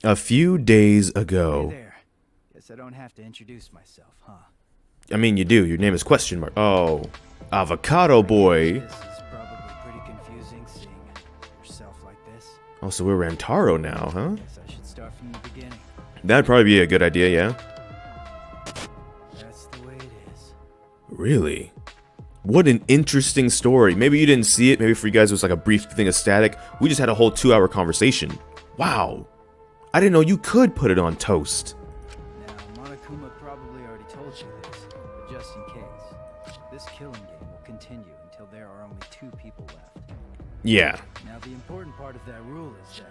A few days Hey ago. there. Guess I don't have to introduce myself, huh? I mean, you do. Your name is question mark. Oh, Avocado Boy. This is probably pretty confusing seeing yourself like this. Oh, so we're Rantaro now, huh? Guess I should start from the beginning. That'd probably be a good idea, yeah? That's the way it is. Really? What an interesting story. Maybe you didn't see it. Maybe for you guys it was like a brief thing of static. We just had a whole 2-hour conversation. Wow. I didn't know you could put it on toast. Now, Monokuma probably already told you this, but just in case, this killing game will continue until there are only 2 people left. Yeah. Now, the important part of that rule is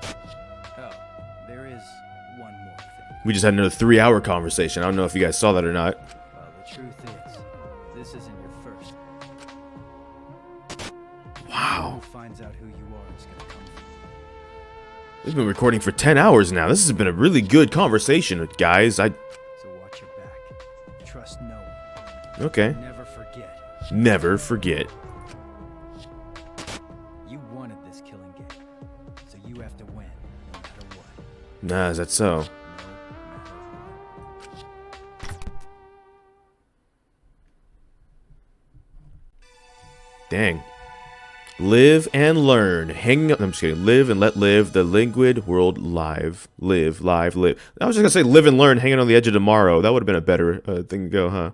that... Oh, there is one more thing. We just had another 3-hour conversation. I don't know if you guys saw that or not. Well, the truth is, this isn't your first. Wow. Who finds out who you are is gonna come from. We've been recording for 10 hours now. This has been a really good conversation, guys. So watch your back. Trust no one. Okay. Never forget. Never forget. You wanted this killing game, so you have to win, no matter what. Nah, is that so? No matter what. Dang. Live and learn. Hanging up. I'm just kidding. Live and let live. The liquid world live. Live, live, live. I was just going to say live and learn. Hanging on the edge of tomorrow. That would have been a better thing to go, huh?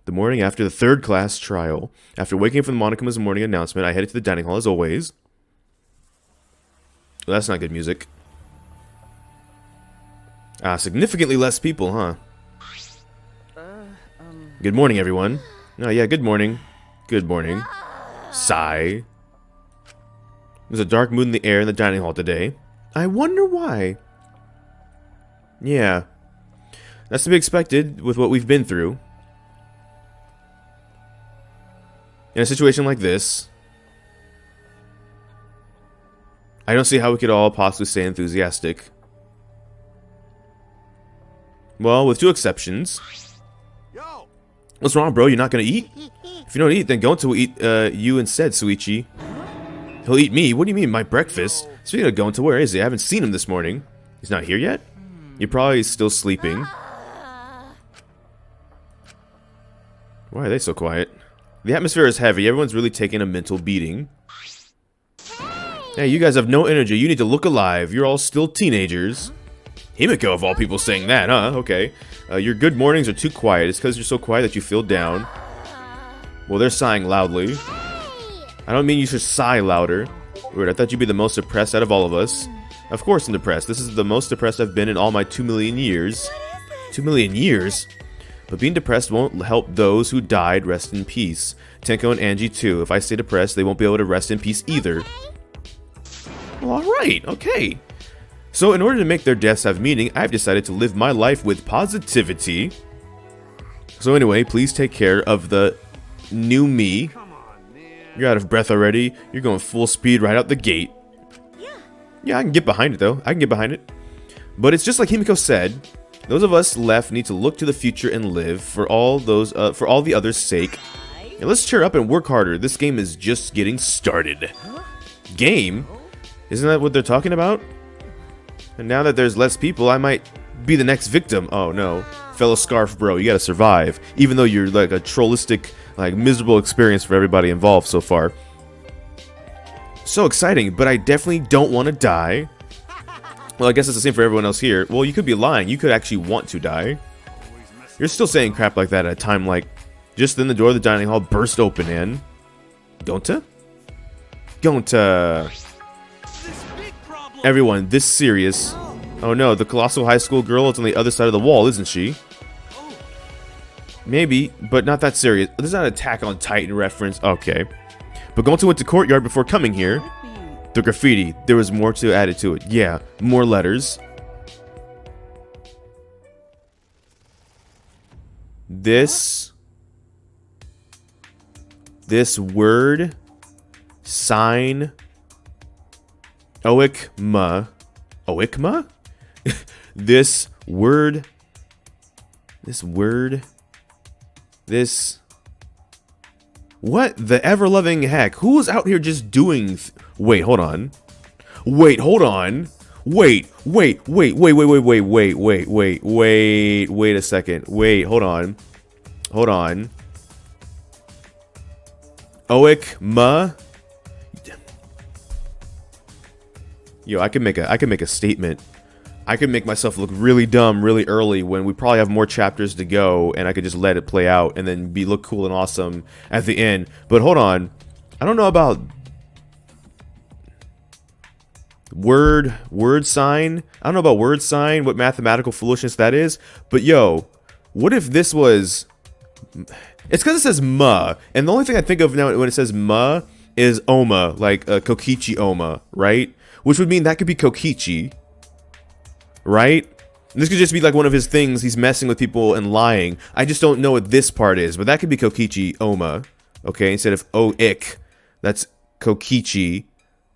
The morning after the 3rd class trial. After waking up from the Monokuma's morning announcement, I headed to the dining hall as always. Well, that's not good music. Significantly less people, huh? Good morning, everyone. Oh, yeah, good morning. Good morning. Sigh. There's a dark mood in the air in the dining hall today. I wonder why. Yeah. That's to be expected with what we've been through. In a situation like this, I don't see how we could all possibly stay enthusiastic. Well, with 2 exceptions. Yo. What's wrong, bro? You're not gonna eat? If you don't eat, then Gonta will eat you instead, Suichi. He'll eat me? What do you mean, my breakfast? Speaking of Gonta, where is he? I haven't seen him this morning. He's not here yet? You're probably still sleeping. Why are they so quiet? The atmosphere is heavy. Everyone's really taking a mental beating. Hey, you guys have no energy. You need to look alive. You're all still teenagers. Himiko, of all people, saying that, huh? Okay. Your good mornings are too quiet. It's because you're so quiet that you feel down. Well, they're sighing loudly. I don't mean you should sigh louder. Weird, I thought you'd be the most depressed out of all of us. Of course I'm depressed. This is the most depressed I've been in all my 2 million years. 2 million years? But being depressed won't help those who died rest in peace. Tenko and Angie too. If I stay depressed, they won't be able to rest in peace either. Well, alright, okay. So in order to make their deaths have meaning, I've decided to live my life with positivity. So anyway, please take care of the new me. You're out of breath already. You're going full speed right out the gate. Yeah, I can get behind it though. I can get behind it. But it's just like Himiko said. Those of us left need to look to the future and live for all the others' sake. And let's cheer up and work harder. This game is just getting started. Game? Isn't that what they're talking about? And now that there's less people, I might be the next victim. Oh no. Fellow Scarf Bro, you gotta survive. Even though you're like a trollistic, like miserable experience for everybody involved so far. So exciting, but I definitely don't want to die. Well, I guess it's the same for everyone else here. Well, you could be lying. You could actually want to die. You're still saying crap like that at a time like... Just then the door of the dining hall burst open and... Gonta? Gonta! Everyone, this serious. Oh no, the colossal high school girl is on the other side of the wall, isn't she? Maybe, but not that serious. This is not an Attack on Titan reference. Okay. But Gonta went to courtyard before coming here. The graffiti. There was more to add to it. Yeah, more letters. This word, sign, Oikma. Oikma? This word. What the ever-loving heck? Who was out here just doing... Wait, hold on. Wait, hold on. Wait a second. Wait, hold on. Hold on. Oik ma. Yo, I can make a statement. I could make myself look really dumb really early when we probably have more chapters to go, and I could just let it play out and then look cool and awesome at the end. But hold on. I don't know about word sign. I don't know about word sign, what mathematical foolishness that is. But yo, what if this was... It's because it says ma, and the only thing I think of now when it says ma is oma, like Kokichi oma, right? Which would mean that could be Kokichi, right? And this could just be like one of his things. He's messing with people and lying. I just don't know what this part is, but that could be Kokichi oma, okay? Instead of oik, that's Kokichi,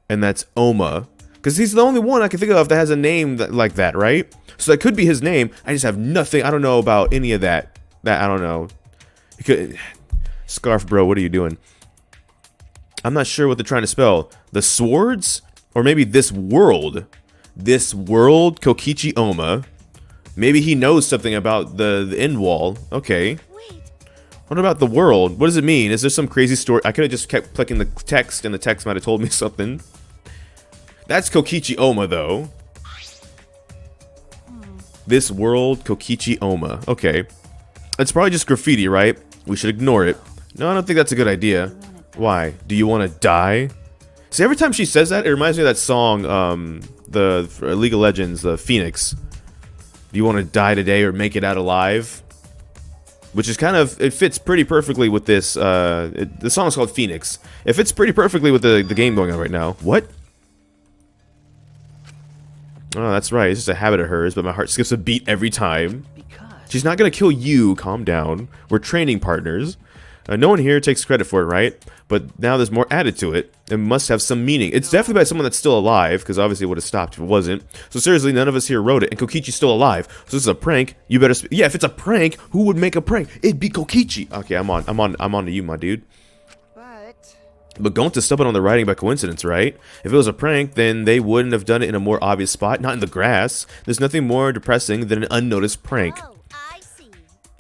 and that's oma. Because he's the only one I can think of that has a name like that, right? So that could be his name. I just have nothing. I don't know about any of that. I don't know. Scarf bro, what are you doing? I'm not sure what they're trying to spell. The swords? Or maybe this world. This world, Kokichi Oma. Maybe he knows something about the end wall. Okay. What about the world? What does it mean? Is there some crazy story? I could have just kept clicking the text and the text might have told me something. That's Kokichi Oma though. This world, Kokichi Oma. Okay. It's probably just graffiti, right? We should ignore it. No, I don't think that's a good idea. Why? Do you want to die? See, every time she says that, it reminds me of that song, the League of Legends, the Phoenix. Do you want to die today or make it out alive? Which is kind of, it fits pretty perfectly with this, the song is called Phoenix. It fits pretty perfectly with the game going on right now. What? Oh, that's right, it's just a habit of hers, but my heart skips a beat every time. She's not gonna kill you, calm down. We're training partners. No one here takes credit for it, right? But now there's more added to it. It must have some meaning. It's definitely by someone that's still alive, because obviously it would have stopped if it wasn't. So seriously, none of us here wrote it, and Kokichi's still alive. So this is a prank. You better... Yeah, if it's a prank, who would make a prank? It'd be Kokichi. Okay, I'm on to you, my dude. But Gonta stumbled on the writing by coincidence, right? If it was a prank, then they wouldn't have done it in a more obvious spot, not in the grass. There's nothing more depressing than an unnoticed prank. Oh, I see.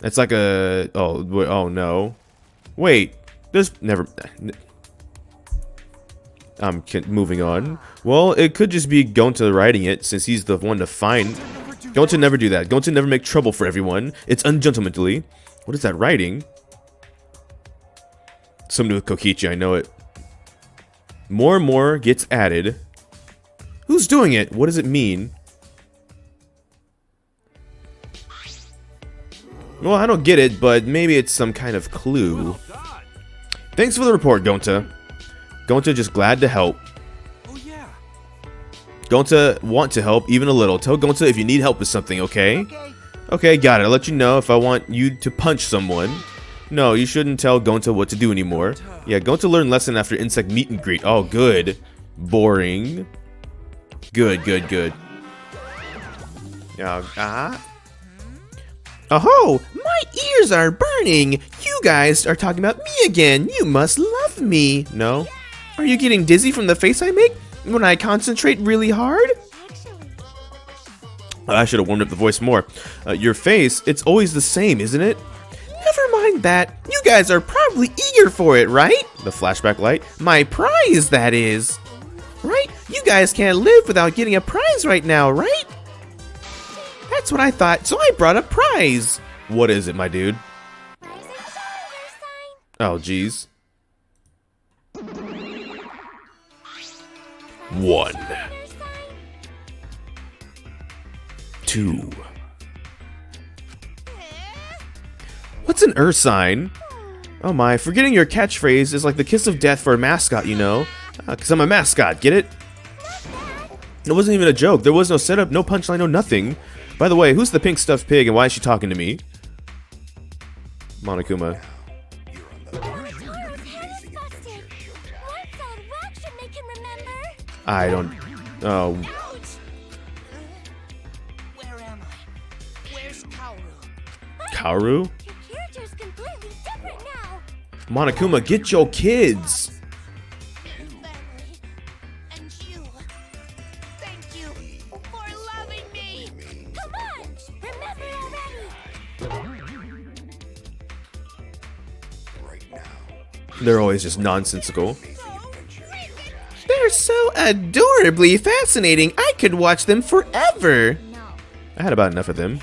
It's like a... Oh no. Wait. There's never... I'm moving on. Well, it could just be Gonta writing it, since he's the one to find... Gonta never do that. Gonta never make trouble for everyone. It's ungentlemanly. What is that writing? Something with Kokichi, I know it. More and more gets added. Who's doing it? What does it mean? Well, I don't get it, but maybe it's some kind of clue. Thanks for the report, Gonta. Gonta just glad to help. Oh yeah. Gonta want to help, even a little. Tell Gonta if you need help with something, okay? Okay, got it. I'll let you know if I want you to punch someone. No, you shouldn't tell Gonta what to do anymore. Yeah, Gonta learned lesson after insect meet and greet. Oh, good. Boring. Good. Oh, my ears are burning. You guys are talking about me again. You must love me. No? Are you getting dizzy from the face I make when I concentrate really hard? I should have warmed up the voice more. Your face, it's always the same, isn't it? Never mind that. You guys are probably eager for it, right? The flashback light. My prize, that is. Right? You guys can't live without getting a prize right now, right? That's what I thought, so I brought a prize. What is it, my dude? Oh, jeez. 1, 2. What's an earth sign? Oh my, forgetting your catchphrase is like the kiss of death for a mascot, you know? Because I'm a mascot, get it? It wasn't even a joke. There was no setup, no punchline, no nothing. By the way, who's the pink stuffed pig and why is she talking to me? Monokuma. I don't... Oh. Where am I? Where's Kaoru? Kaoru? Your character's completely different now. Monokuma, get your kids! Family. And you. you for loving me. Come on, remember already. They're always just nonsensical. They're so adorably fascinating. I could watch them forever. No. I had about enough of them.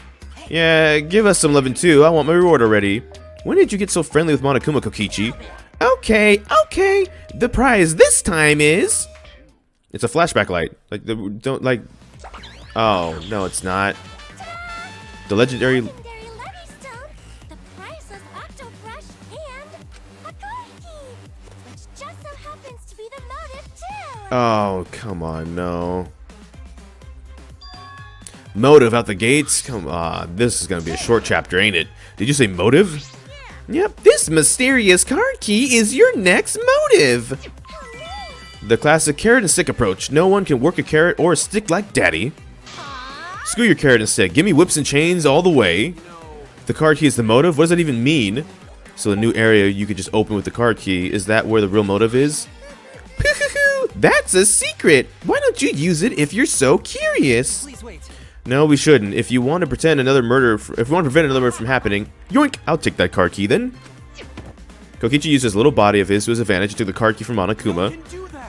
Yeah, give us some loving too. I want my reward already. When did you get so friendly with Monokuma, Kokichi? Okay, okay. The prize this time is... It's a flashback light. Like, don't, like... Oh, no, it's not. The legendary... Legendary Levy Stone, the priceless Octo Brush, and a card key, which just so happens to be the motive too. Oh, come on, no. Motive out the gates? Come on, this is gonna be a short chapter, ain't it? Did you say motive? Yep, this mysterious card key is your next motive. The classic carrot and stick approach. No one can work a carrot or a stick like daddy. Screw your carrot and stick. Give me whips and chains all the way. The card key is the motive? What does that even mean? So a new area you could just open with the card key. Is that where the real motive is? That's a secret. Why don't you use it if you're so curious? Please wait. No, we shouldn't. If you want to pretend another murder, if you want to prevent another murder from happening, yoink! I'll take that card key then. Kokichi used his little body of his to his advantage and took the card key from Monokuma.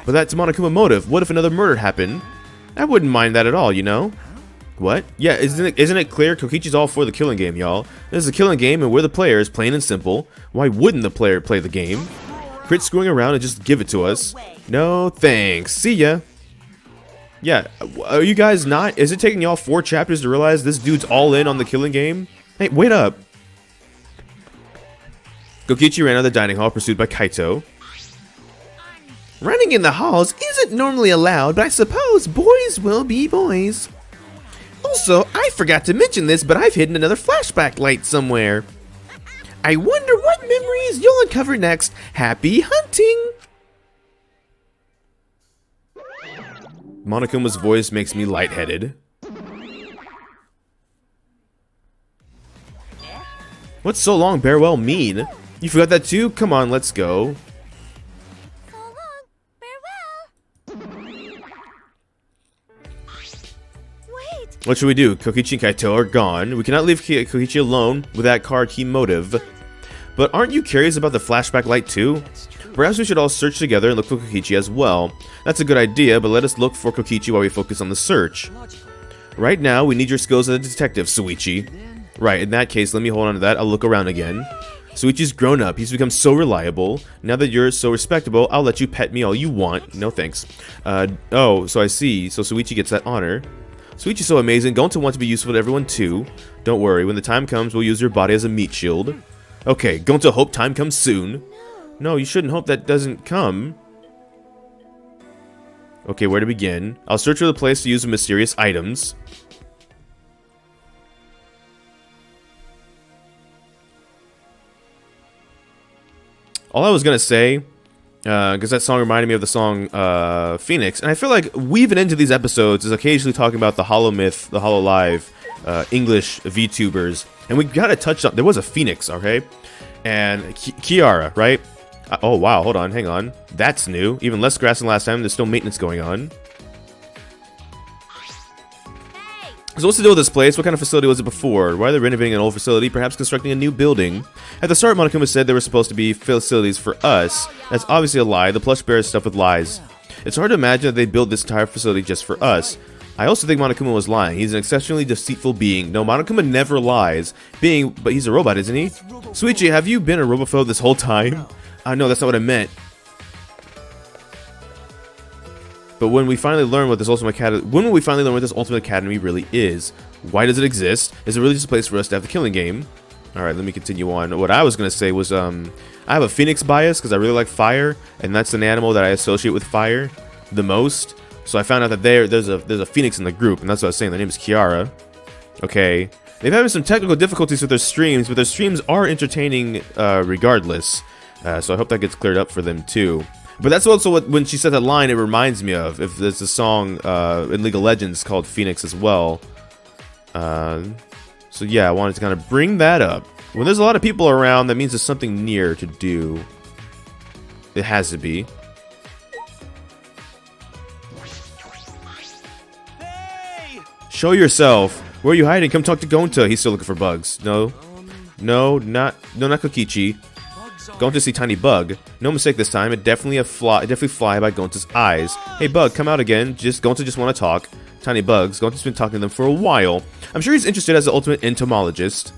But that's Monokuma motive. What if another murder happened? I wouldn't mind that at all, you know? What? Yeah, isn't it clear? Kokichi's all for the killing game, y'all. This is a killing game and we're the players, plain and simple. Why wouldn't the player play the game? Quit screwing around and just give it to us. No thanks. See ya. Yeah, are you guys not? Is it taking y'all 4 chapters to realize this dude's all in on the killing game? Hey, wait up. Kokichi ran out of the dining hall, pursued by Kaito. Running in the halls isn't normally allowed, but I suppose boys will be boys. Also, I forgot to mention this, but I've hidden another flashback light somewhere. I wonder what memories you'll uncover next. Happy hunting! Monokuma's voice makes me lightheaded. What's so long, Bearwell mean? You forgot that too? Come on, let's go. So long, farewell. Wait. What should we do? Kokichi and Kaito are gone. We cannot leave Kokichi alone with that card key motive. But aren't you curious about the flashback light too? Perhaps we should all search together and look for Kokichi as well. That's a good idea, but let us look for Kokichi while we focus on the search. Right now, we need your skills as a detective, Suichi. Right, in that case, let me hold on to that. I'll look around again. Suichi's grown up. He's become so reliable. Now that you're so respectable, I'll let you pet me all you want. No thanks. Oh, so I see. So Suichi gets that honor. Suichi's so amazing. Going to want to be useful to everyone too. Don't worry. When the time comes, we'll use your body as a meat shield. Okay, going to hope time comes soon. No, you shouldn't hope that doesn't come. Okay, where to begin? I'll search for the place to use the mysterious items. All I was gonna say, because that song reminded me of the song Phoenix, and I feel like weaving into these episodes is occasionally talking about the HoloMyth, the HoloLive, English VTubers, and we gotta touch on. There was a Phoenix, okay, and Kiara, right? Oh wow, hold on, hang on. That's new. Even less grass than last time. There's still maintenance going on. So what's the deal with this place? What kind of facility was it before? Why are they renovating an old facility? Perhaps constructing a new building? At the start, Monokuma said there were supposed to be facilities for us. That's obviously a lie. The plush bear is stuffed with lies. It's hard to imagine that they built this entire facility just for us. I also think Monokuma was lying. He's an exceptionally deceitful being. No, Monokuma never lies. But he's a robot, isn't he? Suichi, have you been a robophobe this whole time? No, that's not what I meant. But when we finally learn what this Ultimate Academy, really is, why does it exist? Is it really just a place for us to have the killing game? Alright, let me continue on. What I was going to say was, I have a Phoenix bias because I really like fire, and that's an animal that I associate with fire the most. So I found out that there's a Phoenix in the group, and that's what I was saying. Their name is Kiara. Okay. They've having some technical difficulties with their streams, but their streams are entertaining regardless. So I hope that gets cleared up for them too. But that's also what, when she said that line, it reminds me of. If there's a song in League of Legends called Phoenix as well. So yeah, I wanted to kind of bring that up. When there's a lot of people around, that means there's something near to do. It has to be. Show yourself. Where are you hiding? Come talk to Gonta. He's still looking for bugs. No, not Kokichi. Gonta see tiny bug. No mistake this time. It definitely fly by Gonta's eyes. Hey bug, come out again. Gonta just want to talk. Tiny bugs. Gonta's been talking to them for a while. I'm sure he's interested as the ultimate entomologist,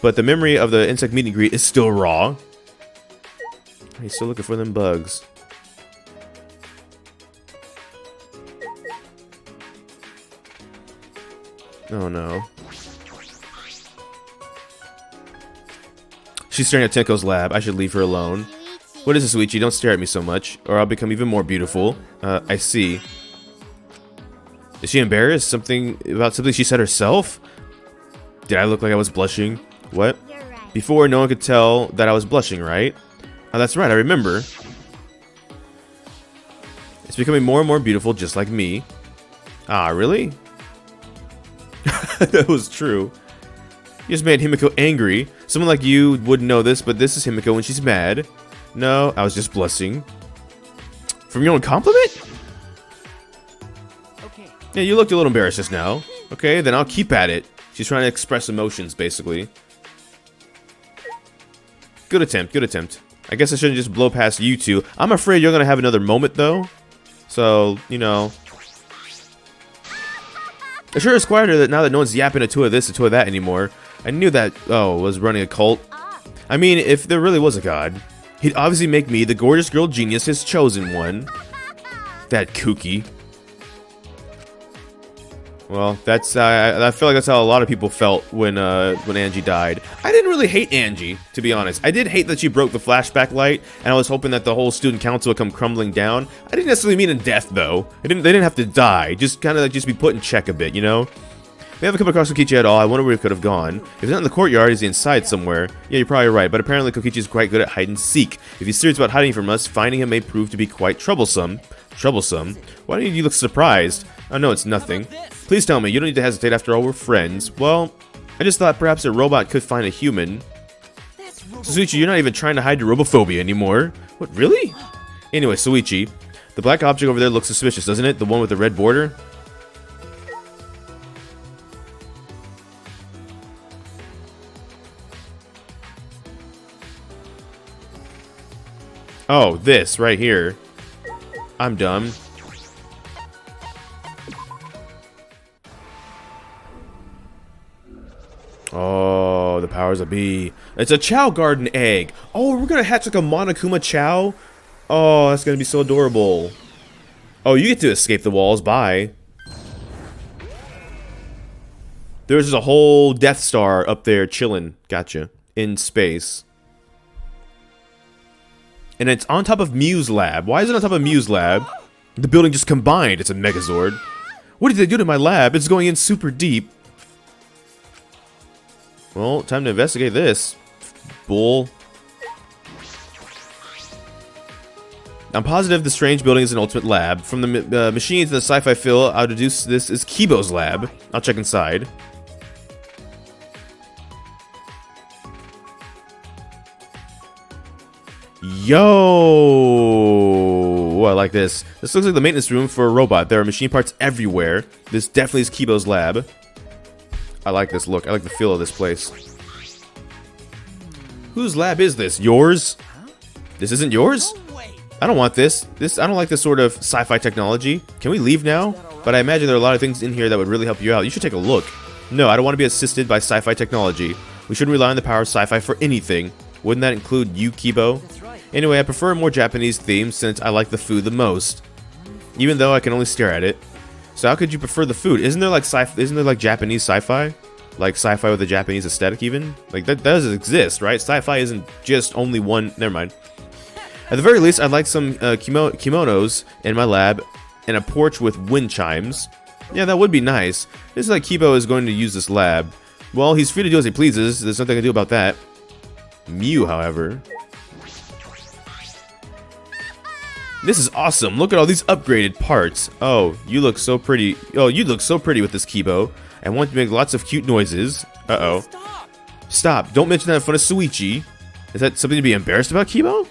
but the memory of the insect meet and greet is still raw. He's still looking for them bugs. Oh no. She's staring at Tenko's lab. I should leave her alone. What is this, Suichi? Don't stare at me so much, or I'll become even more beautiful. I see. Is she embarrassed? Something she said herself? Did I look like I was blushing? What? Before, no one could tell that I was blushing, right? Oh, that's right, I remember. It's becoming more and more beautiful, just like me. Ah, really? That was true. You just made Himiko angry. Someone like you wouldn't know this, but this is Himiko when she's mad. No, I was just blushing. From your own compliment? Okay. Yeah, you looked a little embarrassed just now. Okay, then I'll keep at it. She's trying to express emotions, basically. Good attempt, good attempt. I guess I shouldn't just blow past you two. I'm afraid you're gonna have another moment, though. So, you know. It sure is quieter that now that no one's yapping a two of this, a two of that anymore. I knew that, was running a cult. I mean, if there really was a god, he'd obviously make me, the gorgeous girl genius, his chosen one. That kooky. Well, that's, I feel like that's how a lot of people felt when Angie died. I didn't really hate Angie, to be honest. I did hate that she broke the flashback light, and I was hoping that the whole student council would come crumbling down. I didn't necessarily mean in death, though. They didn't have to die, just kind of like just be put in check a bit, you know? We haven't come across Kokichi at all. I wonder where he could have gone. If he's not in the courtyard, is he inside somewhere? Yeah, you're probably right, but apparently Kokichi is quite good at hide and seek. If he's serious about hiding from us, finding him may prove to be quite troublesome. Troublesome? Why don't you look surprised? Oh no, it's nothing. Please tell me, you don't need to hesitate, after all, we're friends. Well, I just thought perhaps a robot could find a human. Suichi, you're not even trying to hide your robophobia anymore. What, really? Anyway, Suichi, the black object over there looks suspicious, doesn't it? The one with the red border? Oh, this right here. I'm dumb. Oh, the powers of B. It's a Chow Garden egg. Oh, we're gonna hatch like a Monokuma Chow. Oh, that's gonna be so adorable. Oh, you get to escape the walls. Bye. There's just a whole Death Star up there chilling. Gotcha. In space. And it's on top of Mew's lab. Why is it on top of Mew's lab? The building just combined. It's a Megazord. What did they do to my lab? It's going in super deep. Well, time to investigate this. Bull. I'm positive the strange building is an ultimate lab. From the machines in the sci-fi feel, I'll deduce this is Kibo's lab. I'll check inside. Yo! I like this. This looks like the maintenance room for a robot. There are machine parts everywhere. This definitely is Kibo's lab. I like this look. I like the feel of this place. Whose lab is this? Yours? This isn't yours? I don't want this. I don't like this sort of sci-fi technology. Can we leave now? But I imagine there are a lot of things in here that would really help you out. You should take a look. No, I don't want to be assisted by sci-fi technology. We shouldn't rely on the power of sci-fi for anything. Wouldn't that include you, Kibo? Anyway, I prefer a more Japanese theme since I like the food the most. Even though I can only stare at it. So how could you prefer the food? Isn't there like Japanese sci-fi? Like sci-fi with a Japanese aesthetic even? Like that does exist, right? Sci-fi isn't just only one. Never mind. At the very least, I'd like some kimonos in my lab and a porch with wind chimes. Yeah, that would be nice. This is like Kibo is going to use this lab. Well, he's free to do as he pleases. There's nothing I can do about that. Mew, however. This is awesome. Look at all these upgraded parts. Oh, you look so pretty. Oh, you look so pretty with this Kibo. I want to make lots of cute noises. Uh-oh. Stop. Don't mention that in front of Suichi. Is that something to be embarrassed about, Kibo?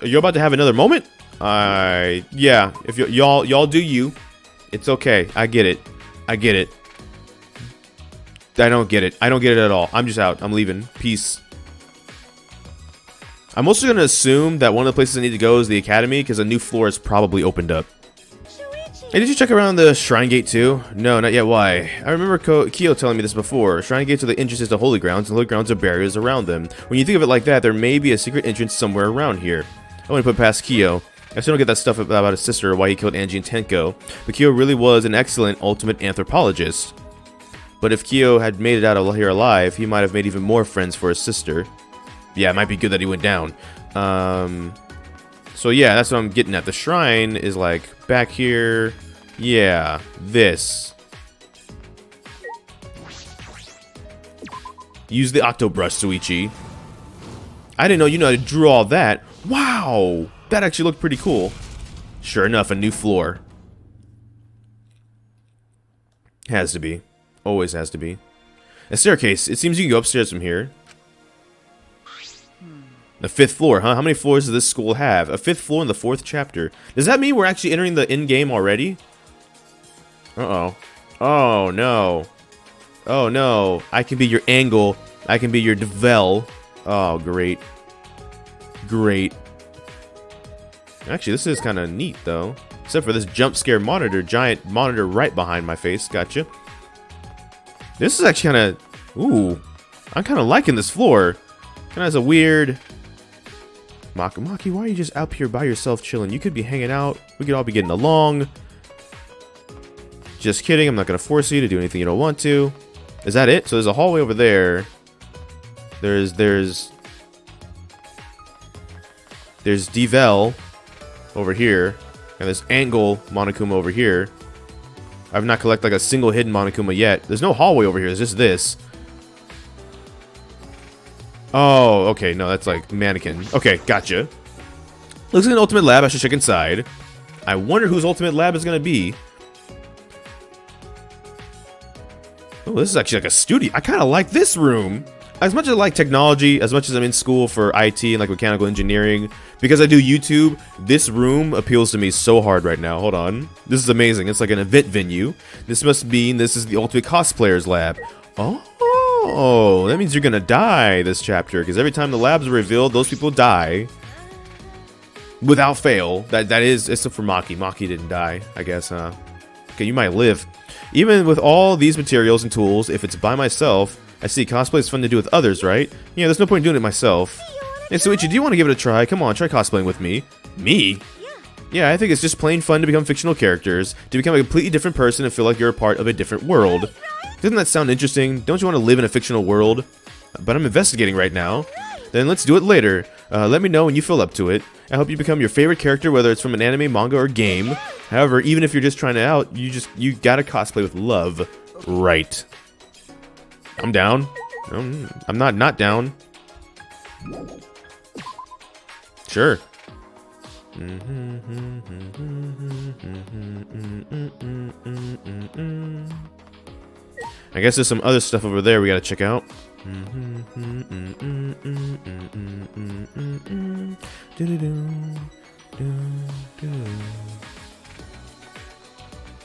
Are you about to have another moment? Yeah. If y'all do you. It's okay. I get it. I get it. I don't get it. I don't get it at all. I'm just out. I'm leaving. Peace. I'm also going to assume that one of the places I need to go is the academy, because a new floor has probably opened up. Hey, did you check around the Shrine Gate too? No, not yet. Why? I remember Kyo telling me this before. Shrine Gates are the entrances to Holy Grounds, and Holy Grounds are barriers around them. When you think of it like that, there may be a secret entrance somewhere around here. I want to put past Kyo. I still don't get that stuff about his sister or why he killed Angie and Tenko, but Kyo really was an excellent ultimate anthropologist. But if Kyo had made it out of here alive, he might have made even more friends for his sister. Yeah, it might be good that he went down. So yeah, that's what I'm getting at. The shrine is like back here. Yeah, this. Use the Octobrush, Suichi. I didn't know you know how to draw all that. Wow, that actually looked pretty cool. Sure enough, a new floor. Has to be. Always has to be. A staircase. It seems you can go upstairs from here. The 5th floor, huh? How many floors does this school have? A 5th floor in the 4th chapter. Does that mean we're actually entering the end game already? Uh-oh. Oh, no. Oh, no. I can be your Angle. I can be your Devel. Oh, great. Great. Actually, this is kind of neat, though. Except for this jump scare monitor. Giant monitor right behind my face. Gotcha. This is actually kind of... Ooh. I'm kind of liking this floor. Kind of has a weird... Maki, why are you just out here by yourself chilling? You could be hanging out. We could all be getting along. Just kidding. I'm not going to force you to do anything you don't want to. Is that it? So there's a hallway over there. There's Devel over here. And there's Angle Monokuma over here. I've not collected like a single hidden Monokuma yet. There's no hallway over here. There's just this. Oh, okay. No, that's like mannequin. Okay, gotcha. Looks like an ultimate lab. I should check inside. I wonder whose ultimate lab is going to be. Oh, this is actually like a studio. I kind of like this room. As much as I like technology, as much as I'm in school for IT and like mechanical engineering, because I do YouTube, this room appeals to me so hard right now. Hold on. This is amazing. It's like an event venue. This must mean this is the ultimate cosplayers lab. Oh, that means you're gonna die this chapter, because every time the labs are revealed, those people die. Without fail. That is, except for Maki. Maki didn't die, I guess, huh? Okay, you might live. Even with all these materials and tools, if it's by myself, I see cosplay is fun to do with others, right? Yeah, there's no point in doing it myself. Hey, Suichi, do you want to give it a try? Come on, try cosplaying with me. Me? Yeah, I think it's just plain fun to become fictional characters, to become a completely different person and feel like you're a part of a different world. Doesn't that sound interesting? Don't you want to live in a fictional world? But I'm investigating right now. Then let's do it later. Let me know when you feel up to it. I hope you become your favorite character, whether it's from an anime, manga, or game. However, even if you're just trying it out, you gotta cosplay with love. Right. I'm down. I'm not down. Sure. I guess there's some other stuff over there we gotta check out.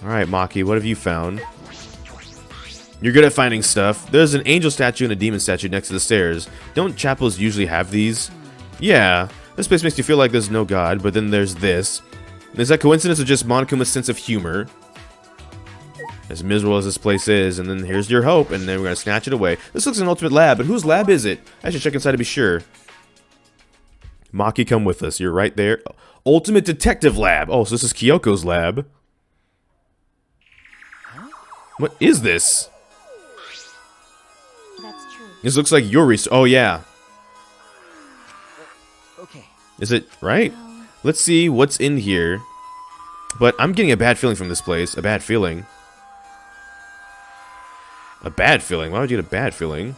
Alright, Maki, what have you found? You're good at finding stuff. There's an angel statue and a demon statue next to the stairs. Don't chapels usually have these? Yeah, this place makes you feel like there's no god, but then there's this. Is that coincidence or just Monokuma's sense of humor? As miserable as this place is, and then here's your hope, and then we're gonna snatch it away. This looks like an ultimate lab, but whose lab is it? I should check inside to be sure. Maki, come with us. You're right there. Ultimate Detective Lab. Oh, so this is Kyoko's lab. What is this? That's true. This looks like your research. Oh, yeah. Okay. Is it right? Let's see what's in here. But I'm getting a bad feeling from this place. A bad feeling. A bad feeling? Why would you get a bad feeling?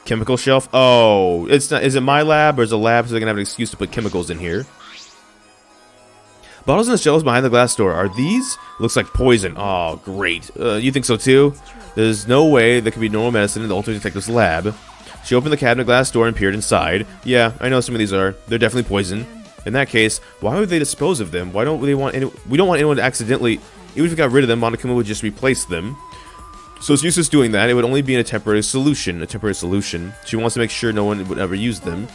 Chemical shelf? Oh, it's not. Is it my lab or is it a lab so they can have an excuse to put chemicals in here? Bottles and shelves behind the glass door. Are these? Looks like poison. Oh, great. You think so too? There's no way there could be normal medicine in the Ultimate Detective's lab. She opened the cabinet glass door and peered inside. Yeah, I know some of these are. They're definitely poison. In that case, why would they dispose of them? Why don't they want any? We don't want anyone to accidentally. Even if we got rid of them, Monokuma would just replace them. So it's useless doing that. It would only be in a temporary solution. She wants to make sure no one would ever use them.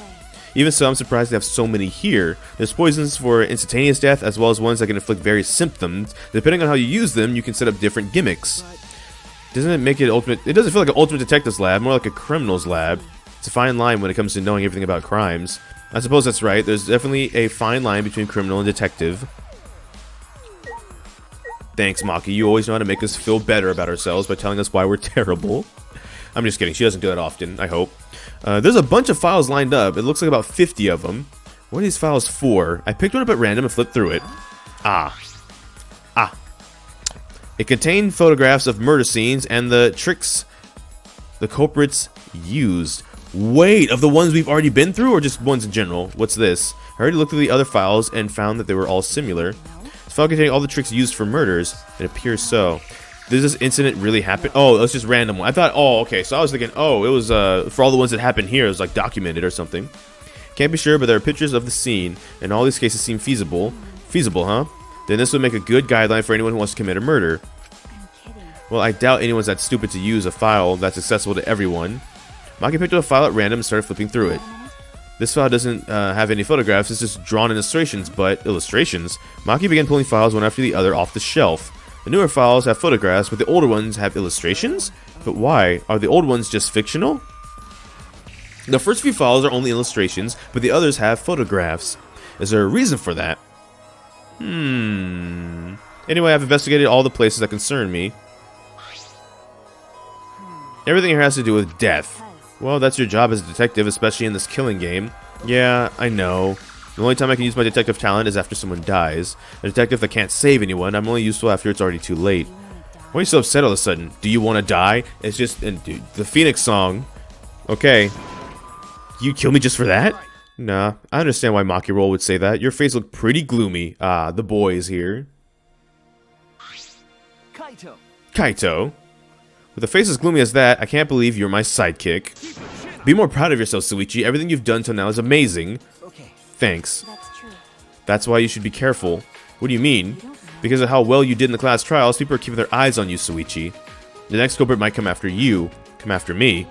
Even so, I'm surprised they have so many here. There's poisons for instantaneous death, as well as ones that can inflict various symptoms. Depending on how you use them, you can set up different gimmicks. Doesn't it make it ultimate? It doesn't feel like an ultimate detective's lab, more like a criminal's lab. It's a fine line when it comes to knowing everything about crimes. I suppose that's right. There's definitely a fine line between criminal and detective. Thanks, Maki. You always know how to make us feel better about ourselves by telling us why we're terrible. I'm just kidding. She doesn't do that often, I hope. There's a bunch of files lined up. It looks like about 50 of them. What are these files for? I picked one up at random and flipped through it. It contained photographs of murder scenes and the tricks the culprits used. Wait, of the ones we've already been through, or just ones in general? What's this? I already looked through the other files and found that they were all similar. This file containing all the tricks used for murders. It appears so. Does this incident really happen? Oh, it's just random. I thought, oh, okay. So I was thinking, oh, it was for all the ones that happened here. It was like documented or something. Can't be sure, but there are pictures of the scene, and all these cases seem feasible. Feasible, huh? Then this would make a good guideline for anyone who wants to commit a murder. Well, I doubt anyone's that stupid to use a file that's accessible to everyone. Maki picked up a file at random and started flipping through it. This file doesn't have any photographs, it's just drawn illustrations, but illustrations? Maki began pulling files one after the other off the shelf. The newer files have photographs, but the older ones have illustrations? But why? Are the old ones just fictional? The first few files are only illustrations, but the others have photographs. Is there a reason for that? Anyway, I've investigated all the places that concern me. Everything here has to do with death. Well, that's your job as a detective, especially in this killing game. Yeah, I know. The only time I can use my detective talent is after someone dies. A detective that can't save anyone, I'm only useful after it's already too late. Why are you so upset all of a sudden? Do you want to die? It's just, and dude, the Phoenix song. Okay. You kill me just for that? Nah, I understand why Maki Roll would say that. Your face looked pretty gloomy. Ah, the boy is here. Kaito. With a face as gloomy as that, I can't believe you're my sidekick. Be more proud of yourself, Suichi. Everything you've done till now is amazing. Thanks. That's why you should be careful. What do you mean? Because of how well you did in the class trials, people are keeping their eyes on you, Suichi. The next culprit might come after you. Come after me.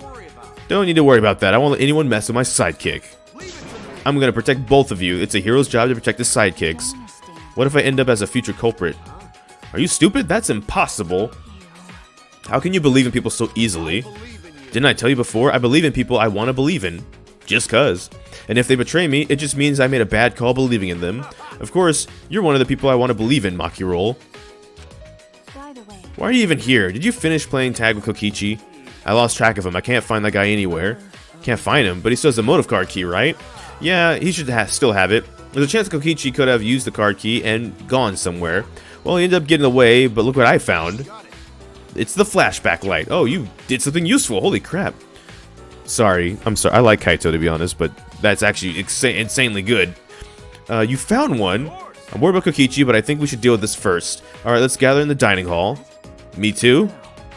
Don't need to worry about that. I won't let anyone mess with my sidekick. I'm gonna protect both of you. It's a hero's job to protect his sidekicks. What if I end up as a future culprit? Are you stupid? That's impossible. How can you believe in people so easily? Didn't I tell you before? I believe in people I want to believe in. Just cuz. And if they betray me, it just means I made a bad call believing in them. Of course, you're one of the people I want to believe in, Maki Roll. Why are you even here? Did you finish playing tag with Kokichi? I lost track of him. I can't find that guy anywhere. Can't find him, but he still has the motive card key, right? Yeah, he should still have it. There's a chance Kokichi could have used the card key and gone somewhere. Well, he ended up getting away, but look what I found. It's the flashback light. Oh, you did something useful. Holy crap. Sorry. I'm sorry. I like Kaito, to be honest, but that's actually insanely good. You found one. I'm worried about Kokichi, but I think we should deal with this first. Alright, let's gather in the dining hall. Me too?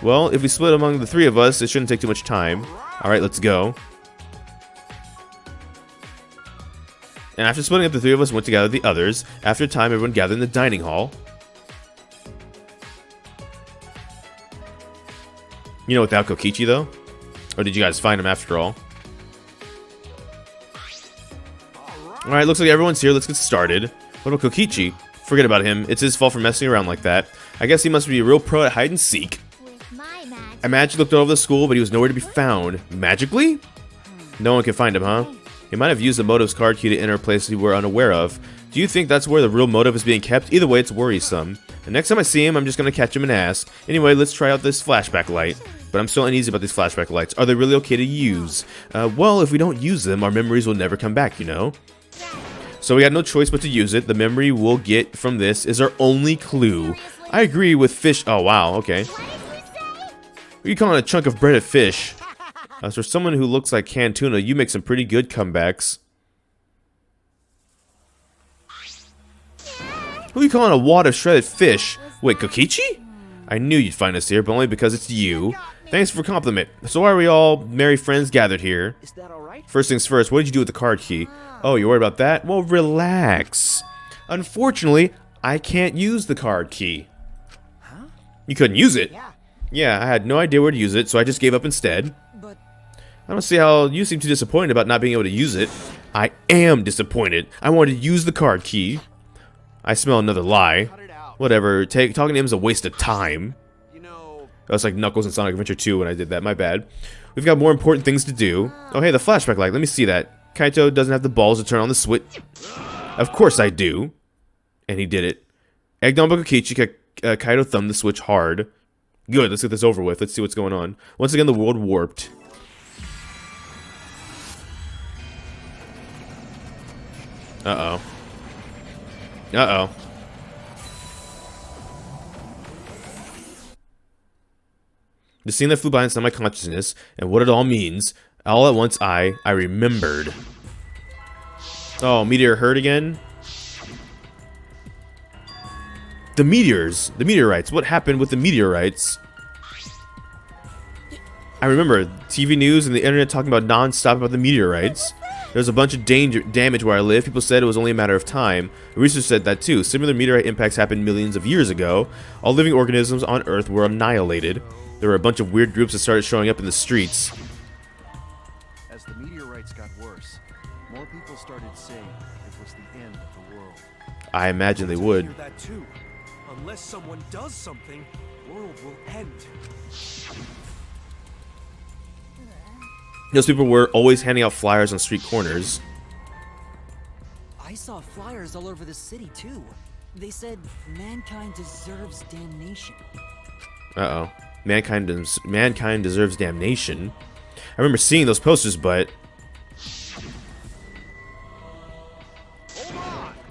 Well, if we split among the three of us, it shouldn't take too much time. Alright, let's go. And after splitting up, the three of us went to gather the others. After a time, everyone gathered in the dining hall. You know, without Kokichi, though? Or did you guys find him after all? Alright, looks like everyone's here. Let's get started. What about Kokichi? Forget about him. It's his fault for messing around like that. I guess he must be a real pro at hide and seek. I magically looked all over the school, but he was nowhere to be found. Magically? No one can find him, huh? He might have used the motive's card key to enter a place we were unaware of. Do you think that's where the real motive is being kept? Either way, it's worrisome. The next time I see him, I'm just gonna catch him and ask. Anyway, let's try out this flashback light. But I'm still uneasy about these flashback lights. Are they really okay to use? Well, if we don't use them, our memories will never come back, you know? So we got no choice but to use it. The memory we'll get from this is our only clue. I agree with fish. Oh, wow, okay. What are you calling a chunk of breaded fish? As for someone who looks like canned tuna, you make some pretty good comebacks. Who are you calling a wad of shredded fish? Wait, Kokichi? I knew you'd find us here, but only because it's you. Thanks for compliment. So why are we all merry friends gathered here? Is that alright? First things first, what did you do with the card key? Oh, you're worried about that? Well, relax. Unfortunately, I can't use the card key. You couldn't use it? Yeah, Yeah, I had no idea where to use it, so I just gave up instead. but I don't see how you seem too disappointed about not being able to use it. I am disappointed. I wanted to use the card key. I smell another lie. Cut it out. Whatever, talking to him is a waste of time. You know, That was like Knuckles in Sonic Adventure 2 when I did that, my bad. We've got more important things to do. Oh hey, the flashback light, let me see that. Kaito doesn't have the balls to turn on the switch. Of course I do. And he did it. Egged on Bokokichi, Kaito thumbed the switch hard. Good, let's get this over with. Let's see what's going on. Once again, the world warped. Uh-oh. Uh-oh. The scene that flew by inside my consciousness, and what it all means. All at once, I remembered. Oh, meteor hurt again? The meteors. The meteorites. What happened with the meteorites? I remember TV news and the internet talking about non-stop about the meteorites. There was a bunch of damage where I live. People said it was only a matter of time. Research said that too. Similar meteorite impacts happened millions of years ago. All living organisms on Earth were annihilated. There were a bunch of weird groups that started showing up in the streets. As the meteorites got worse, more people started saying it was the end of the world. I imagine they would. hear that too. Unless someone does something, the world will end. Those people were always handing out flyers on street corners. I saw flyers all over the city too. They said mankind deserves damnation. Uh-oh. Mankind deserves damnation. I remember seeing those posters, but...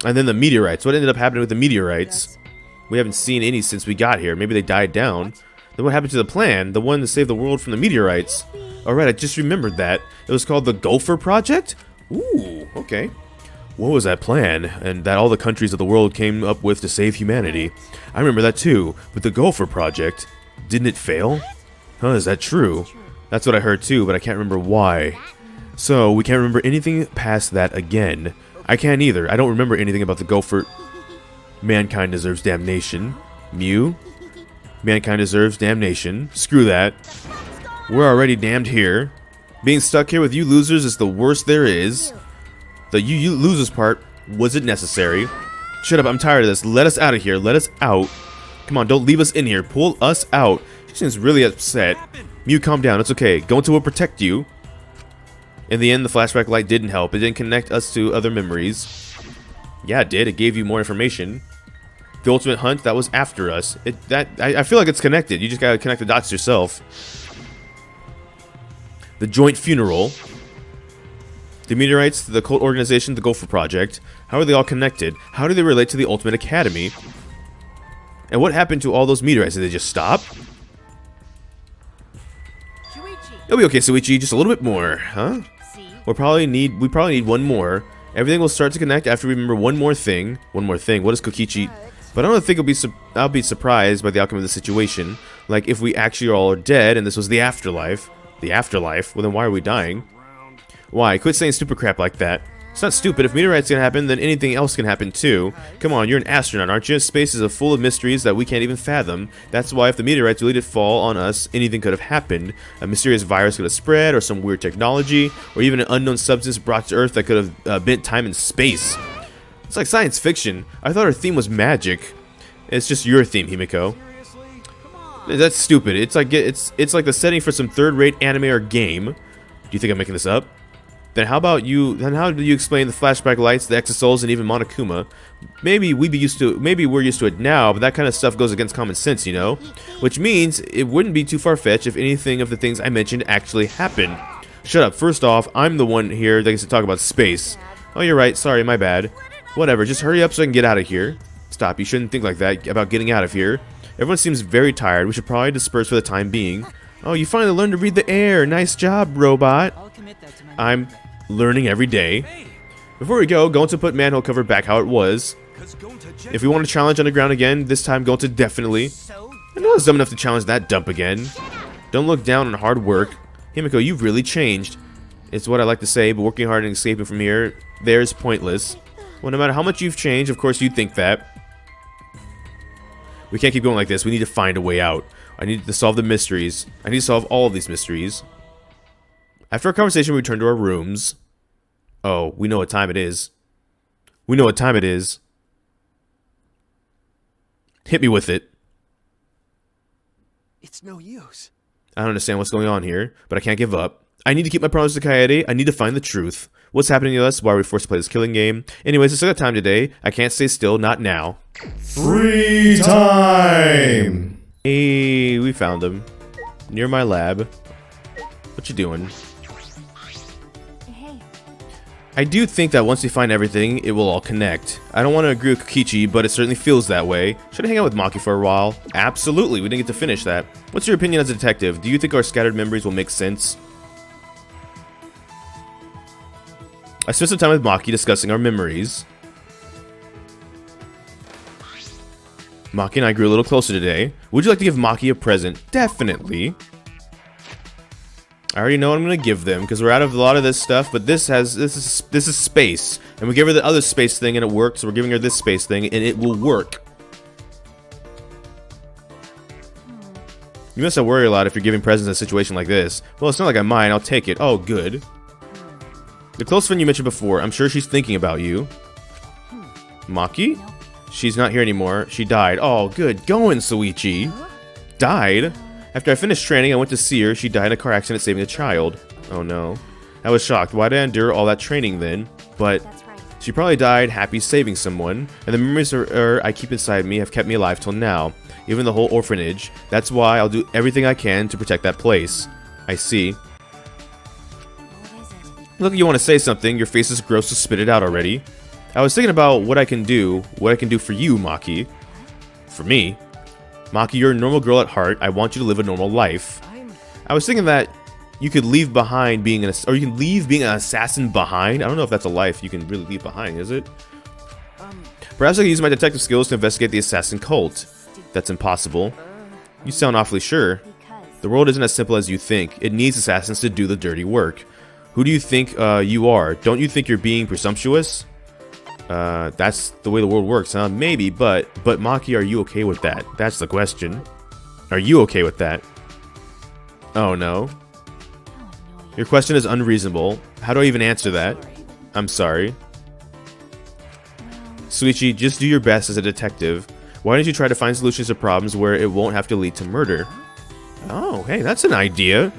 And then the meteorites. What ended up happening with the meteorites? We haven't seen any since we got here. Maybe they died down. Then what happened to the plan? The one to save the world from the meteorites? Alright, I just remembered that. It was called the Gopher Project? Ooh, okay. What was that plan? And that all the countries of the world came up with to save humanity. I remember that too. But the Gopher Project, didn't it fail? Huh, is that true? That's what I heard too, but I can't remember why. So, we can't remember anything past that again. I can't either. I don't remember anything about the Gopher... Mankind deserves damnation. Mew? Mankind deserves damnation. Screw that. We're already damned here. Being stuck here with you losers is the worst there is. The you losers part wasn't necessary. Shut up, I'm tired of this. Let us out of here. Let us out. Come on, don't leave us in here. Pull us out. She seems really upset. Mew, calm down. It's okay. Go into will protect you. In the end, the flashback light didn't help. It didn't connect us to other memories. Yeah, it did. It gave you more information. The ultimate hunt, that was after us. I feel like it's connected. You just gotta connect the dots yourself. The joint funeral. The meteorites, the cult organization, the Gopher Project. How are they all connected? How do they relate to the Ultimate Academy? And what happened to all those meteorites? Did they just stop? It'll be okay, Suichi. Just a little bit more, huh? We probably need one more. Everything will start to connect after we remember one more thing. One more thing. What is Kokichi? But I don't think I'll be surprised by the outcome of the situation. Like if we actually all are dead and this was the afterlife. The afterlife? Well then why are we dying? Why? Quit saying stupid crap like that. It's not stupid. If meteorites can happen, then anything else can happen too. Come on, you're an astronaut, aren't you? Space is full of mysteries that we can't even fathom. That's why if the meteorites really did fall on us, anything could have happened. A mysterious virus could have spread, or some weird technology, or even an unknown substance brought to Earth that could have bent time and space. It's like science fiction. I thought our theme was magic. It's just your theme, Himiko. That's stupid. It's like the setting for some third-rate anime or game. Do you think I'm making this up? Then how about you? Then how do you explain the flashback lights, the Exosouls, and even Monokuma? Maybe we're used to it now, but that kind of stuff goes against common sense, you know. Which means it wouldn't be too far-fetched if anything of the things I mentioned actually happened. Shut up. First off, I'm the one here that gets to talk about space. Oh, you're right. Sorry, my bad. Whatever. Just hurry up so I can get out of here. Stop. You shouldn't think like that about getting out of here. Everyone seems very tired. We should probably disperse for the time being. Oh, you finally learned to read the air. Nice job, robot. I'm learning every day. Before we go to put manhole cover back how it was. If we want to challenge underground again, this time go to definitely. I know I was dumb enough to challenge that dump again. Don't look down on hard work. Himiko, you've really changed. It's what I like to say, but working hard and escaping from here, there is pointless. Well, no matter how much you've changed, of course you'd think that. We can't keep going like this. We need to find a way out. I need to solve the mysteries. I need to solve all of these mysteries. After our conversation, we return to our rooms. Oh, we know what time it is. We know what time it is. Hit me with it. It's no use. I don't understand what's going on here, but I can't give up. I need to keep my promise to Kaede. I need to find the truth. What's happening to us? Why are we forced to play this killing game? Anyways, it's still got time today. I can't stay still, not now. Free time! Hey, we found him. Near my lab. What you doing? Hey, I do think that once we find everything, it will all connect. I don't want to agree with Kokichi, but it certainly feels that way. Should I hang out with Maki for a while? Absolutely, we didn't get to finish that. What's your opinion as a detective? Do you think our scattered memories will make sense? I spent some time with Maki discussing our memories. Maki and I grew a little closer today. Would you like to give Maki a present? Definitely. I already know what I'm gonna give them because we're out of a lot of this stuff, but this is space, and we gave her the other space thing and it worked, so we're giving her this space thing and it will work. You must not worry a lot if you're giving presents in a situation like this. Well, it's not like I mind. I'll take it. Oh, good. The close friend you mentioned before, I'm sure she's thinking about you. Maki? She's not here anymore. She died. Oh, good going, Suichi. Died? After I finished training, I went to see her. She died in a car accident saving a child. Oh no. I was shocked. Why did I endure all that training then? But that's right. she probably died happy saving someone. And the memories I keep inside me have kept me alive till now. Even the whole orphanage. That's why I'll do everything I can to protect that place. I see. What is it? Look, you want to say something. Your face is gross, so spit it out already. I was thinking about what I can do for you, Maki. For me. Maki, you're a normal girl at heart. I want you to live a normal life. I was thinking that you could leave behind being you can leave being an assassin behind. I don't know if that's a life you can really leave behind, is it? Perhaps I could use my detective skills to investigate the assassin cult. That's impossible. You sound awfully sure. Because The world isn't as simple as you think. It needs assassins to do the dirty work. Who do you think you are? Don't you think you're being presumptuous? That's the way the world works, huh? Maybe, but Maki, are you okay with that? That's the question. Are you okay with that? Oh no. Your question is unreasonable. How do I even answer that? I'm sorry. Suichi, just do your best as a detective. Why don't you try to find solutions to problems where it won't have to lead to murder? Oh, hey, that's an idea.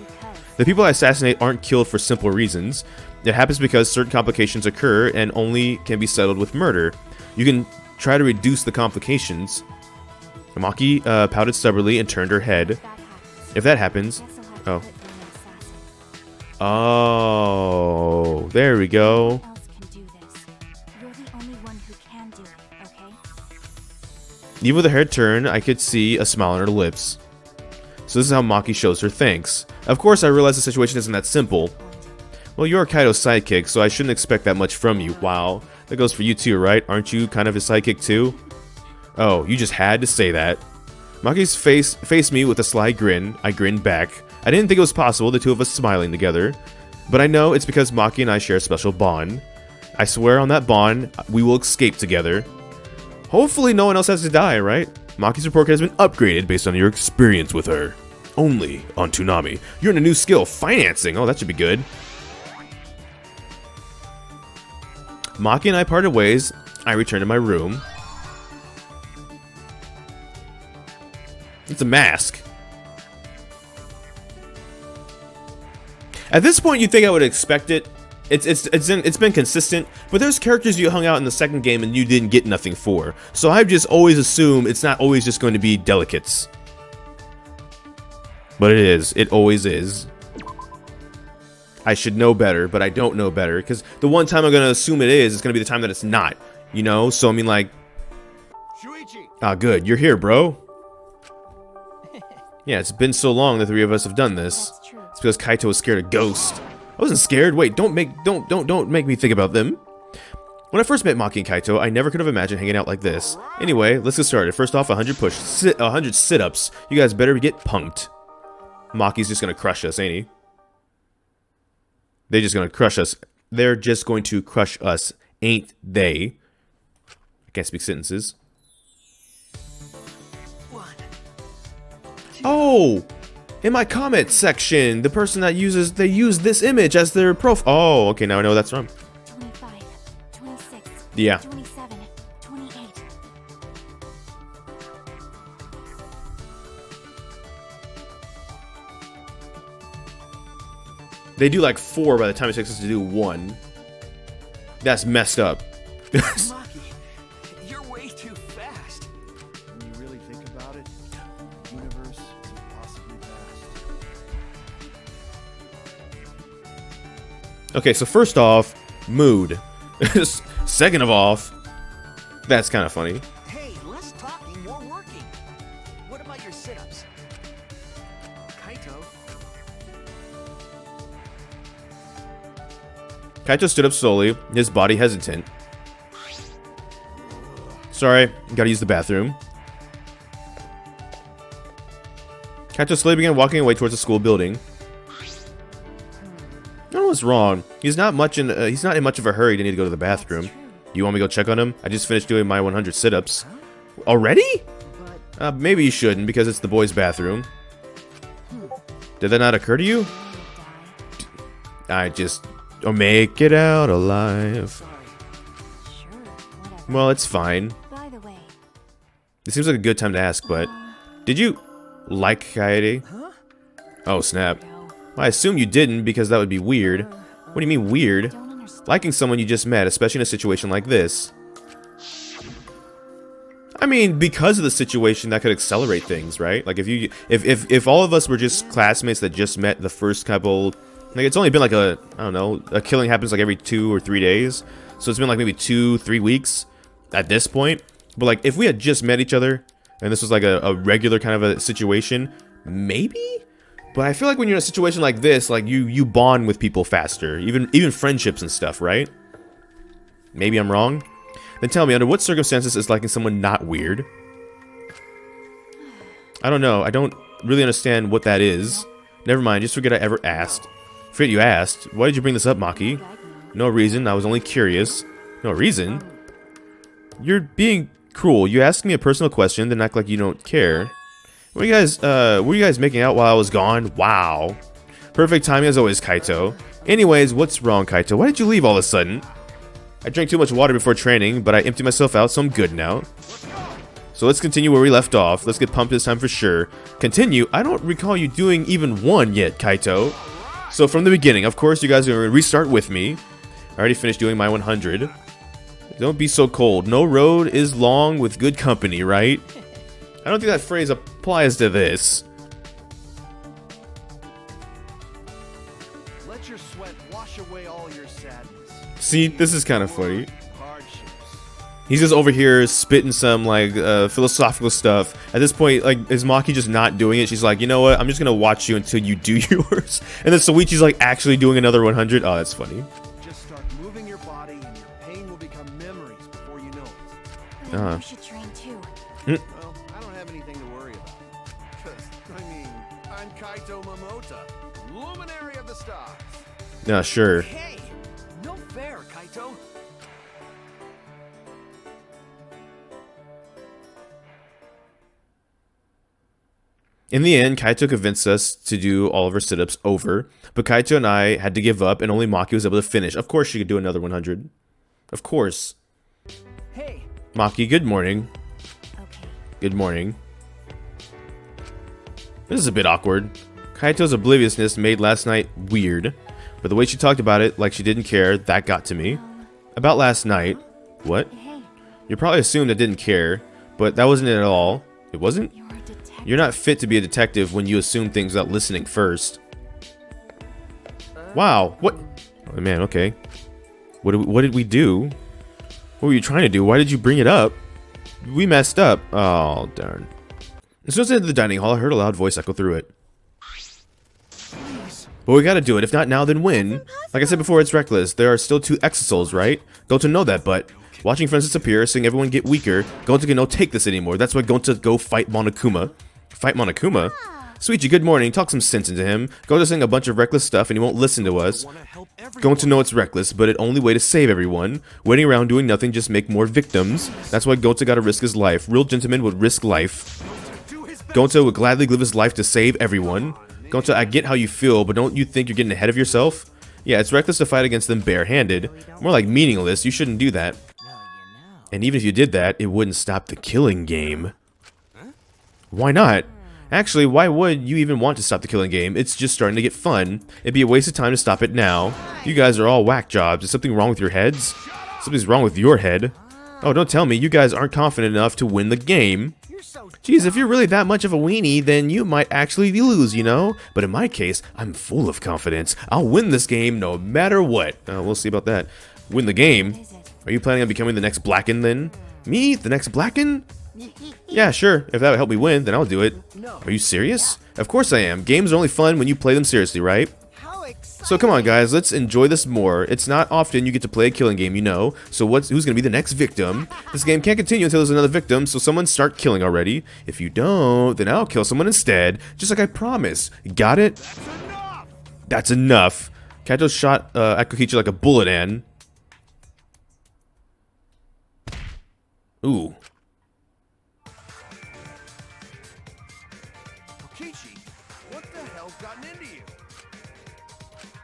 The people I assassinate aren't killed for simple reasons. It happens because certain complications occur and only can be settled with murder. You can try to reduce the complications. Maki pouted stubbornly and turned her head. If that happens... Oh. Oh, there we go. else can do this. You're the only one who can do it, okay? Even with her head turned, I could see a smile on her lips. So this is how Maki shows her thanks. Of course, I realize the situation isn't that simple. Well, you're Kaito's sidekick, so I shouldn't expect that much from you. Wow. That goes for you too, right? Aren't you kind of his sidekick too? Oh, you just had to say that. Maki's faced me with a sly grin. I grinned back. I didn't think it was possible, the two of us smiling together. But I know it's because Maki and I share a special bond. I swear on that bond, we will escape together. Hopefully no one else has to die, right? Maki's report card has been upgraded based on your experience with her. Only on Toonami. You're in a new skill, financing. Oh, that should be good. Maki and I parted ways. I returned to my room. It's a mask. At this point, you'd think I would expect it. It's been consistent, but there's characters you hung out in the second game and you didn't get nothing for. So I've just always assumed it's not always just going to be delicates. But it is. It always is. I should know better, but I don't know better. Because the one time I'm going to assume it is going to be the time that it's not. You know? So, I mean, like... Shuichi! Ah, good. You're here, bro. Yeah, it's been so long the three of us have done this. That's true. It's because Kaito was scared of ghosts. I wasn't scared. Wait, don't make me think about them. When I first met Maki and Kaito, I never could have imagined hanging out like this. Anyway, let's get started. First off, 100 sit-ups. You guys better get punked. Maki's just gonna crush us, ain't he? They're just gonna crush us. They're just going to crush us, ain't they? I can't speak sentences. Oh! In my comment section, the person that they use this image as their profile. Oh, okay, now I know what that's from. 25, 26, Yeah. 27, 28. They do like 4 by the time it takes us to do 1. That's messed up. Maki, you're way too fast. When you really think about it, the universe is impossibly vast. Okay, so first off, mood. Second of all, that's kind of funny. Hey, less talking, more working. What about your sit-ups? Kaito. Kaito stood up slowly, his body hesitant. Sorry, gotta use the bathroom. Kaito slowly began walking away towards the school building. I don't know what's wrong. He's not in much of a hurry to need to go to the bathroom. You want me to go check on him? I just finished doing my 100 sit-ups. Already? Maybe you shouldn't, because it's the boys' bathroom. Did that not occur to you? Oh, make it out alive. Sure, whatever. Well, it's fine. By the way, It seems like a good time to ask, but... Did you like Kaede? Oh, snap. go. Well, I assume you didn't, because that would be weird. What do you mean, weird? Don't understand. Liking someone you just met, especially in a situation like this. I mean, because of the situation, that could accelerate things, right? Like, if all of us were just classmates that just met the first couple... Like, it's only been like I don't know, a killing happens like every 2 or 3 days. So it's been like maybe 2-3 weeks at this point. But like, if we had just met each other, and this was like a regular kind of a situation, maybe? But I feel like when you're in a situation like this, like, you bond with people faster. Even friendships and stuff, right? Maybe I'm wrong? Then tell me, under what circumstances is liking someone not weird? I don't know. I don't really understand what that is. Never mind, just forget I ever asked. Forget you asked. Why did you bring this up, Maki? No reason, I was only curious. No reason? You're being cruel. You asked me a personal question, then act like you don't care. Were you guys making out while I was gone? Wow. Perfect timing as always, Kaito. Anyways, what's wrong, Kaito? Why did you leave all of a sudden? I drank too much water before training, but I emptied myself out, so I'm good now. So let's continue where we left off. Let's get pumped this time for sure. Continue? I don't recall you doing even 1 yet, Kaito. So from the beginning, of course, you guys are going to restart with me. I already finished doing my 100. Don't be so cold. No road is long with good company, right? I don't think that phrase applies to this. Let your sweat wash away all your sadness. See, this is kind of funny. Hardships. He's just over here spitting some, like, philosophical stuff. At this point, like, is Maki just not doing it? She's like, you know what? I'm just gonna watch you until you do yours. And then Soichi's, like, actually doing another 100. Oh, that's funny. Just start moving your body and your pain will become memories before you know it. Maybe you should train too. Well, I don't have anything to worry about. 'Cause, I mean, I'm Kaito Momota, luminary of the stars. Yeah, sure. Hey, no fair, Kaito. In the end, Kaito convinced us to do all of our sit-ups over, but Kaito and I had to give up, and only Maki was able to finish. Of course she could do another 100. Of course. Hey, Maki, good morning. Okay. Good morning. This is a bit awkward. Kaito's obliviousness made last night weird, but the way she talked about it, like she didn't care, that got to me. About last night. What? Hey, You probably assumed I didn't care, but that wasn't it at all. It wasn't? you're a detective. You're not fit to be a detective when you assume things without listening first. Wow, what? Oh, man, okay. What did we do? What were you trying to do? Why did you bring it up? We messed up. Oh, darn. As soon as I entered the dining hall, I heard a loud voice echo through it. But we gotta do it. If not now, then when? Like I said before, it's reckless. There are still 2 exosouls, right? Gonta know that, but watching friends disappear, seeing everyone get weaker, Gonta can no take this anymore. That's why Gonta go fight Monokuma. Fight Monokuma? Sweetie, good morning. Talk some sense into him. Gonta's saying a bunch of reckless stuff and he won't listen to us. Want to help everyone. Gonta know it's reckless, but the only way to save everyone. Waiting around doing nothing just make more victims. That's why Gonta gotta risk his life. Real gentlemen would risk life. Do his Gonta would gladly give his life to save everyone. Gonta, I get how you feel, but don't you think you're getting ahead of yourself? Yeah, it's reckless to fight against them barehanded. More like meaningless. You shouldn't do that. And even if you did that, it wouldn't stop the killing game. Why not? Actually, why would you even want to stop the killing game? It's just starting to get fun. It'd be a waste of time to stop it now. You guys are all whack jobs. Is something wrong with your heads? Something's wrong with your head. Oh, don't tell me. You guys aren't confident enough to win the game. Geez, if you're really that much of a weenie, then you might actually lose, you know? But in my case, I'm full of confidence. I'll win this game no matter what. We'll see about that. Win the game? Are you planning on becoming the next Blacken then? Me? The next Blacken? Yeah, sure. If that would help me win, then I'll do it. Are you serious? Of course I am. Games are only fun when you play them seriously, right? So come on, guys. Let's enjoy this more. It's not often you get to play a killing game, you know. So who's going to be the next victim? This game can't continue until there's another victim, so someone start killing already. If you don't, then I'll kill someone instead, just like I promised. Got it? That's enough. Kaito shot at Kokichi like a bullet, and... Ooh. Kokichi, what the hell's gotten into you?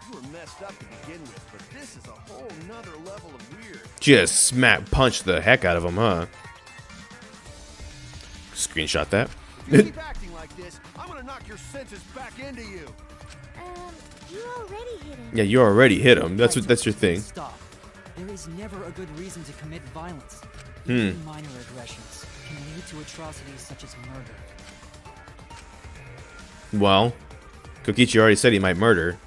You were messed up to begin with, but this is a whole nother level of weird. Just punch the heck out of him, huh? Screenshot that. If you keep acting like this, I'm gonna knock your senses back into you. You already hit him. Yeah, you already hit him. That's your thing. Stop. There is never a good reason to commit violence. Hmm. Even minor aggressions can lead to atrocities such as murder. Well, Kokichi already said he might murder.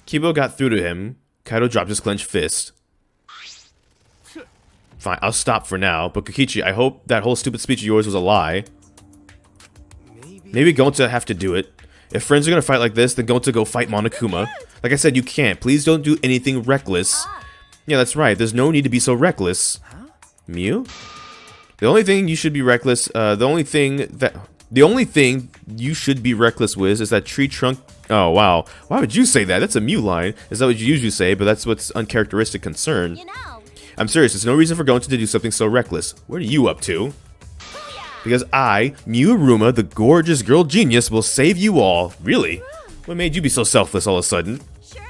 Kibo got through to him. Kaito dropped his clenched fist. Fine, I'll stop for now. But Kokichi, I hope that whole stupid speech of yours was a lie. Maybe Gonta have to do it. If friends are gonna fight like this, then Gonta go fight Monokuma. Like I said, you can't. Please don't do anything reckless. Yeah, that's right. There's no need to be so reckless. Mew? The only thing you should be reckless, the only thing you should be reckless with is that tree trunk. Oh, wow. Why would you say that? That's a Mew line. Is that what you usually say? But that's what's uncharacteristic concern. You know. I'm serious. There's no reason for Gonta to do something so reckless. What are you up to? Because I, Mew Aruma, the gorgeous girl genius, will save you all. Really? What made you be so selfless all of a sudden? Sure.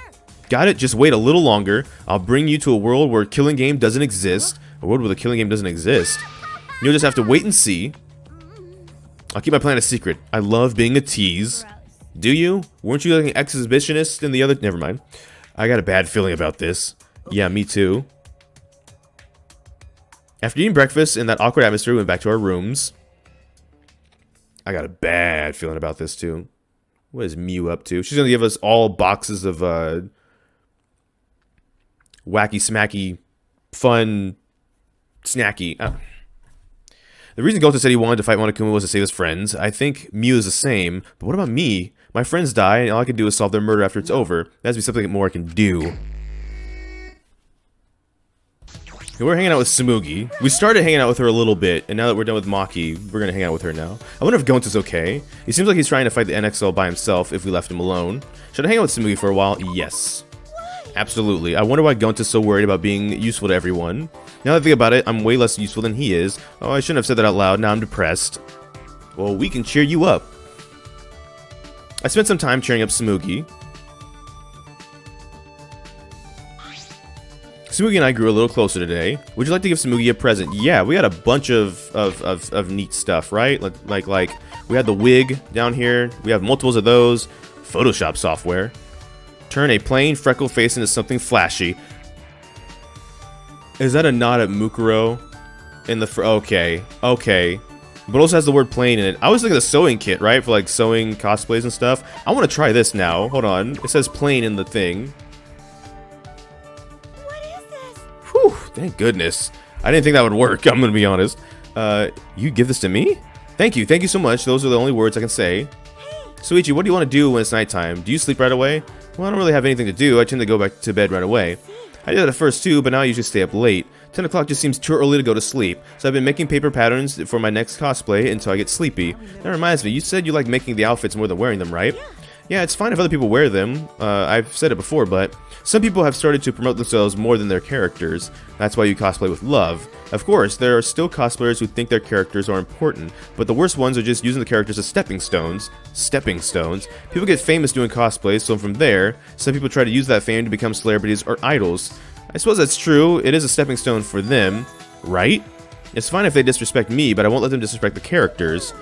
Got it? Just wait a little longer. I'll bring you to a world where a killing game doesn't exist. A world where the killing game doesn't exist. You'll just have to wait and see. I'll keep my plan a secret. I love being a tease. Do you? Weren't you like an exhibitionist in the other... Never mind. I got a bad feeling about this. Yeah, me too. After eating breakfast in that awkward atmosphere, we went back to our rooms. I got a bad feeling about this too. What is Mew up to? She's gonna give us all boxes of wacky smacky fun snacky. The reason Gonta said he wanted to fight Monokuma was to save his friends. I think Mew is the same, but what about me? My friends die, and all I can do is solve their murder after it's over. There has to be something more I can do. We're hanging out with Tsumugi. We started hanging out with her a little bit, and now that we're done with Maki, we're gonna hang out with her now. I wonder if Gonta's okay. He seems like he's trying to fight the NXL by himself if we left him alone. Should I hang out with Tsumugi for a while? Yes. Absolutely. I wonder why Gonta's so worried about being useful to everyone. Now that I think about it, I'm way less useful than he is. Oh, I shouldn't have said that out loud. Now I'm depressed. Well, we can cheer you up. I spent some time cheering up Tsumugi. Tsumugi and I grew a little closer today. Would you like to give Tsumugi a present? Yeah, we got a bunch of neat stuff, right? Like we had the wig down here. We have multiples of those. Photoshop software. Turn a plain freckle face into something flashy. Is that a nod at Mukuro? In the okay. But also has the word plain in it. I was thinking the sewing kit, right? For like sewing cosplays and stuff. I want to try this now. Hold on. It says plain in the thing. Whew, thank goodness. I didn't think that would work, I'm gonna be honest. You give this to me? Thank you so much. Those are the only words I can say. Suichi, what do you want to do when it's nighttime? Do you sleep right away? Well, I don't really have anything to do. I tend to go back to bed right away. I did that at first too, but now I usually stay up late. 10 o'clock just seems too early to go to sleep, so I've been making paper patterns for my next cosplay until I get sleepy. That reminds me, you said you like making the outfits more than wearing them, right? Yeah, it's fine if other people wear them. I've said it before, but some people have started to promote themselves more than their characters. That's why you cosplay with love. Of course, there are still cosplayers who think their characters are important, but the worst ones are just using the characters as stepping stones. Stepping stones. People get famous doing cosplays, so from there, some people try to use that fame to become celebrities or idols. I suppose that's true. It is a stepping stone for them, right? It's fine if they disrespect me, but I won't let them disrespect the characters.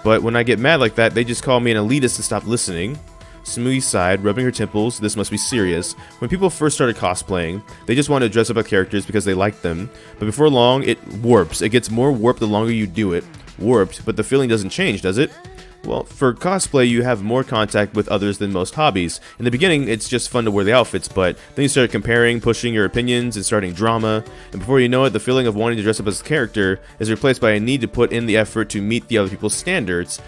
But when I get mad like that, they just call me an elitist and stop listening. Smoothie sighed, rubbing her temples. This must be serious. When people first started cosplaying, they just wanted to dress up as characters because they liked them. But before long, it warps. It gets more warped the longer you do it. Warped, but the feeling doesn't change, does it? Well, for cosplay, you have more contact with others than most hobbies. In the beginning, it's just fun to wear the outfits, but then you start comparing, pushing your opinions, and starting drama. And before you know it, the feeling of wanting to dress up as a character is replaced by a need to put in the effort to meet the other people's standards.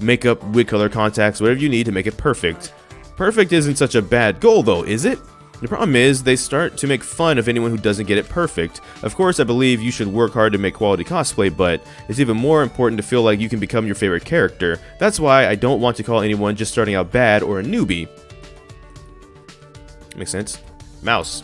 Makeup, wig color, contacts, whatever you need to make it perfect. Perfect isn't such a bad goal though, is it? The problem is, they start to make fun of anyone who doesn't get it perfect. Of course, I believe you should work hard to make quality cosplay, but it's even more important to feel like you can become your favorite character. That's why I don't want to call anyone just starting out bad or a newbie. Makes sense? Mouse.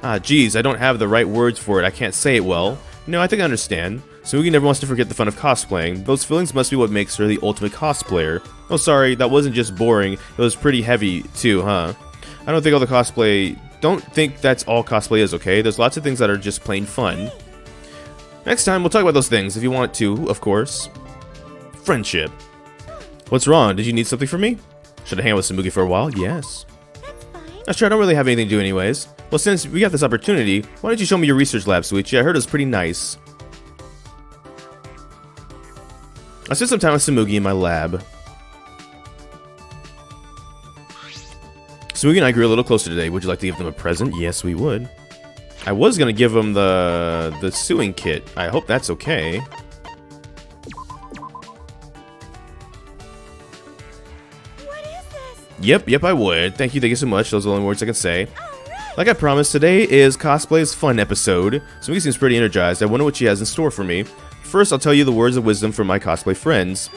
Ah, geez, I don't have the right words for it. I can't say it well. No, I think I understand. Sugi never wants to forget the fun of cosplaying. Those feelings must be what makes her the ultimate cosplayer. Oh, sorry, that wasn't just boring. It was pretty heavy, too, huh? I don't think all the cosplay... Don't think that's all cosplay is, okay? There's lots of things that are just plain fun. Next time, we'll talk about those things, if you want to, of course. Friendship. What's wrong? Did you need something from me? Should I hang out with Samugi for a while? Yes. That's fine. Sure, I don't really have anything to do anyways. Well, since we got this opportunity, why don't you show me your research lab, Suichi? I heard it was pretty nice. I spent some time with Samugi in my lab. Samugi and I grew a little closer today. Would you like to give them a present? Yes, we would. I was gonna give them the sewing kit. I hope that's okay. What is this? Yep, I would. Thank you so much. Those are the only words I can say. Like I promised, today is Cosplay's fun episode. Samugi seems pretty energized. I wonder what she has in store for me. First, I'll tell you the words of wisdom from my cosplay friends.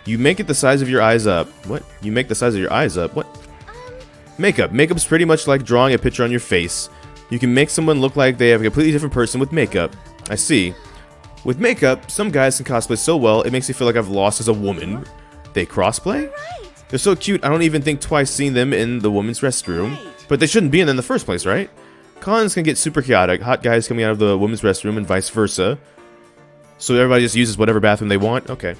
You make it the size of your eyes up. What? You make the size of your eyes up? What? Makeup. Makeup's pretty much like drawing a picture on your face. You can make someone look like they have a completely different person with makeup. I see. With makeup, some guys can cosplay so well, it makes me feel like I've lost as a woman. They crossplay? They're so cute, I don't even think twice seeing them in the women's restroom. But they shouldn't be in them in the first place, right? Cons can get super chaotic, hot guys coming out of the women's restroom and vice versa. So everybody just uses whatever bathroom they want? Okay.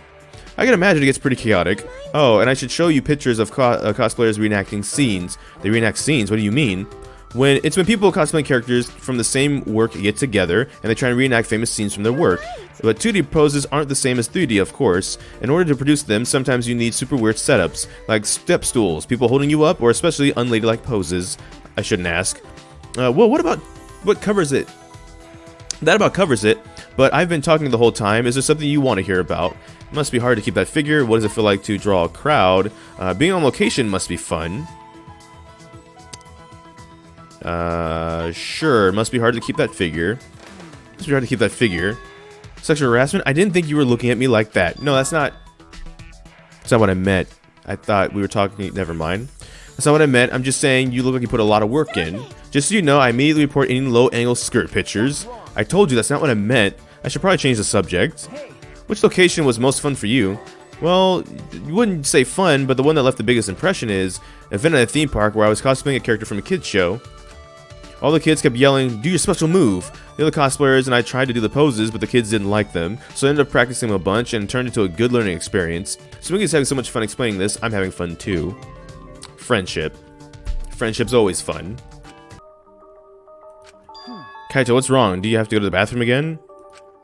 I can imagine it gets pretty chaotic. Oh, and I should show you pictures of cosplayers reenacting scenes. They reenact scenes? What do you mean? When people cosplaying characters from the same work get together, and they try and reenact famous scenes from their work. But 2D poses aren't the same as 3D, of course. In order to produce them, sometimes you need super weird setups, like step stools, people holding you up, or especially unladylike poses. I shouldn't ask. Well, what covers it? That about covers it, but I've been talking the whole time. Is there something you want to hear about? It must be hard to keep that figure. What does it feel like to draw a crowd? Being on location must be fun. Sure, it must be hard to keep that figure. Must be hard to keep that figure. Sexual harassment? I didn't think you were looking at me like that. No, that's not what I meant. I thought we were talking, never mind. That's not what I meant. I'm just saying you look like you put a lot of work in. Just so you know, I immediately report any low-angle skirt pictures. I told you that's not what I meant. I should probably change the subject. Which location was most fun for you? Well, you wouldn't say fun, but the one that left the biggest impression is an event at a theme park where I was cosplaying a character from a kids show. All the kids kept yelling, "Do your special move!" The other cosplayers and I tried to do the poses, but the kids didn't like them, so I ended up practicing them a bunch and it turned into a good learning experience. Samugi's having so much fun explaining this, I'm having fun too. Friendship. Friendship's always fun. Kaito, what's wrong? Do you have to go to the bathroom again?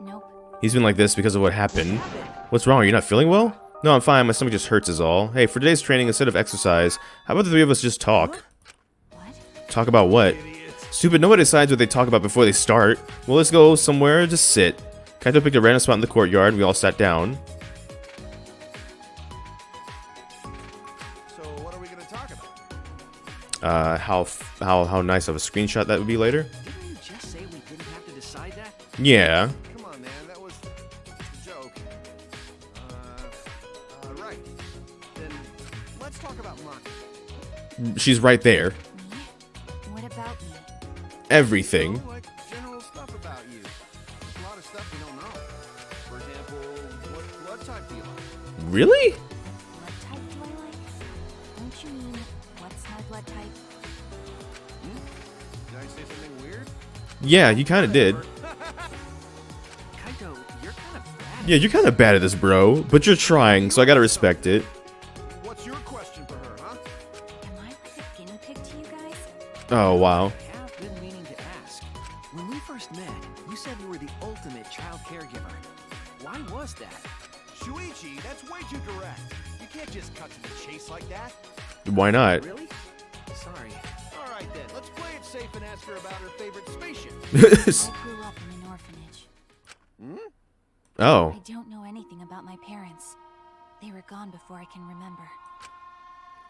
Nope. He's been like this because of what happened. What's wrong? Are you not feeling well? No, I'm fine. My stomach just hurts is all. Hey, for today's training, instead of exercise, how about the three of us just talk? What? Talk about what? Stupid, nobody decides what they talk about before they start. Well, let's go somewhere, just sit. Kaito picked a random spot in the courtyard, and we all sat down. So what are we going to talk about? How nice of a screenshot that would be later? Didn't you just say we didn't have to decide that? Yeah. Come on, man, that was a joke. Right. Then let's talk about Maki. She's right there. Me? What about me? Everything. You know, like general stuff about you. There's a lot of stuff we don't know. For example, what blood type do you like? Really? Blood type do I like? Don't you mean, what's my blood type? Did I say something weird? Yeah, you kind of did. Kaito, you're kind of bad. Yeah, you're kind of bad at this, bro. But you're trying, so I gotta respect it. What's your question for her, huh? Am I like a guinea pig to you guys? Oh, wow. I have been meaning to ask. When we first met, you said you were the ultimate child caregiver. Why was that? Shuichi, that's way too direct. You can't just cut to the chase like that. Why not? Really? Sorry. All right then, let's play it safe and ask her about her favorite spaceship. I grew up in an orphanage. Oh. I don't know anything about my parents. They were gone before I can remember.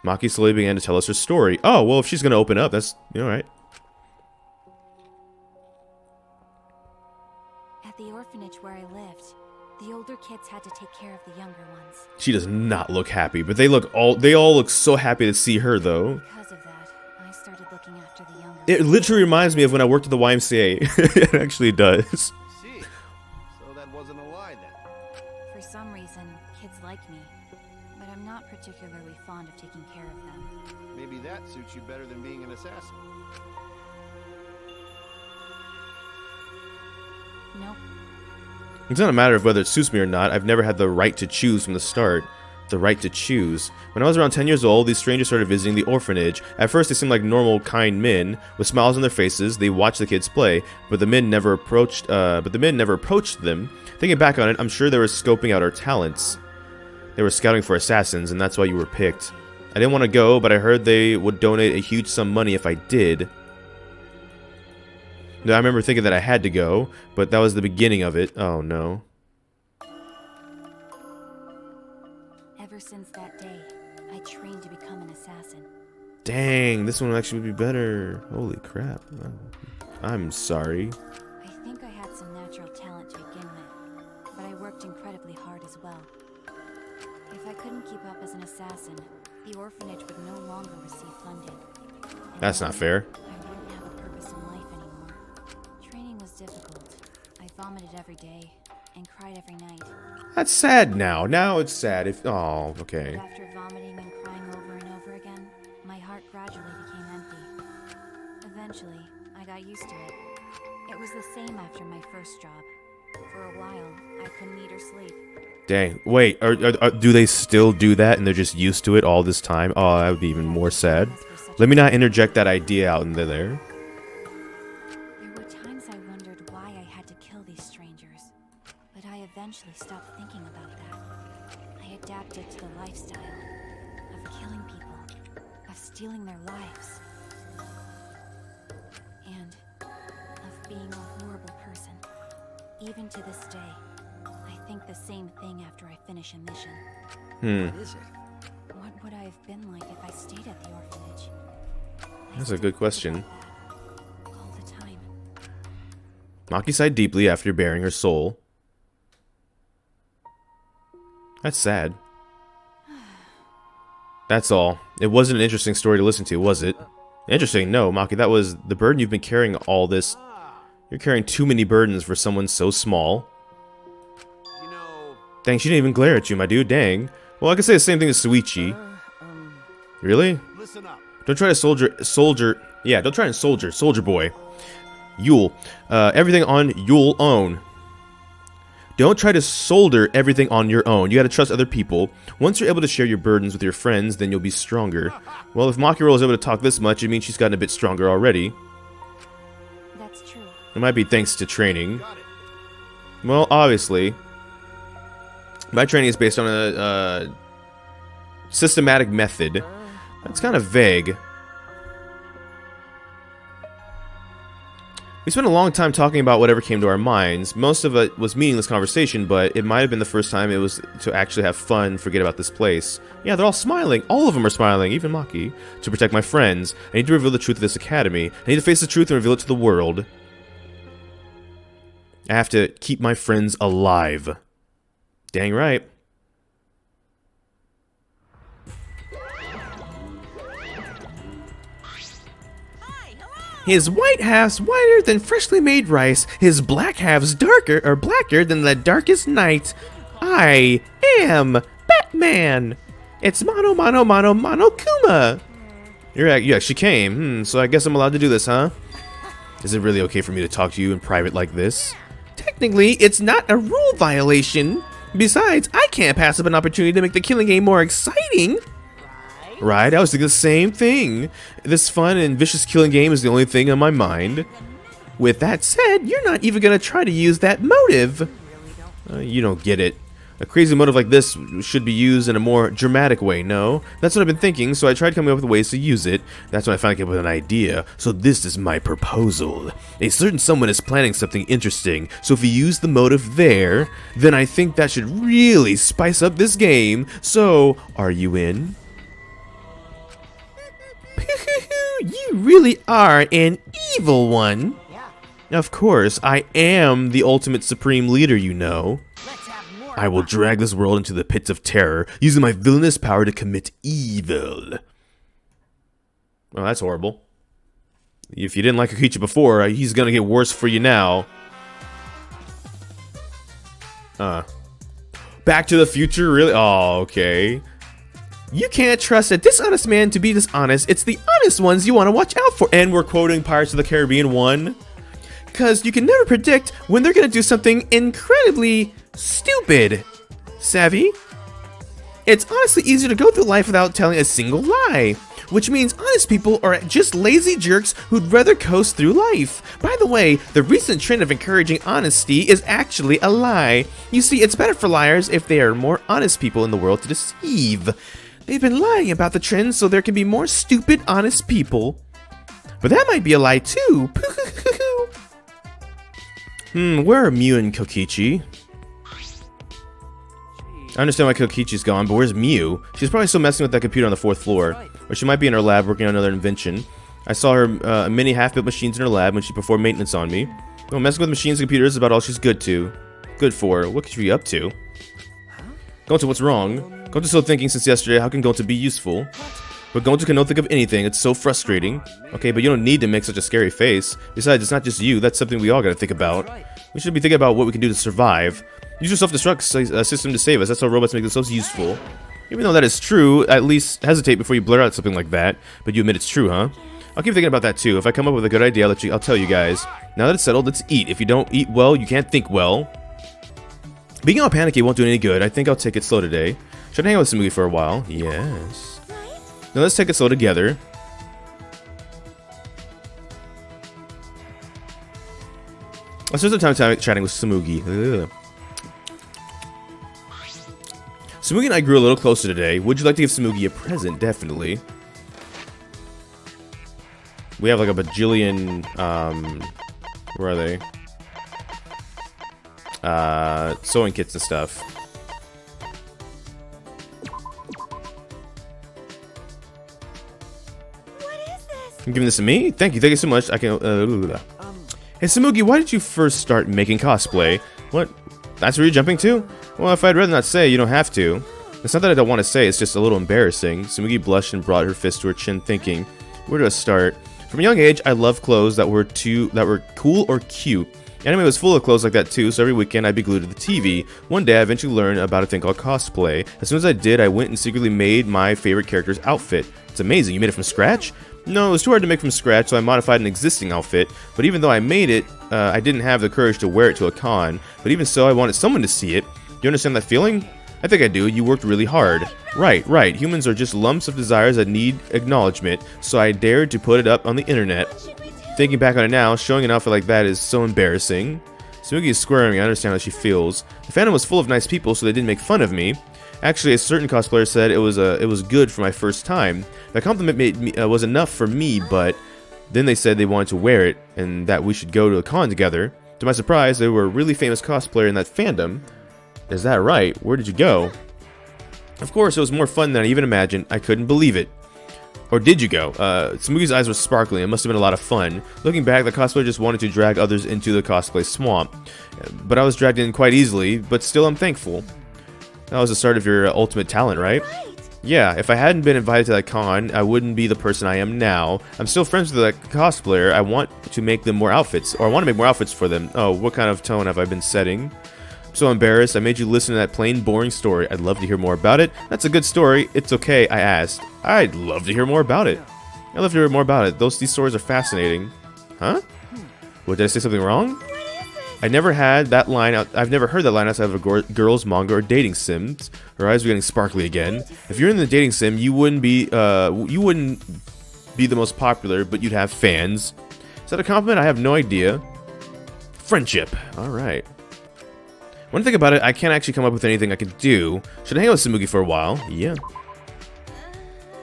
Maki slowly began to tell us her story. Oh, well, if she's gonna open up, that's alright. At the orphanage where I lived, the older kids had to take care of the younger ones. She does not look happy, but they all look so happy to see her, though. Because of that, I started looking after the younger It ones. literally reminds me of when I worked at the YMCA. It actually does. I see. So that wasn't a lie then. For some reason, kids like me, but I'm not particularly fond of taking care of them. Maybe that suits you better than being an assassin. Nope. It's not a matter of whether it suits me or not. I've never had the right to choose from the start. The right to choose. When I was around 10 years old, these strangers started visiting the orphanage. At first, they seemed like normal, kind men with smiles on their faces. They watched the kids play, but the men never approached. them. Thinking back on it, I'm sure they were scoping out our talents. They were scouting for assassins, and that's why you were picked. I didn't want to go, but I heard they would donate a huge sum of money if I did. I remember thinking that I had to go, but that was the beginning of it. Oh no. Ever since that day, I trained to become an assassin. Dang, this one actually would be better. Holy crap. I'm sorry. I think I had some natural talent to begin with, but I worked incredibly hard as well. If I couldn't keep up as an assassin, the orphanage would no longer receive funding. And That's not fair. I wouldn't have a purpose in life anymore. Training was difficult. I vomited every day and cried every night. That's sad now. Now it's sad. Oh, okay. But after vomiting and crying over and over again, my heart gradually became empty. Eventually, I got used to it. It was the same after my first job. For a while, I couldn't eat or sleep. Dang. Wait, do they still do that and they're just used to it all this time? Oh, that would be even more sad. Let me not interject that idea out into there. There were times I wondered why I had to kill these strangers, but I eventually stopped thinking about that. I adapted to the lifestyle of killing people, of stealing their lives, and of being a horrible person. Even to this day, I think the same thing after I finish a mission. What is it? What would I have been like if I stayed at the orphanage? That's a good question. All the time. Maki sighed deeply after baring her soul. That's sad. That's all. It wasn't an interesting story to listen to, was it? Interesting? No, Maki, that was the burden you've been carrying all this. You're carrying too many burdens for someone so small. You know, Dang, she didn't even glare at you, my dude. Dang. Well, I can say the same thing as Suichi. Really? listen up. Don't try to soldier. Yeah, don't try and soldier boy. You'll. Everything on you'll own. Don't try to solder everything on your own. You gotta trust other people. Once you're able to share your burdens with your friends, then you'll be stronger. Well, if Makiro is able to talk this much, it means she's gotten a bit stronger already. That's true. It might be thanks to training. Got it. Well, obviously. My training is based on a systematic method. That's kind of vague. We spent a long time talking about whatever came to our minds. Most of it was meaningless conversation, but it might have been the first time it was to actually have fun, forget about this place. Yeah, they're all smiling. All of them are smiling, even Maki. To protect my friends, I need to reveal the truth of this academy. I need to face the truth and reveal it to the world. I have to keep my friends alive. Dang right. His white half's whiter than freshly made rice. His black half's blacker than the darkest night. I am Batman. It's Mono Kuma. You actually came. So I guess I'm allowed to do this, huh? Is it really okay for me to talk to you in private like this? Technically, it's not a rule violation. Besides, I can't pass up an opportunity to make the killing game more exciting. Right? I was thinking the same thing. This fun and vicious killing game is the only thing on my mind. With that said, you're not even gonna try to use that motive. You don't get it. A crazy motive like this should be used in a more dramatic way, no? That's what I've been thinking, so I tried coming up with ways to use it. That's when I finally came up with an idea. So this is my proposal. A certain someone is planning something interesting, so if you use the motive there, then I think that should really spice up this game. So, are you in? You really are an evil one. Of course, I am the ultimate supreme leader, you know. I will drag this world into the pits of terror, using my villainous power to commit evil. Well, that's horrible. If you didn't like Kokichi before, he's gonna get worse for you now. Back to the Future, really? Oh, okay. You can't trust a dishonest man to be dishonest. It's the honest ones you want to watch out for. And we're quoting Pirates of the Caribbean 1. Because you can never predict when they're going to do something incredibly stupid. Savvy? It's honestly easier to go through life without telling a single lie. Which means honest people are just lazy jerks who'd rather coast through life. By the way, the recent trend of encouraging honesty is actually a lie. You see, it's better for liars if there are more honest people in the world to deceive. They've been lying about the trend so there can be more stupid, honest people. But that might be a lie too. Where are Mew and Kokichi? I understand why Kokichi's gone, but where's Mew? She's probably still messing with that computer on the 4th floor. Or she might be in her lab working on another invention. I saw her mini half-built machines in her lab when she performed maintenance on me. Well, messing with machines and computers is about all she's good for. What could she be up to? Gonta, what's wrong? Gonta's still thinking since yesterday, how can Gonta be useful? But Gonta cannot think of anything, it's so frustrating. Okay, but you don't need to make such a scary face. Besides, it's not just you, that's something we all gotta think about. We should be thinking about what we can do to survive. Use your self-destruct system to save us, that's how robots make themselves useful. Even though that is true, at least hesitate before you blurt out something like that. But you admit it's true, huh? I'll keep thinking about that too. If I come up with a good idea, I'll tell you guys. Now that it's settled, let's eat. If you don't eat well, you can't think well. Being all panicky won't do any good. I think I'll take it slow today. Should I hang out with Smoogie for a while? Yes. Now let's take it slow together. Let's spend some time chatting with Smoogie. Ugh. Smoogie and I grew a little closer today. Would you like to give Smoogie a present? Definitely. We have like a bajillion, where are they? Sewing kits and stuff. You giving this to me? Thank you so much. I can. Hey Smoogie, why did you first start making cosplay? What? That's where you're jumping to? Well, if I'd rather not say, you don't have to. It's not that I don't want to say, it's just a little embarrassing. Smoogie blushed and brought her fist to her chin, thinking, where do I start? From a young age, I loved clothes that were cool or cute. Anime was full of clothes like that too, so every weekend I'd be glued to the TV. One day I eventually learned about a thing called cosplay. As soon as I did, I went and secretly made my favorite character's outfit. It's amazing. You made it from scratch? No, it was too hard to make from scratch, so I modified an existing outfit. But even though I made it, I didn't have the courage to wear it to a con. But even so, I wanted someone to see it. Do you understand that feeling? I think I do. You worked really hard. Right. Humans are just lumps of desires that need acknowledgement, so I dared to put it up on the internet. Thinking back on it now, showing an outfit like that is so embarrassing. Smoogie is squaring. I understand how she feels. The fandom was full of nice people, so they didn't make fun of me. Actually, a certain cosplayer said it was good for my first time. That compliment was enough for me, but then they said they wanted to wear it and that we should go to a con together. To my surprise, they were a really famous cosplayer in that fandom. Is that right? Where did you go? Of course, it was more fun than I even imagined. I couldn't believe it. Or did you go? Smoogie's eyes were sparkling. It must have been a lot of fun. Looking back, the cosplayer just wanted to drag others into the cosplay swamp. But I was dragged in quite easily, but still I'm thankful. That was the start of your ultimate talent, right? Yeah, if I hadn't been invited to that con, I wouldn't be the person I am now. I'm still friends with that cosplayer. I want to make them more outfits, or I want to make more outfits for them. Oh, what kind of tone have I been setting? I'm so embarrassed. I made you listen to that plain, boring story. I'd love to hear more about it. That's a good story. It's okay, I asked. I'd love to hear more about it. I'd love to hear more about it. These stories are fascinating. Huh? What, did I say something wrong? I never had that line out. I've never heard that line outside of a girl's manga or dating sims. Her eyes were getting sparkly again. If you're in the dating sim, you wouldn't be the most popular, but you'd have fans. Is that a compliment? I have no idea. Friendship. All right. When I think about it, I can't actually come up with anything I could do. Should I hang out with Tsumugi for a while? Yeah.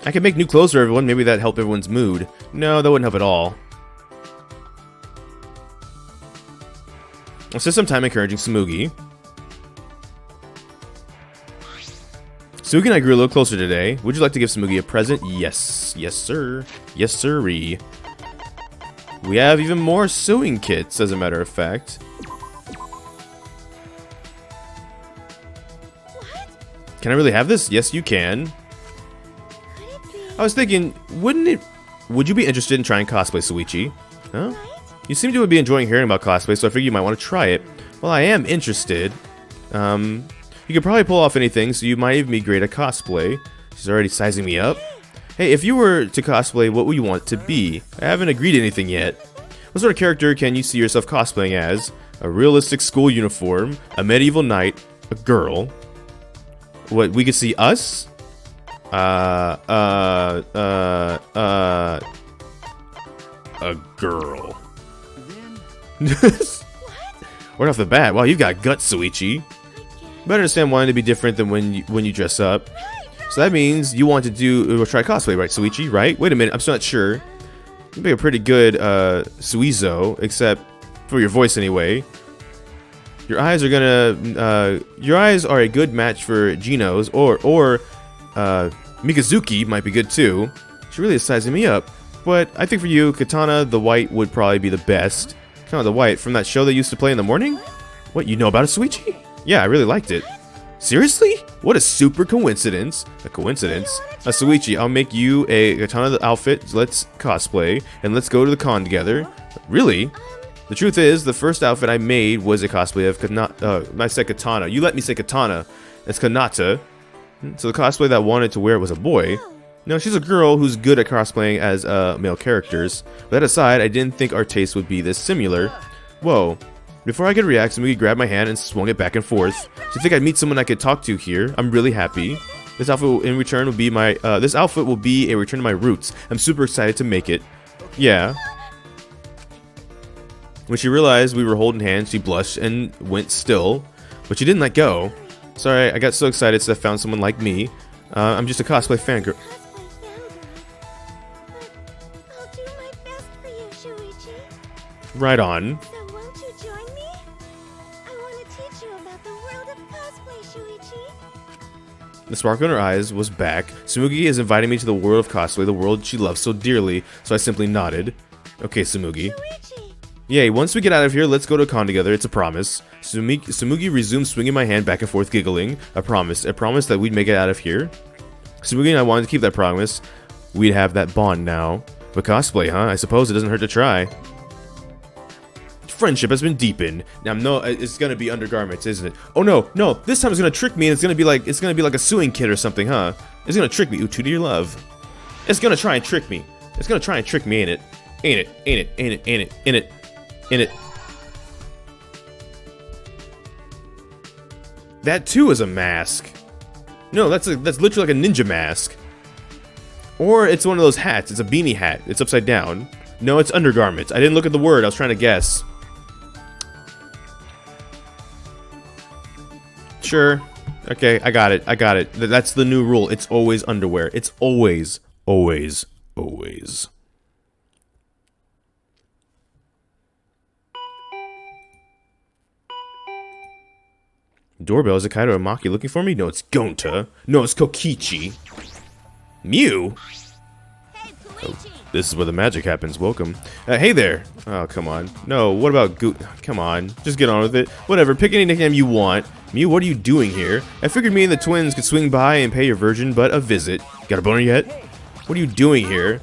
I could make new clothes for everyone. Maybe that'd help everyone's mood. No, that wouldn't help at all. I'll spend some time encouraging Tsumugi. Tsumugi and I grew a little closer today. Would you like to give Tsumugi a present? Yes. Yes, sir. Yes, sirree. We have even more sewing kits, as a matter of fact. What? Can I really have this? Yes, you can. Could it be? I was thinking, would you be interested in trying cosplay, Suichi? Huh? What? You seem to be enjoying hearing about cosplay, so I figured you might want to try it. Well, I am interested. You could probably pull off anything, so you might even be great at cosplay. She's already sizing me up. Hey, if you were to cosplay, what would you want it to be? I haven't agreed to anything yet. What sort of character can you see yourself cosplaying as? A realistic school uniform, a medieval knight, a girl. What, we could see us? A girl. Right off the bat, wow, you've got guts, Suichi. Better understand wanting to be different than when you dress up. So that means you want to try cosplay, right, Suichi? Right? Wait a minute, I'm still not sure. You'd be a pretty good Suizo, except for your voice anyway. Your eyes are a good match for Geno's, or Mikazuki might be good too. She really is sizing me up. But I think for you, Katana the White would probably be the best. Katana the White, from that show they used to play in the morning? What, you know about it, Suichi? Yeah, I really liked it. Seriously? What a super coincidence. A coincidence? Suichi, I'll make you a Katana outfit. Let's cosplay, and let's go to the con together. Really? The truth is, the first outfit I made was a cosplay of Katana. I said Katana. You let me say Katana. It's Kanata. So the cosplay that I wanted to wear was a boy. No, she's a girl who's good at cosplaying as male characters. But that aside, I didn't think our tastes would be this similar. Whoa. Before I could react, Tsumugi grabbed my hand and swung it back and forth. Do you think I'd meet someone I could talk to here? I'm really happy. This outfit in return will be my this outfit will be a return to my roots. I'm super excited to make it. Yeah. When she realized we were holding hands, she blushed and went still, but she didn't let go. Sorry, I got so excited so I found someone like me. I'm just a cosplay fangirl. I'll do my best for you, Shuichi. Right on. So won't you join me? I want to teach you about the world of cosplay, Shuichi. The sparkle in her eyes was back. Tsumugi is inviting me to the world of cosplay, the world she loves so dearly, so I simply nodded. Okay, Tsumugi. Shuichi. Yay, once we get out of here, let's go to a con together, it's a promise. Tsumugi resumed swinging my hand back and forth, giggling. A promise that we'd make it out of here. Tsumugi and I wanted to keep that promise. We'd have that bond now. But cosplay, huh? I suppose it doesn't hurt to try. Friendship has been deepened. Now, no, it's gonna be undergarments, isn't it? Oh no, no! This time it's gonna trick me, and it's gonna be like a sewing kit or something, huh? It's gonna trick me. Ooh, true to your love. It's gonna try and trick me. It's gonna try and trick me, ain't it? Ain't it? Ain't it? Ain't it? Ain't it? Ain't it? Ain't it? That too is a mask. No, that's literally like a ninja mask. Or it's one of those hats. It's a beanie hat. It's upside down. No, it's undergarments. I didn't look at the word. I was trying to guess. Sure. Okay, I got it. I got it. That's the new rule. It's always underwear. It's always, always, always. Doorbell, is it Kaido or Maki looking for me? No, it's Gonta. No, it's Kokichi. Mew? Hey, Puichi. This is where the magic happens. Welcome. Hey there. Oh, come on. No, what about Come on. Just get on with it. Whatever. Pick any nickname you want. Mew, what are you doing here? I figured me and the twins could swing by and pay your virgin but a visit. Got a boner yet? What are you doing here?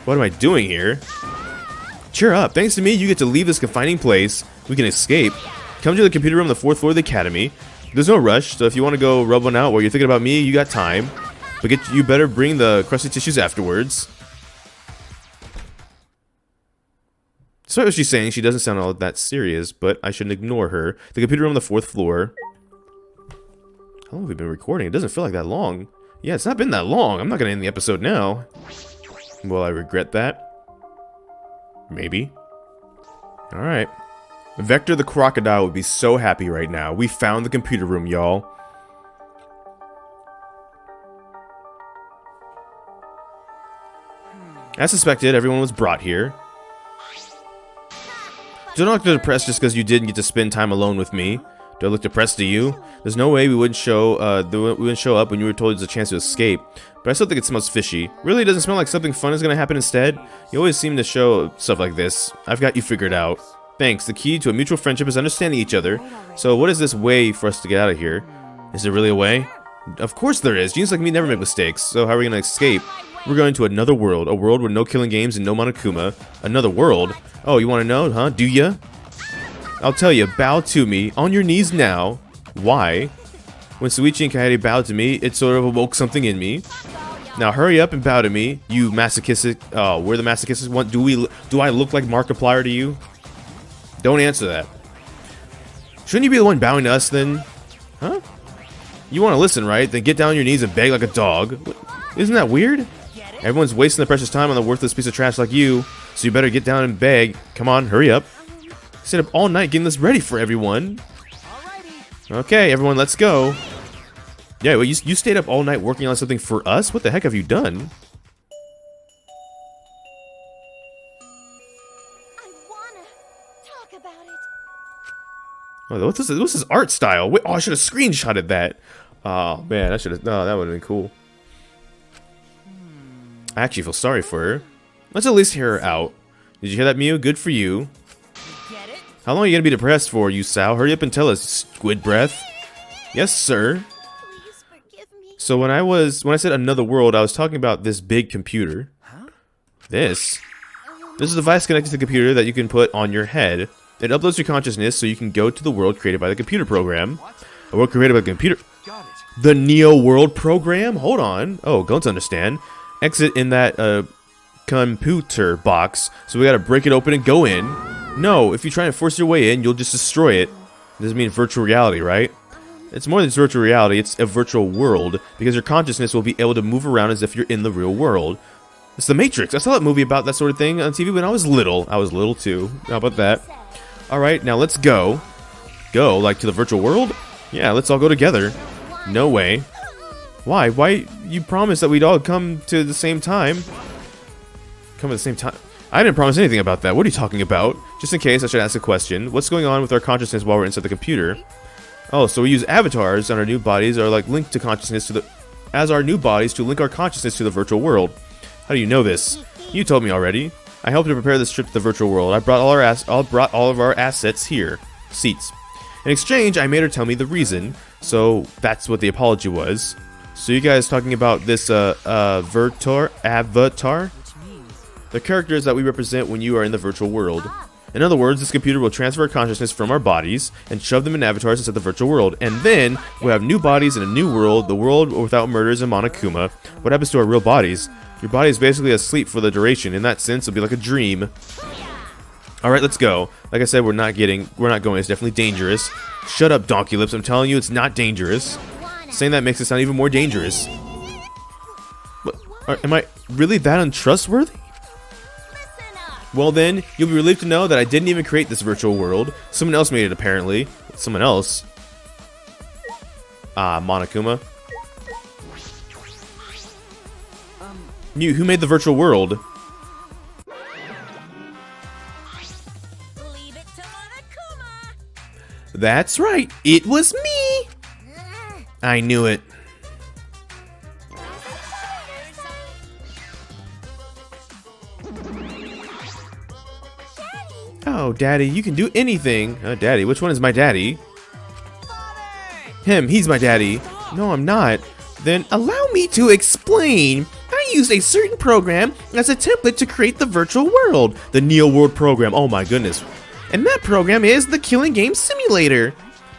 What am I doing here? Cheer up. Thanks to me, you get to leave this confining place. We can escape. Come to the computer room on the 4th floor of the academy. There's no rush, so if you want to go rub one out while you're thinking about me, you got time. But you better bring the crusty tissues afterwards. Despite what she's saying, she doesn't sound all that serious, but I shouldn't ignore her. The computer room on the 4th floor. How long have we been recording? It doesn't feel like that long. Yeah, it's not been that long. I'm not going to end the episode now. Will I regret that? Maybe. Alright. Vector the crocodile would be so happy right now. We found the computer room, y'all. As suspected, everyone was brought here. Don't look depressed just because you didn't get to spend time alone with me. Do I look depressed to you? There's no way we wouldn't show up when you were told there's a chance to escape. But I still think it smells fishy. Really, doesn't smell like something fun is gonna happen instead? You always seem to show stuff like this. I've got you figured out. Thanks. The key to a mutual friendship is understanding each other. So what is this way for us to get out of here? Is there really a way? Of course there is. Genius like me never make mistakes. So how are we gonna escape? We're going to another world. A world with no killing games and no Monokuma. Another world? Oh, you want to know, huh? Do ya? I'll tell you. Bow to me. On your knees now. Why? When Suichi and Kaede bowed to me, it sort of awoke something in me. Now hurry up and bow to me, you masochistic. Oh, we're the masochistic one. Do I look like Markiplier to you? Don't answer that. Shouldn't you be the one bowing to us then? Huh? You want to listen, right? Then get down on your knees and beg like a dog. Isn't that weird? Everyone's wasting their precious time on the worthless piece of trash like you, so you better get down and beg. Come on, hurry up. Stayed up all night getting this ready for everyone. Okay, everyone, let's go. Yeah, well, you stayed up all night working on something for us? What the heck have you done? I wanna talk about it. Oh, what's this art style? Wait, oh, I should have screenshotted that. Oh man, I should have. Oh, that would have been cool. I actually feel sorry for her. Let's at least hear her out. Did you hear that, Mew? Good for you. How long are you gonna be depressed for, you sow? Hurry up and tell us, squid breath. Yes, sir. Please forgive me. So when I said another world, I was talking about this big computer. This is a device connected to the computer that you can put on your head. It uploads your consciousness so you can go to the world created by the computer program. A world created by the computer. The Neo World program? Hold on. Oh, don't understand. Exit in that computer box. So we gotta break it open and go in. No, if you try to force your way in, you'll just destroy it. This doesn't mean virtual reality, right? It's more than just virtual reality, it's a virtual world, because your consciousness will be able to move around as if you're in the real world. It's The Matrix. I saw that movie about that sort of thing on TV when I was little. I was little too. How about that? Alright, now let's go. Go, like to the virtual world? Yeah, let's all go together. No way. Why? Why? You promised that we'd all come to the same time. Come at the same time? I didn't promise anything about that. What are you talking about? Just in case, I should ask a question. What's going on with our consciousness while we're inside the computer? Oh, so we use avatars on our new bodies are like linked to consciousness to the... as our new bodies to link our consciousness to the virtual world. How do you know this? You told me already. I helped you prepare this trip to the virtual world. I brought all of our assets here. Seats. In exchange, I made her tell me the reason. So that's what the apology was. So you guys talking about this avatar? The characters that we represent when you are in the virtual world. In other words, this computer will transfer consciousness from our bodies and shove them in avatars inside the virtual world. And then we'll have new bodies in a new world, the world without murders and Monokuma. What happens to our real bodies? Your body is basically asleep for the duration. In that sense, it'll be like a dream. Alright, let's go. Like I said, we're not going. It's definitely dangerous. Shut up, Donkey Lips. I'm telling you, it's not dangerous. Saying that makes it sound even more dangerous. But, am I really that untrustworthy? Well then, you'll be relieved to know that I didn't even create this virtual world. Someone else made it, apparently. Someone else. Monokuma. Mew, who made the virtual world? Leave it to Monokuma. That's right, it was me! I knew it. Oh, Daddy, you can do anything. Daddy, which one is my daddy? Him, he's my daddy. No, I'm not. Then allow me to explain. I used a certain program as a template to create the virtual world. The Neo World program, oh my goodness. And that program is the Killing Game Simulator.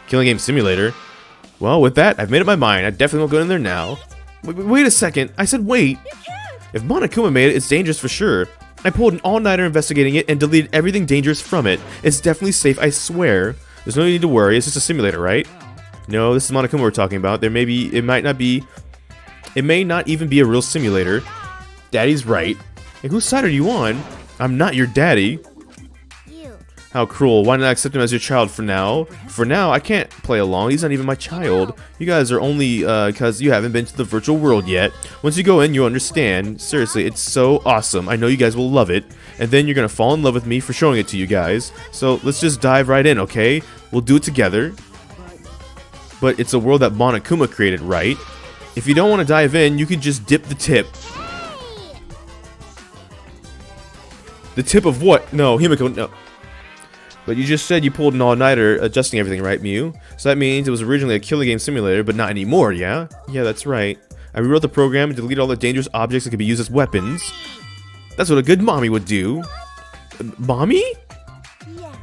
Killing Game Simulator? Well, with that, I've made up my mind. I definitely won't go in there now. Wait a second. I said wait. If Monokuma made it, it's dangerous for sure. I pulled an all-nighter investigating it and deleted everything dangerous from it. It's definitely safe, I swear. There's no need to worry. It's just a simulator, right? No, this is Monokuma we're talking about. It may not even be a real simulator. Daddy's right. Hey, whose side are you on? I'm not your daddy. How cruel. Why not accept him as your child for now? For now, I can't play along. He's not even my child. You guys are only because you haven't been to the virtual world yet. Once you go in, you'll understand. Seriously, it's so awesome. I know you guys will love it. And then you're going to fall in love with me for showing it to you guys. So let's just dive right in, okay? We'll do it together. But it's a world that Monokuma created, right? If you don't want to dive in, you can just dip the tip. The tip of what? No, Himiko, no. But you just said you pulled an all-nighter adjusting everything, right, Mew? So that means it was originally a killing game simulator, but not anymore, yeah? Yeah, that's right. I rewrote the program and deleted all the dangerous objects that could be used as weapons. That's what a good mommy would do. Mommy? Yes.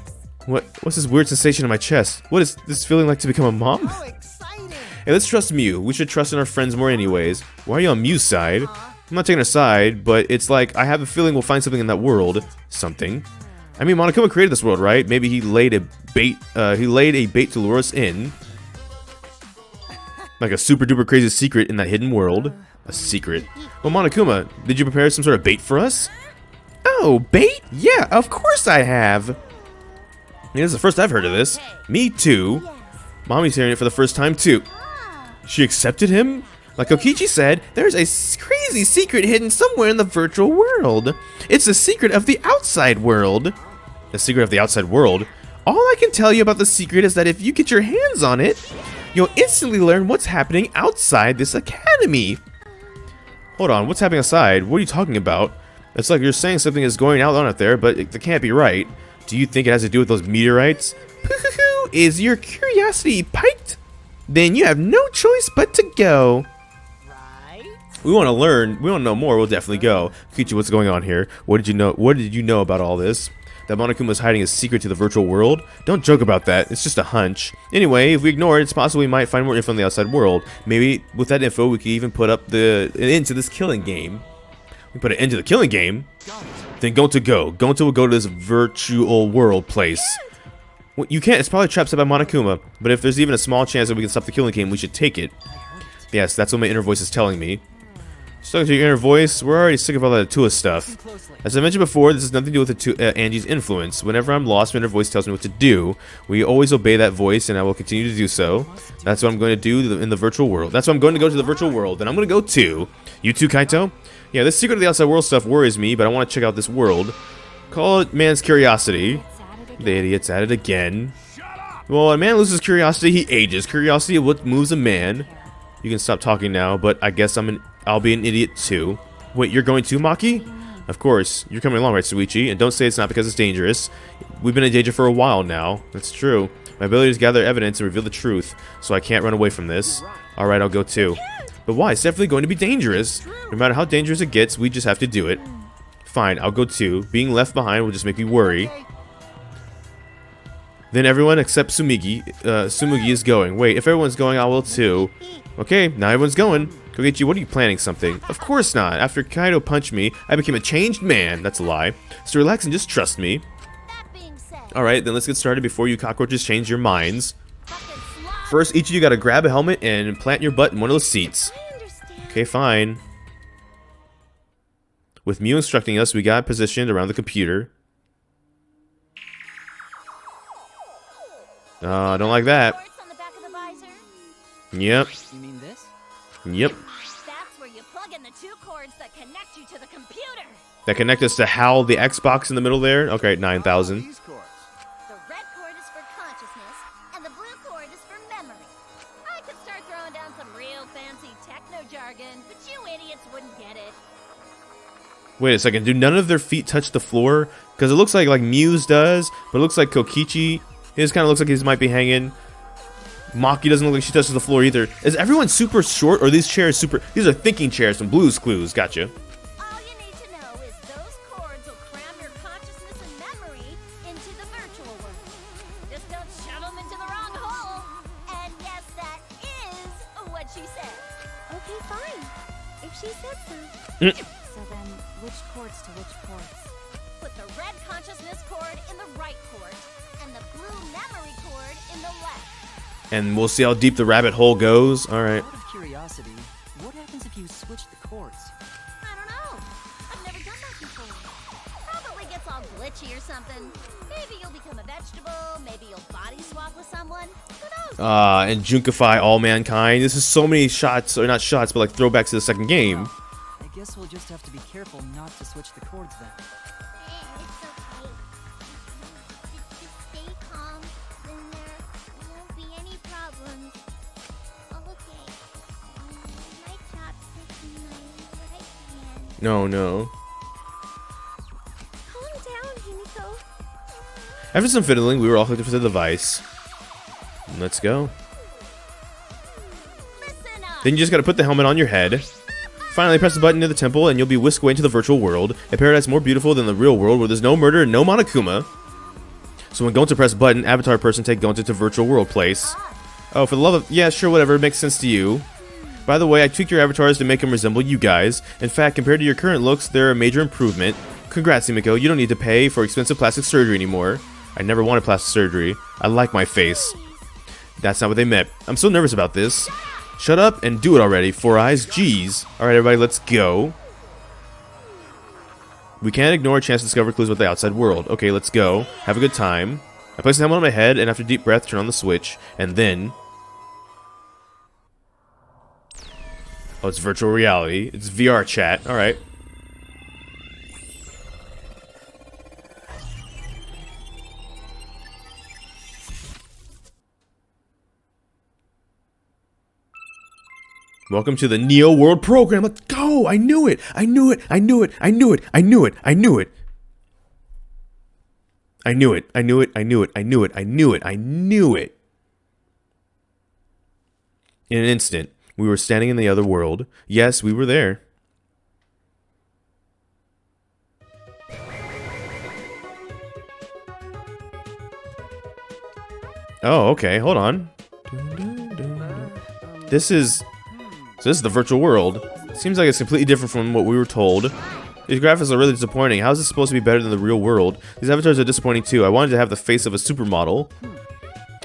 What's this weird sensation in my chest? What is this feeling like to become a mom? How exciting! Hey, let's trust Mew. We should trust in our friends more anyways. Why are you on Mew's side? I'm not taking her side, but it's like I have a feeling we'll find something in that world. Something. I mean, Monokuma created this world, right? Maybe he laid a bait. He laid a bait to lure us in, like a super duper crazy secret in that hidden world. A secret. Well, Monokuma, did you prepare some sort of bait for us? Oh, bait? Yeah, of course I have. This is the first I've heard of this. Me too. Mommy's hearing it for the first time too. She accepted him? Like Kokichi said, there's a crazy secret hidden somewhere in the virtual world. It's the secret of the outside world. The secret of the outside world? All I can tell you about the secret is that if you get your hands on it, you'll instantly learn what's happening outside this academy. Hold on, what's happening outside? What are you talking about? It's like you're saying something is going on out there, but it can't be right. Do you think it has to do with those meteorites? Is your curiosity piqued? Then you have no choice but to go. We want to learn. We want to know more. We'll definitely go. Kokichi, what's going on here? What did you know? What did you know about all this? That Monokuma was hiding a secret to the virtual world? Don't joke about that. It's just a hunch. Anyway, if we ignore it, it's possible we might find more info on the outside world. Maybe with that info, we could even put up an end to this killing game. We put an end to the killing game. Then Gonta go. Gonta will go to this virtual world place. Well, you can't. It's probably trapped set by Monokuma. But if there's even a small chance that we can stop the killing game, we should take it. Yes, that's what my inner voice is telling me. Stuck to your inner voice, we're already sick of all that Atua stuff. As I mentioned before, this has nothing to do with Angie's influence. Whenever I'm lost, my inner voice tells me what to do. We always obey that voice, and I will continue to do so. That's what I'm going to do in the virtual world. That's why I'm going to go to the virtual world, and I'm going to go to... You too, Kaito? Yeah, this secret of the outside world stuff worries me, but I want to check out this world. Call it man's curiosity. The idiot's at it again. Well, when a man loses curiosity, he ages. Curiosity is what moves a man. You can stop talking now, but I guess I'll be an idiot too. Wait, you're going too, Maki? Of course. You're coming along, right, Suichi? And don't say it's not because it's dangerous. We've been in danger for a while now. That's true. My ability is to gather evidence and reveal the truth, so I can't run away from this. Alright, I'll go too. But why? It's definitely going to be dangerous. No matter how dangerous it gets, we just have to do it. Fine, I'll go too. Being left behind will just make me worry. Then everyone except Tsumugi is going. Wait, if everyone's going, I will too. Okay, now everyone's going. Kokichi, what are you planning something? Of course not. After Kaido punched me, I became a changed man. That's a lie. So relax and just trust me. Alright, then let's get started before you cockroaches change your minds. First, each of you gotta grab a helmet and plant your butt in one of those seats. Okay, fine. With Mew instructing us, we got positioned around the computer. I don't like that. Yep. You mean this? Yep. That's where you plug in the two cords that connect you to the computer. That connect us to HAL, the Xbox in the middle there? Okay, 9,000. These cords. The red cord is for consciousness, and the blue cord is for memory. I could start throwing down some real fancy techno jargon, but you idiots wouldn't get it. Wait a second, do none of their feet touch the floor? Because it looks like Mew's does, but it looks like Kokichi, his kind of looks like his might be hanging. Maki doesn't look like she touches the floor either. Is everyone super short, or are these chairs super... These are thinking chairs from Blue's Clues. Gotcha. All you need to know is those cords will cram your consciousness and memory into the virtual world. Just don't shove them into the wrong hole. And yes, that is what she said. Okay, fine. If she said so. So then, which cords to which ports? Put the red consciousness cord in the right port, and the blue memory cord in the left. And we'll see how deep the rabbit hole goes. Alright. Out of curiosity, what happens if you switch the cords? I don't know. I've never done that before. Probably gets all glitchy or something. Maybe you'll become a vegetable. Maybe you'll body swap with someone. Who knows? And Junkify all mankind. This is so many shots, or not shots, but like throwbacks to the second game. I guess we'll just have to be careful not to switch the cords then. It's okay. Just stay calm, then there won't be any problems. Okay. My chopsticks in my right hand. No, no. Calm down, Himiko. After some fiddling, we were all hooked up to the device. Let's go. Listen up. Then you just gotta put the helmet on your head. Finally, press the button near the temple, and you'll be whisked away into the virtual world. A paradise more beautiful than the real world, where there's no murder and no Monokuma. So when Gonta press button, avatar person take Gonta to virtual world place. Oh, for the love of... Yeah, sure, whatever. It makes sense to you. By the way, I tweaked your avatars to make them resemble you guys. In fact, compared to your current looks, they're a major improvement. Congrats, Himiko. You don't need to pay for expensive plastic surgery anymore. I never wanted plastic surgery. I like my face. That's not what they meant. I'm so nervous about this. Shut up and do it already. 4 eyes. Jeez. Alright, everybody, let's go. We can't ignore a chance to discover clues about the outside world. Okay, let's go. Have a good time. I place the helmet on my head, and after a deep breath, turn on the switch. And then... Oh, it's virtual reality. It's VR chat. Alright. Welcome to the Neo World program. Let's go! I knew it! I knew it! I knew it! I knew it! I knew it! I knew it! I knew it! I knew it! I knew it! I knew it! I knew it! I knew it! In an instant, we were standing in the other world. Yes, we were there. Oh, okay. Hold on. This is... So this is the virtual world. Seems like it's completely different from what we were told. These graphics are really disappointing. How is this supposed to be better than the real world? These avatars are disappointing too. I wanted to have the face of a supermodel.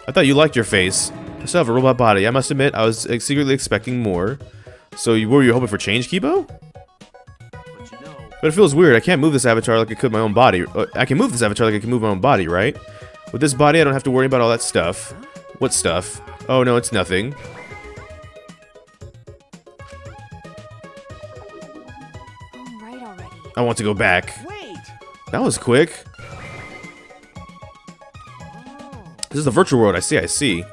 I thought you liked your face. I still have a robot body. I must admit, I was secretly expecting more. So were you hoping for change, Kibo? But you know, But it feels weird. I can't move this avatar like I could my own body. I can move this avatar like I can move my own body, right? With this body, I don't have to worry about all that stuff. What stuff? Oh no, it's nothing. I want to go back. wait. That was quick. This is the virtual world. I see. I see.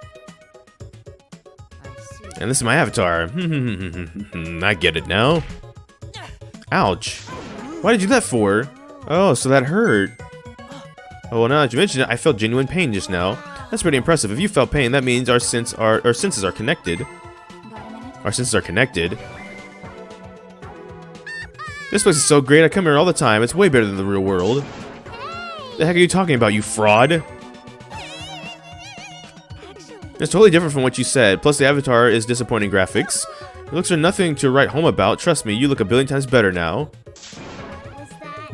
And this is my avatar. I get it now. Ouch. Why did you do that for? Oh, so that hurt. Oh, well, now that you mention it, I felt genuine pain just now. That's pretty impressive. If you felt pain, that means our senses are connected. Our senses are connected. This place is so great. I come here all the time. It's way better than the real world. The heck are you talking about, you fraud? It's totally different from what you said. Plus, the avatar is disappointing graphics. The looks are nothing to write home about. Trust me, you look a billion times better now.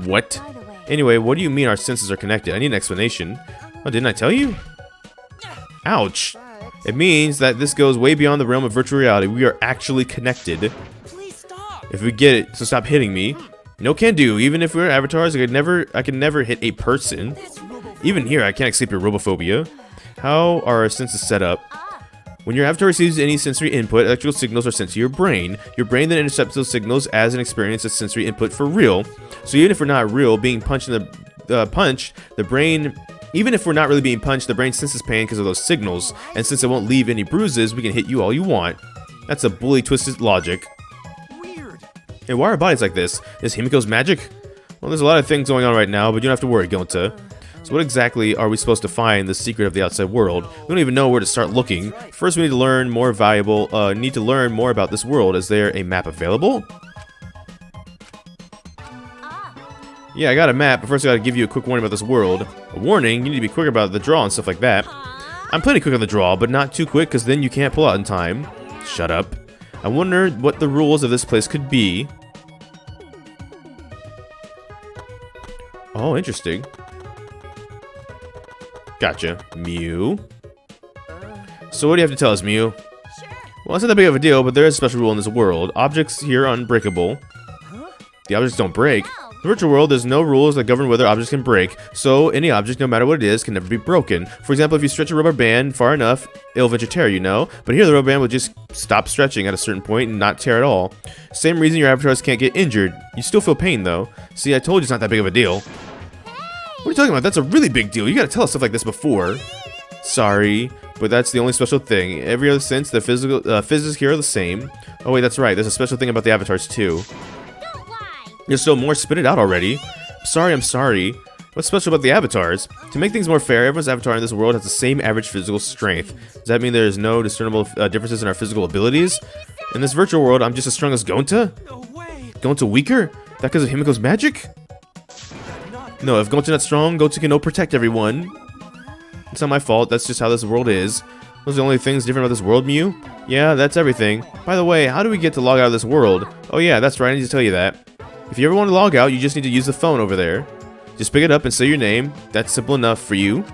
What? Anyway, what do you mean our senses are connected? I need an explanation. Oh, didn't I tell you? Ouch. It means that this goes way beyond the realm of virtual reality. We are actually connected. If we get it, so stop hitting me. No can do. Even if we're avatars, I can never hit a person. Even here, I can't escape your robophobia. How are our senses set up? When your avatar receives any sensory input, electrical signals are sent to your brain. Your brain then intercepts those signals as an experience of sensory input for real. So even if we're not real, being punched in the brain. Even if we're not really being punched, the brain senses pain because of those signals. And since it won't leave any bruises, we can hit you all you want. That's a bully twisted logic. Hey, why are bodies like this? Is Himiko's magic? Well, there's a lot of things going on right now, but you don't have to worry, Gonta. So what exactly are we supposed to find the secret of the outside world? We don't even know where to start looking. First, we need to learn more about this world. Is there a map available? Yeah, I got a map, but first I gotta give you a quick warning about this world. A warning? You need to be quick about the draw and stuff like that. I'm plenty quick on the draw, but not too quick, because then you can't pull out in time. Shut up. I wonder what the rules of this place could be. Oh, interesting. Gotcha. Mew. So what do you have to tell us, Mew? Well, it's not that big of a deal, but there is a special rule in this world. Objects here are unbreakable. The objects don't break. In the virtual world, there's no rules that govern whether objects can break, so any object, no matter what it is, can never be broken. For example, if you stretch a rubber band far enough, it'll eventually tear, you know? But here, the rubber band will just stop stretching at a certain point and not tear at all. Same reason your avatars can't get injured. You still feel pain, though. See, I told you it's not that big of a deal. What are you talking about? That's a really big deal. You gotta tell us stuff like this before. Sorry, but that's the only special thing. Every other sense, the physics here are the same. Oh wait, that's right. There's a special thing about the avatars, too. There's still more. Spit it out already. I'm sorry. What's special about the avatars? To make things more fair, everyone's avatar in this world has the same average physical strength. Does that mean there's no discernible differences in our physical abilities? In this virtual world, I'm just as strong as Gonta? No way. Gonta weaker? That because of Himiko's magic? No, if Gonta not strong, Gonta can no protect everyone. It's not my fault, that's just how this world is. Those are the only things different about this world, Mew? Yeah, that's everything. By the way, how do we get to log out of this world? Oh yeah, that's right, I need to tell you that. If you ever want to log out, you just need to use the phone over there. Just pick it up and say your name. That's simple enough for you.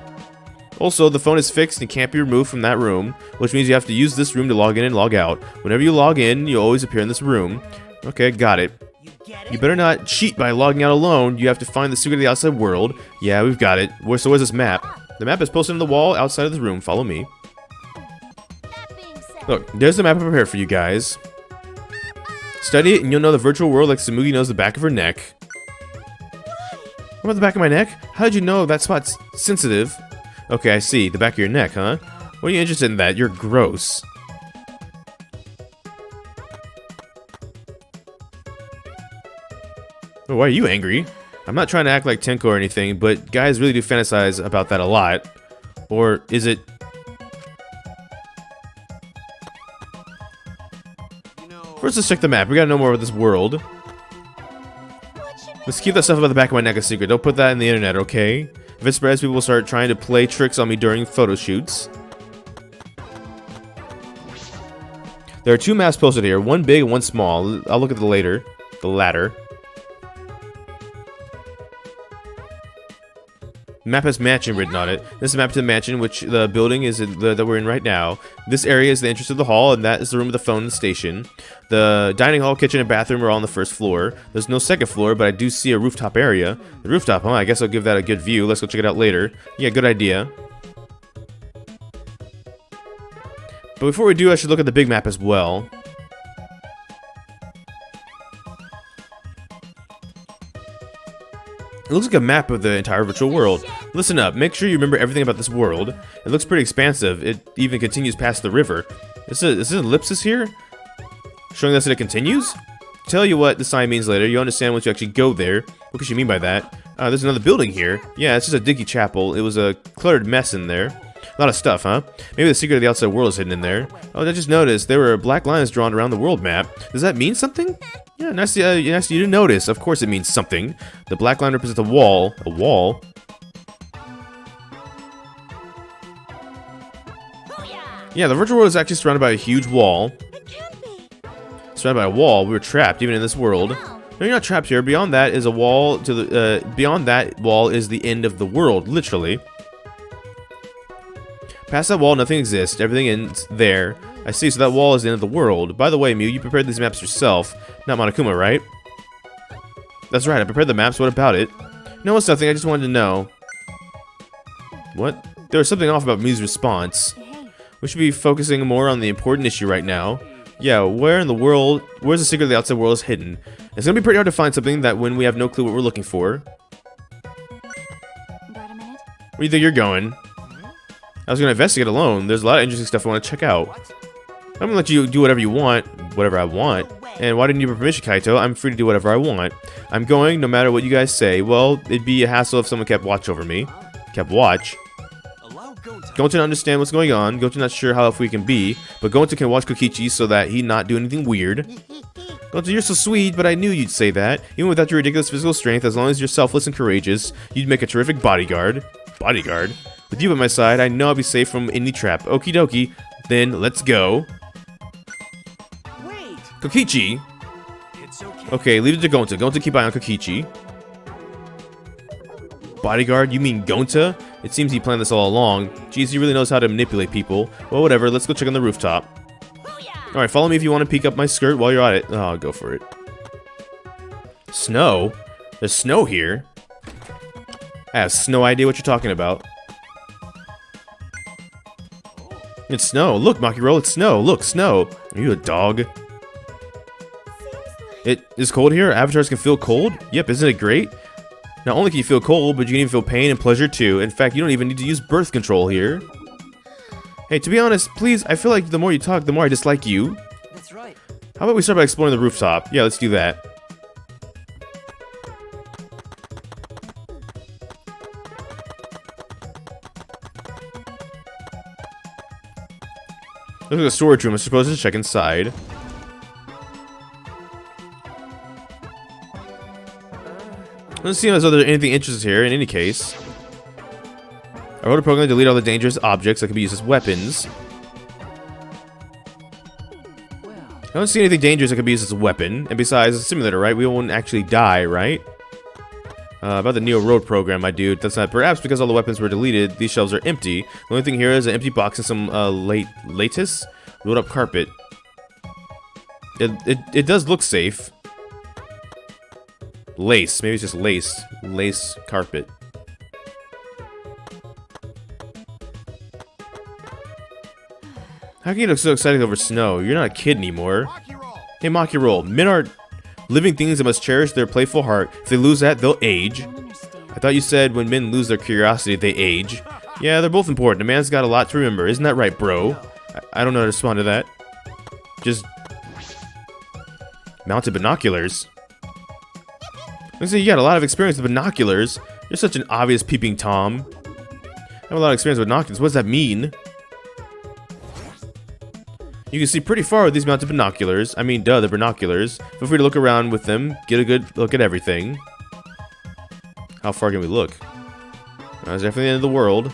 Also, the phone is fixed and can't be removed from that room, which means you have to use this room to log in and log out. Whenever you log in, you'll always appear in this room. Okay, got it. You better not cheat by logging out alone. You have to find the secret of the outside world. Yeah, we've got it. So where's this map? The map is posted on the wall outside of the room. Follow me. Look, there's the map I prepared for you guys. Study it and you'll know the virtual world like Tsumugi knows the back of her neck. What about the back of my neck? How did you know that spot's sensitive? Okay, I see. The back of your neck, huh? What are you interested in that? You're gross. Oh, why are you angry? I'm not trying to act like Tenko or anything, but guys really do fantasize about that a lot. Or is it... First, let's check the map. We gotta know more about this world. Let's keep that stuff about the back of my neck a secret. Don't put that in the internet, okay? If it spreads, people will start trying to play tricks on me during photo shoots. There are two maps posted here, one big and one small. I'll look at the later. The latter. The map has mansion written on it. This is a map to the mansion, which the building is that we're in right now. This area is the entrance to the hall, and that is the room with the phone and the station. The dining hall, kitchen, and bathroom are all on the first floor. There's no second floor, but I do see a rooftop area. The rooftop, huh? I guess I'll give that a good view. Let's go check it out later. Yeah, good idea. But before we do, I should look at the big map as well. It looks like a map of the entire virtual world. Listen up, make sure you remember everything about this world. It looks pretty expansive. It even continues past the river. Is this an ellipsis here? Showing us that it continues? Tell you what the sign means later. You understand once you actually go there. What could she mean by that? There's another building here. Yeah, it's just a dinky chapel. It was a cluttered mess in there. A lot of stuff, huh? Maybe the secret of the outside world is hidden in there. Oh, I just noticed there were black lines drawn around the world map. Does that mean something? Yeah, nice you to notice. Of course it means something. The black line represents a wall. A wall? Yeah, the virtual world is actually surrounded by a huge wall. Surrounded by a wall. We were trapped, even in this world. No, you're not trapped here. Beyond that is a wall to the beyond that wall is the end of the world, literally. Past that wall, nothing exists. Everything ends there. I see, so that wall is the end of the world. By the way, Mew, you prepared these maps yourself. Not Monokuma, right? That's right, I prepared the maps. What about it? No, it's nothing. I just wanted to know. What? There was something off about Mew's response. We should be focusing more on the important issue right now. Yeah, where in the world... Where's the secret of the outside world is hidden? It's gonna be pretty hard to find something that when we have no clue what we're looking for. Got a minute? Where do you think you're going? I was gonna investigate alone. There's a lot of interesting stuff I want to check out. I'm gonna let you do whatever you want, whatever I want. And why didn't you give permission, Kaito? I'm free to do whatever I want. I'm going no matter what you guys say. Well, it'd be a hassle if someone kept watch over me. Kept watch. Allow Gonta. Gonta understand what's going on. Gonta not sure how if we can be, but Gonta can watch Kokichi so that he not do anything weird. Gonta, you're so sweet, but I knew you'd say that. Even without your ridiculous physical strength, as long as you're selfless and courageous, you'd make a terrific bodyguard. Bodyguard? With you by my side, I know I'll be safe from any trap. Okie dokie, then let's go. Wait! Kokichi! It's okay. Okay, leave it to Gonta. Gonta keep eye on Kokichi. Bodyguard? You mean Gonta? It seems he planned this all along. Geez, he really knows how to manipulate people. Well, whatever, let's go check on the rooftop. Alright, follow me if you want to peek up my skirt while you're at it. Oh, go for it. Snow? There's snow here? I have no idea what you're talking about. It's snow. Look, Makiro, it's snow. Look, snow. Are you a dog? It is cold here? Avatars can feel cold? Yep, isn't it great? Not only can you feel cold, but you can even feel pain and pleasure too. In fact, you don't even need to use birth control here. Hey, to be honest, please, I feel like the more you talk, the more I dislike you. That's right. How about we start by exploring the rooftop? Yeah, let's do that. Looks like a storage room. I'm supposed to check inside. Doesn't seem as though there's anything interesting here in any case. I wrote a program to delete all the dangerous objects that can be used as weapons. I don't see anything dangerous that could be used as a weapon. And besides, it's a simulator, right? We won't actually die, right? About the Neo Road program, my dude. That's not. Perhaps because all the weapons were deleted, these shelves are empty. The only thing here is an empty box and some lattice rolled up carpet. It does look safe. Lace. Maybe it's just lace. Lace carpet. How can you look so excited over snow? You're not a kid anymore. Hey, Makiro. Men are living things that must cherish their playful heart. If they lose that, they'll age. Don't understand. I thought you said when men lose their curiosity, they age. Yeah, they're both important. A man's got a lot to remember. Isn't that right, bro? I don't know how to respond to that. Just... mounted binoculars. Looks like you got a lot of experience with binoculars. You're such an obvious peeping Tom. I have a lot of experience with binoculars. What does that mean? You can see pretty far with these mounted binoculars. I mean, duh, they're binoculars. Feel free to look around with them. Get a good look at everything. How far can we look? That's definitely the end of the world.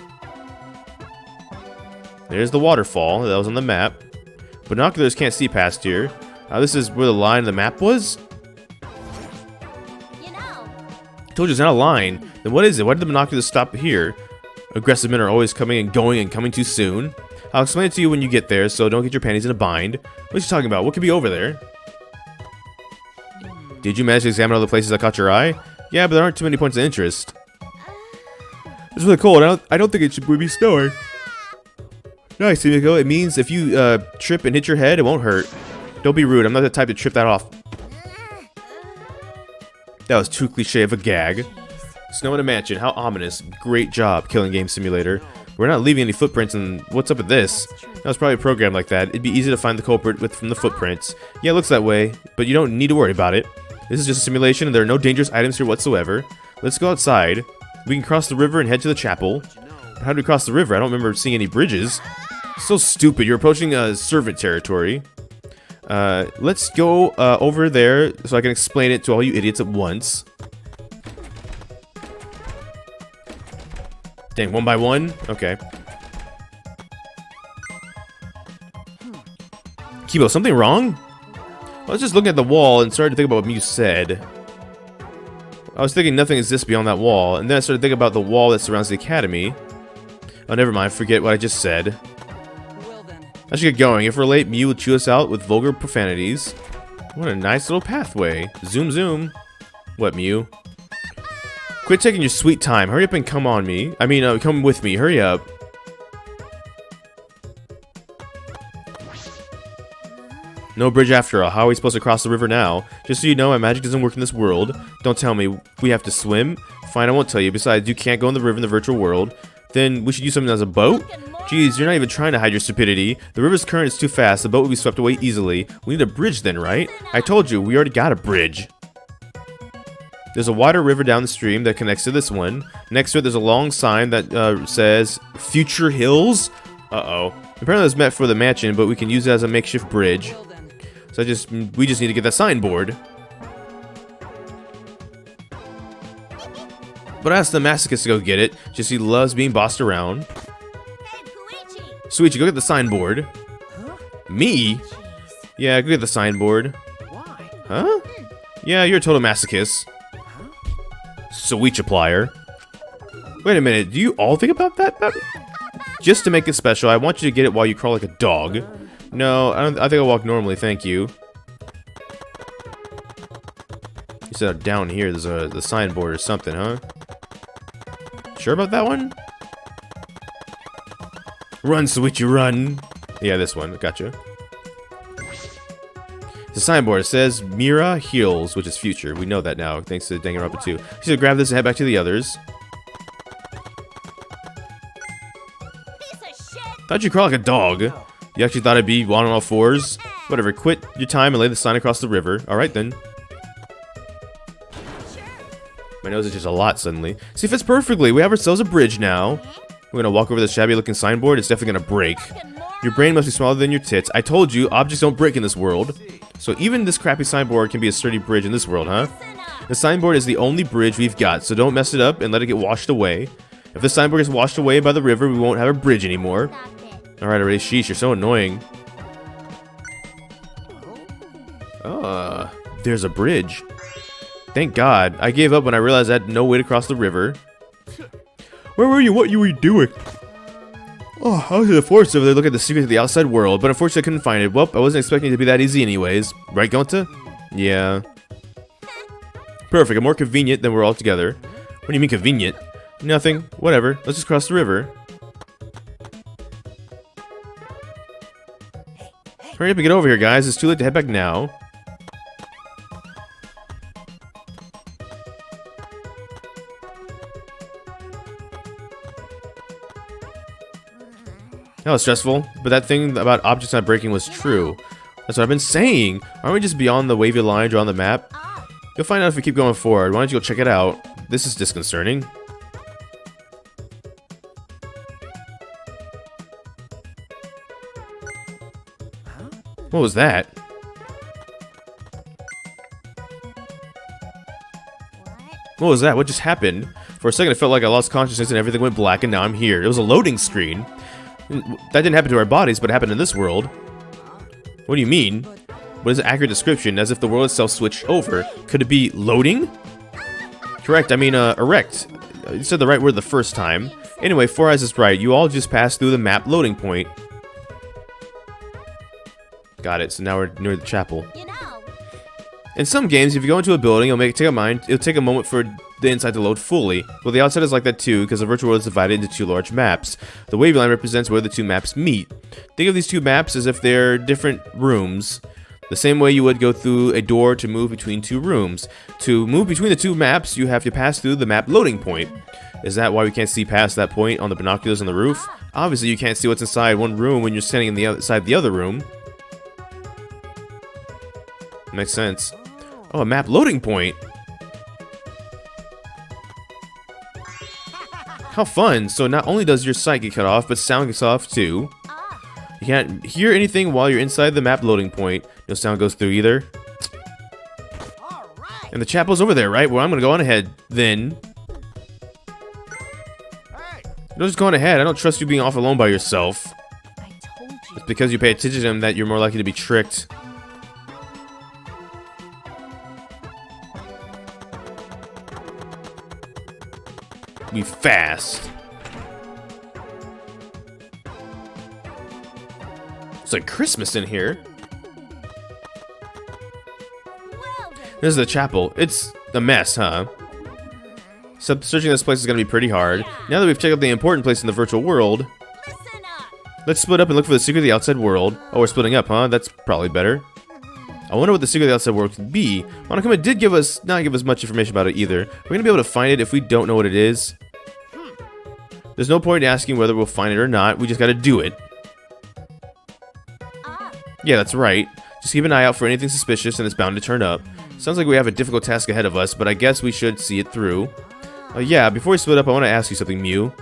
There's the waterfall. That was on the map. Binoculars can't see past here. This is where the line of the map was? You know, I told you it's not a line. Then what is it? Why did the binoculars stop here? Aggressive men are always coming and going and coming too soon. I'll explain it to you when you get there, so don't get your panties in a bind. What are you talking about? What could be over there? Did you manage to examine all the places that caught your eye? Yeah, but there aren't too many points of interest. It's really cold. I don't think it should be snowing. Nice, Himiko. It means if you trip and hit your head, it won't hurt. Don't be rude. I'm not the type to trip that off. That was too cliche of a gag. Snow in a mansion. How ominous. Great job, Killing Game Simulator. We're not leaving any footprints, and what's up with this? That was probably programmed like that. It'd be easy to find the culprit from the footprints. Yeah, it looks that way, but you don't need to worry about it. This is just a simulation, and there are no dangerous items here whatsoever. Let's go outside. We can cross the river and head to the chapel. But how do we cross the river? I don't remember seeing any bridges. So stupid. You're approaching servant territory. Let's go over there so I can explain it to all you idiots at once. Dang, one by one? Okay. Kibo, something wrong? I was just looking at the wall and started to think about what Mew said. I was thinking nothing exists beyond that wall, and then I started thinking about the wall that surrounds the academy. Oh, never mind, forget what I just said. Well then. I should get going. If we're late, Mew will chew us out with vulgar profanities. What a nice little pathway. Zoom zoom. What, Mew? Quit taking your sweet time. Hurry up and come on me. I mean, come with me. Hurry up. No bridge after all. How are we supposed to cross the river now? Just so you know, my magic doesn't work in this world. Don't tell me we have to swim. Fine, I won't tell you. Besides, you can't go in the river in the virtual world. Then we should use something as a boat? Jeez, you're not even trying to hide your stupidity. The river's current is too fast. The boat will be swept away easily. We need a bridge then, right? I told you, we already got a bridge. There's a water river down the stream that connects to this one. Next to it, there's a long sign that says Future Hills. Uh-oh. Apparently it's meant for the mansion, but we can use it as a makeshift bridge. So we just need to get that signboard. But I asked the masochist to go get it. Just he loves being bossed around. Hey, Puichi! Suichi, go get the signboard. Me? Jeez. Yeah, go get the signboard. Why? Huh? Yeah, you're a total masochist. Suichi plier. Wait a minute, do you all think about that? Just to make it special, I want you to get it while you crawl like a dog. No, I think I'll walk normally, thank you. You said down here there's the signboard or something, huh? Sure about that one? Run, Suichi, run! Yeah, this one, gotcha. The signboard says Mira Heals, which is future. We know that now, thanks to Danganronpa 2. So grab this and head back to the others. Piece of shit! How'd you crawl like a dog? You actually thought I'd be on all fours? Whatever, quit your time and lay the sign across the river. Alright then. My nose is just a lot suddenly. See, it fits perfectly. We have ourselves a bridge now. We're gonna walk over this shabby looking signboard. It's definitely gonna break. Your brain must be smaller than your tits. I told you, objects don't break in this world. So even this crappy signboard can be a sturdy bridge in this world, huh? The signboard is the only bridge we've got, so don't mess it up and let it get washed away. If the signboard gets washed away by the river, we won't have a bridge anymore. Alright, already, sheesh, you're so annoying. There's a bridge. Thank God. I gave up when I realized I had no way to cross the river. Where were you? What you were doing? Oh, I was in the forest over there looking at the secret of the outside world, but unfortunately I couldn't find it. Well, I wasn't expecting it to be that easy anyways. Right, Gonta? Yeah. Perfect. I'm more convenient than we're all together. What do you mean convenient? Nothing. Whatever. Let's just cross the river. Hurry up and get over here, guys. It's too late to head back now. That was stressful, but that thing about objects not breaking was true. That's what I've been saying. Aren't we just beyond the wavy line drawn on the map? You'll find out if we keep going forward. Why don't you go check it out? This is disconcerting. What was that? What was that? What just happened? For a second, it felt like I lost consciousness and everything went black, and now I'm here. It was a loading screen. That didn't happen to our bodies, but it happened in this world. What do you mean? What is an accurate description? As if the world itself switched over. Could it be loading? Correct, I mean, erect. You said the right word the first time. Anyway, Four Eyes is right. You all just passed through the map loading point. Got it, so now we're near the chapel. You know, In some games, if you go into a building, it'll take a moment for the inside to load fully. Well, the outside is like that too, because the virtual world is divided into two large maps. The wavy line represents where the two maps meet. Think of these two maps as if they're different rooms. The same way you would go through a door to move between two rooms. To move between the two maps, you have to pass through the map loading point. Is that why we can't see past that point on the binoculars on the roof? Obviously, you can't see what's inside one room when you're standing in the other side of the other room. Makes sense. Oh, a map loading point. How fun. So not only does your sight get cut off, but sound gets off too. You can't hear anything while you're inside the map loading point. No sound goes through either. And the chapel's over there, right? Well, I'm gonna go on ahead then. No, just go on ahead. I don't trust you being off alone by yourself. I told you. It's because you pay attention to him that you're more likely to be tricked. Be fast. It's like Christmas in here. well then, This is the chapel. It's a mess, huh? So searching this place is gonna be pretty hard. Now that we've checked out the important place in the virtual world, listen up. let's split up and look for the secret of the outside world. Oh, we're splitting up, huh? That's probably better. I wonder what the secret of the outside world could be. Monokuma did not give us much information about it either. We're gonna be able to find it if we don't know what it is. There's no point in asking whether we'll find it or not. We just gotta do it. Yeah, that's right. Just keep an eye out for anything suspicious and it's bound to turn up. Sounds like we have a difficult task ahead of us, but I guess we should see it through. Yeah, before we split up, I want to ask you something, Mew.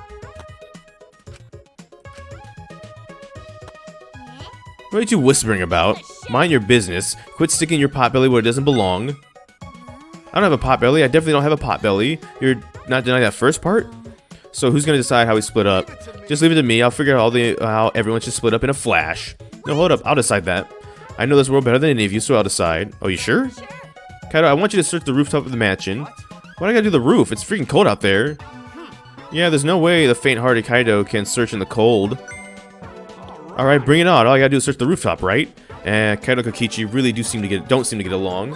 What are you whispering about? Mind your business. Quit sticking your potbelly where it doesn't belong. I don't have a potbelly. I definitely don't have a potbelly. You're not denying that first part? So who's gonna decide how we split up? Just leave it to me. I'll figure out how everyone should split up in a flash. No, hold up. I'll decide that. I know this world better than any of you, so I'll decide. Oh, you sure? Kaido, I want you to search the rooftop of the mansion. Why do I gotta do the roof? It's freaking cold out there. Yeah, there's no way the faint-hearted Kaido can search in the cold. Alright, bring it on. All I gotta do is search the rooftop, right? And Kaido and Kokichi really don't seem to get along.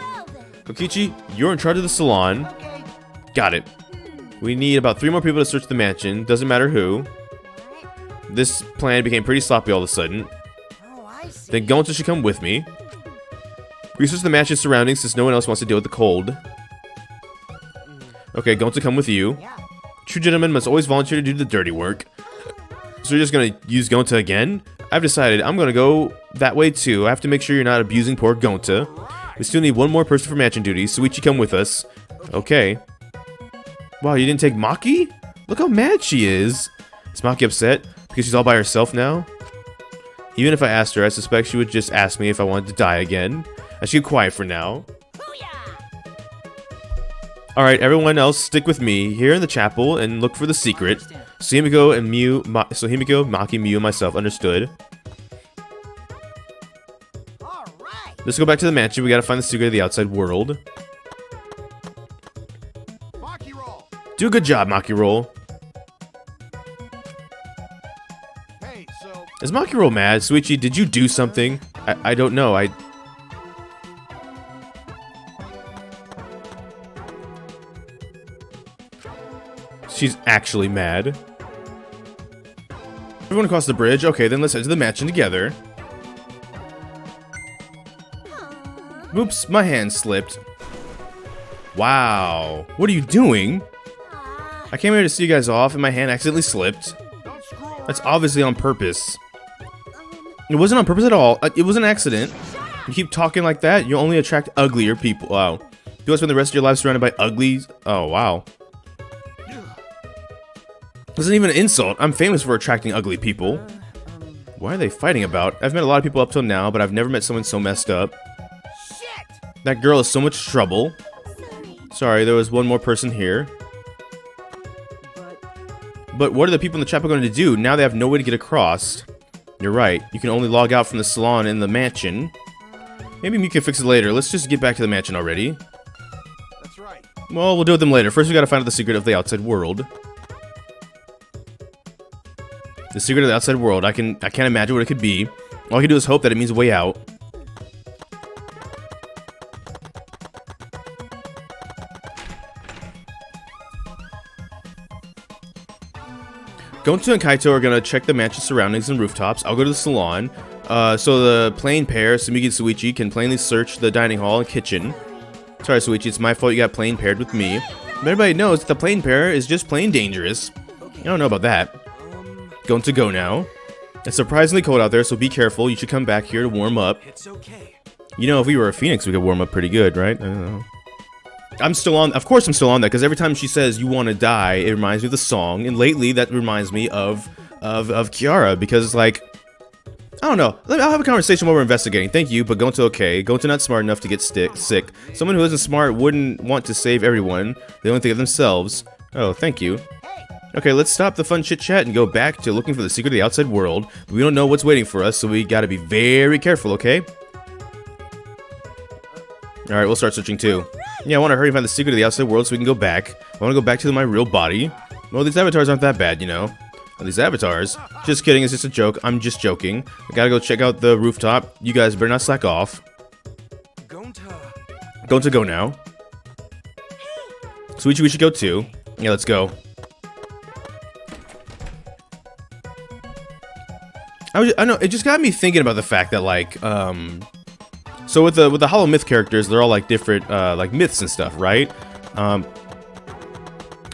Kokichi, you're in charge of the salon. Got it. We need about 3 more people to search the mansion. Doesn't matter who. This plan became pretty sloppy all of a sudden. Then Gonta should come with me. Research the mansion's surroundings since no one else wants to deal with the cold. Okay, Gonta, come with you. True gentlemen must always volunteer to do the dirty work. So you're just gonna use Gonta again? I've decided I'm gonna go that way too. I have to make sure you're not abusing poor Gonta. We still need 1 more person for mansion duties. Suichi, come with us. Okay. Wow, you didn't take Maki? Look how mad she is. Is Maki upset because she's all by herself now? Even if I asked her, I suspect she would just ask me if I wanted to die again. I should get quiet for now. Alright, everyone else, stick with me here in the chapel and look for the secret. So Himiko, Maki, Mew, and myself understood. Let's go back to the mansion. We gotta find the secret of the outside world. Do a good job, Maki Roll. Hey, so Is Maki Roll mad? Suichi, did you do something? I don't know. She's actually mad. Everyone across the bridge? Okay, then let's head to the mansion together. Oops, my hand slipped. Wow. What are you doing? I came here to see you guys off and my hand accidentally slipped. That's obviously on purpose. It wasn't on purpose at all. It was an accident. You keep talking like that, you'll only attract uglier people. Wow. You want to spend the rest of your life surrounded by uglies? Oh, wow. This isn't even an insult. I'm famous for attracting ugly people. What are they fighting about? I've met a lot of people up till now, but I've never met someone so messed up. That girl is so much trouble. Sorry, there was one more person here. But what are the people in the chapel going to do? Now they have no way to get across. You're right. You can only log out from the salon in the mansion. Maybe you can fix it later. Let's just get back to the mansion already. that's right. Well, we'll do with them later. First, we gotta find out the secret of the outside world. The secret of the outside world. I can't imagine what it could be. All I can do is hope that it means a way out. Gonta and Kaito are gonna check the mansion surroundings and rooftops. I'll go to the salon. So the plain pair, Sumigi and Suichi, can plainly search the dining hall and kitchen. Sorry, Suichi, it's my fault you got plain paired with me. But everybody knows that the plain pair is just plain dangerous. I don't know about that. Going to go now. It's surprisingly cold out there, so be careful. You should come back here to warm up. It's okay. You know, if we were a phoenix, we could warm up pretty good, right? I don't know. I'm still on, of course I'm still on that, because every time she says you want to die, it reminds me of the song, and lately that reminds me of Kiara, because, like, I don't know. I'll have a conversation while we're investigating. Thank you, but Gonta okay. Gonta not smart enough to get sick. Someone who isn't smart wouldn't want to save everyone. They only think of themselves. Oh, thank you. Okay, let's stop the fun chit-chat and go back to looking for the secret of the outside world. We don't know what's waiting for us, so we gotta be very careful, okay? Alright, we'll start searching too. Yeah, I want to hurry and find the secret of the outside world so we can go back. I want to go back to my real body. Well, these avatars aren't that bad, you know. Oh, these avatars? Just kidding, it's just a joke. I'm just joking. I gotta go check out the rooftop. You guys better not slack off. Gonta go now. Suichi, we should go too. Yeah, let's go. I know, it just got me thinking about the fact that, like, so with the Hollow Myth characters, they're all like different like myths and stuff, right? And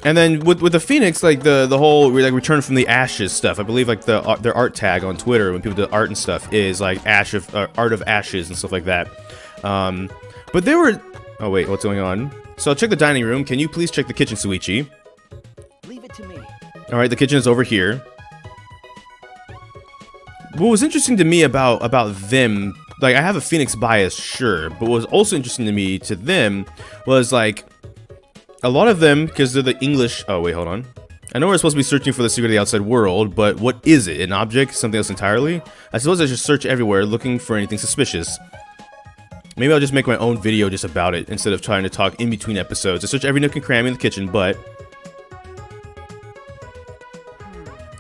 then with the Phoenix, like the whole like return from the ashes stuff. I believe like their art tag on Twitter when people do art and stuff is like art of ashes and stuff like that. But there were Oh wait, what's going on? So I'll check the dining room. Can you please check the kitchen, Suichi? Leave it to me. Alright, the kitchen is over here. What was interesting to me about them, like, I have a Phoenix bias, sure, but what was also interesting to me to them was, like, a lot of them, because they're the English... Oh, wait, hold on. I know we're supposed to be searching for the secret of the outside world, but what is it? An object? Something else entirely? I suppose I should search everywhere looking for anything suspicious. Maybe I'll just make my own video just about it, instead of trying to talk in between episodes. I search every nook and cranny in the kitchen, but...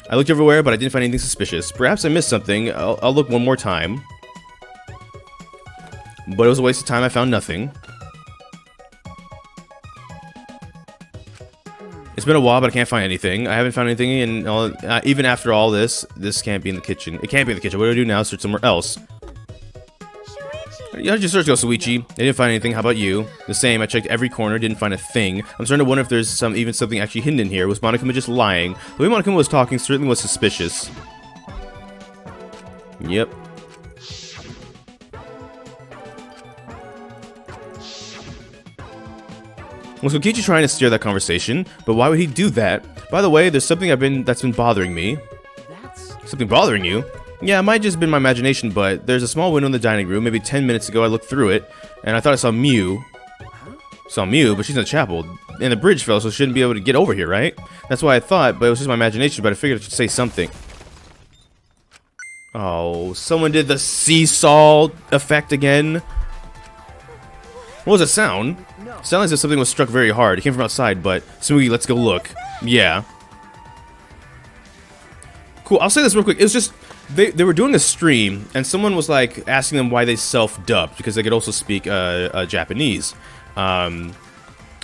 I looked everywhere, but I didn't find anything suspicious. Perhaps I missed something. I'll look one more time. But it was a waste of time. I found nothing. It's been a while, but I can't find anything. I haven't found anything, and even after all this can't be in the kitchen. It can't be in the kitchen. What do I do now? Search somewhere else. Yeah, just search go, Suichi. I didn't find anything. How about you? The same. I checked every corner, didn't find a thing. I'm starting to wonder if there's even something actually hidden in here. Was Monokuma just lying? The way Monokuma was talking certainly was suspicious. Yep. Was Kokichi trying to steer that conversation? But why would he do that? By the way, there's something that's been bothering me. Something bothering you? Yeah, it might just been my imagination, but there's a small window in the dining room. Maybe 10 minutes ago I looked through it, and I thought I saw Mew. Saw Mew, but she's in the chapel. And the bridge fell, so she shouldn't be able to get over here, right? That's what I thought, but it was just my imagination, but I figured I should say something. Oh, someone did the seesaw effect again? What was the sound? It sounded as if something was struck very hard. It came from outside, but... Smoogie, let's go look. Yeah. Cool, I'll say this real quick. It was just... They were doing a stream, and someone was, like, asking them why they self-dubbed, because they could also speak Japanese. And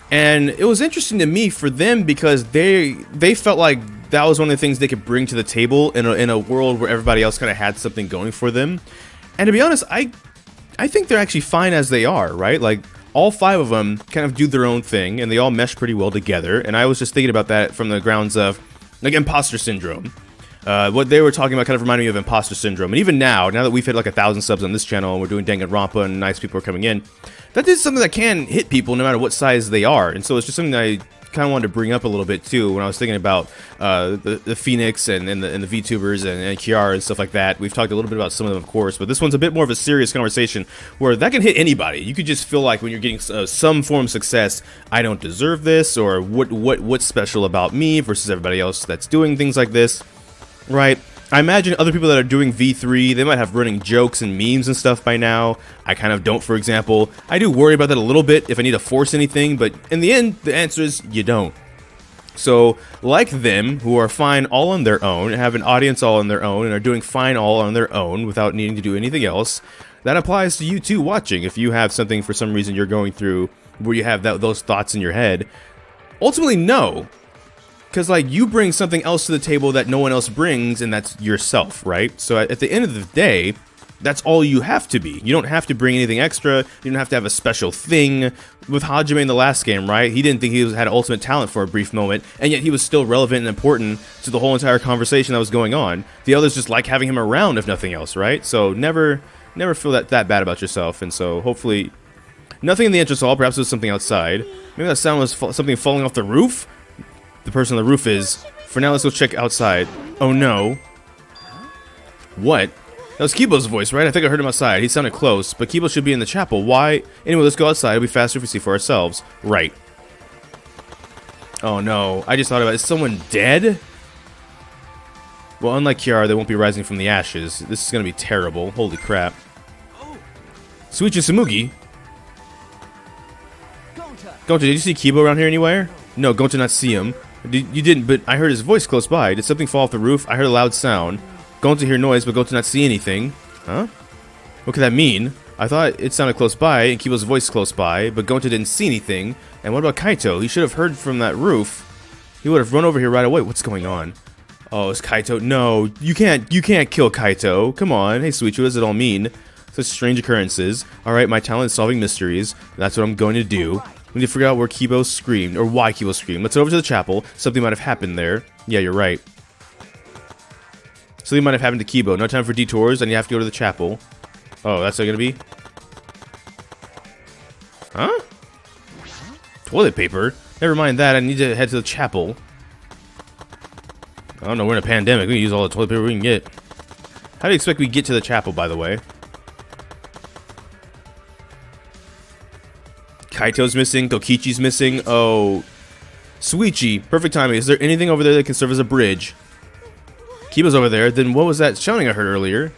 it was interesting to me for them, because they felt like that was one of the things they could bring to the table in a world where everybody else kind of had something going for them. And to be honest, I think they're actually fine as they are, right? Like, all 5 of them kind of do their own thing, and they all mesh pretty well together, and I was just thinking about that from the grounds of, like, imposter syndrome. What they were talking about kind of reminded me of imposter syndrome, and even now that we've hit like 1,000 subs on this channel, and we're doing Danganronpa, and nice people are coming in, that is something that can hit people no matter what size they are, and so it's just something that I kind of wanted to bring up a little bit too when I was thinking about the Phoenix and the VTubers and Kiara and stuff like that. We've talked a little bit about some of them, of course, but this one's a bit more of a serious conversation where that can hit anybody. You could just feel like when you're getting some form of success, I don't deserve this, or what's special about me versus everybody else that's doing things like this. Right, I imagine other people that are doing V3, they might have running jokes and memes and stuff by now. I kind of don't, for example. I do worry about that a little bit if I need to force anything, but in the end, the answer is you don't. So, like them, who are fine all on their own, and have an audience all on their own, and are doing fine all on their own without needing to do anything else, that applies to you too watching. If you have something for some reason you're going through where you have those thoughts in your head, ultimately no. Because, like, you bring something else to the table that no one else brings, and that's yourself, right? So at the end of the day, that's all you have to be. You don't have to bring anything extra. You don't have to have a special thing. With Hajime in the last game, right? He didn't think he had ultimate talent for a brief moment, and yet he was still relevant and important to the whole entire conversation that was going on. The others just like having him around, if nothing else, right? So never feel that bad about yourself, and so hopefully... Nothing in the entrance hall, perhaps it was something outside. Maybe that sound was something falling off the roof? The person on the roof is. For now, let's go check outside. Oh no. What? That was Kibo's voice, right? I think I heard him outside. He sounded close, but Kibo should be in the chapel. Why? Anyway, let's go outside. It'll be faster if we see for ourselves. Right. Oh no. I just thought about it. Is someone dead? Well, unlike Kiara, they won't be rising from the ashes. This is gonna be terrible. Holy crap. Suichi Samugi? Gonta, did you see Kibo around here anywhere? No, Gonta not see him. You didn't, but I heard his voice close by. Did something fall off the roof? I heard a loud sound. Gonta hear noise, but Gonta not see anything. Huh? What could that mean? I thought it sounded close by, and Kibo's voice close by, but Gonta didn't see anything. And what about Kaito? He should have heard from that roof. He would have run over here right away. What's going on? Oh, it's Kaito. No, you can't kill Kaito. Come on. Hey, Suichi, what does it all mean? Such strange occurrences. Alright, my talent is solving mysteries. That's what I'm going to do. We need to figure out where Kibo screamed, or why Kibo screamed. Let's head over to the chapel. Something might have happened there. Yeah, you're right. Something might have happened to Kibo. No time for detours, and you have to go to the chapel. Oh, that's how it's gonna be? Huh? toilet paper? Never mind that, I need to head to the chapel. I don't know, we're in a pandemic. We can use all the toilet paper we can get. How do you expect we get to the chapel, by the way? Kaito's missing. Kokichi's missing. Oh. Suichi. Perfect timing. Is there anything over there that can serve as a bridge? Kiba's over there. Then what was that shouting I heard earlier?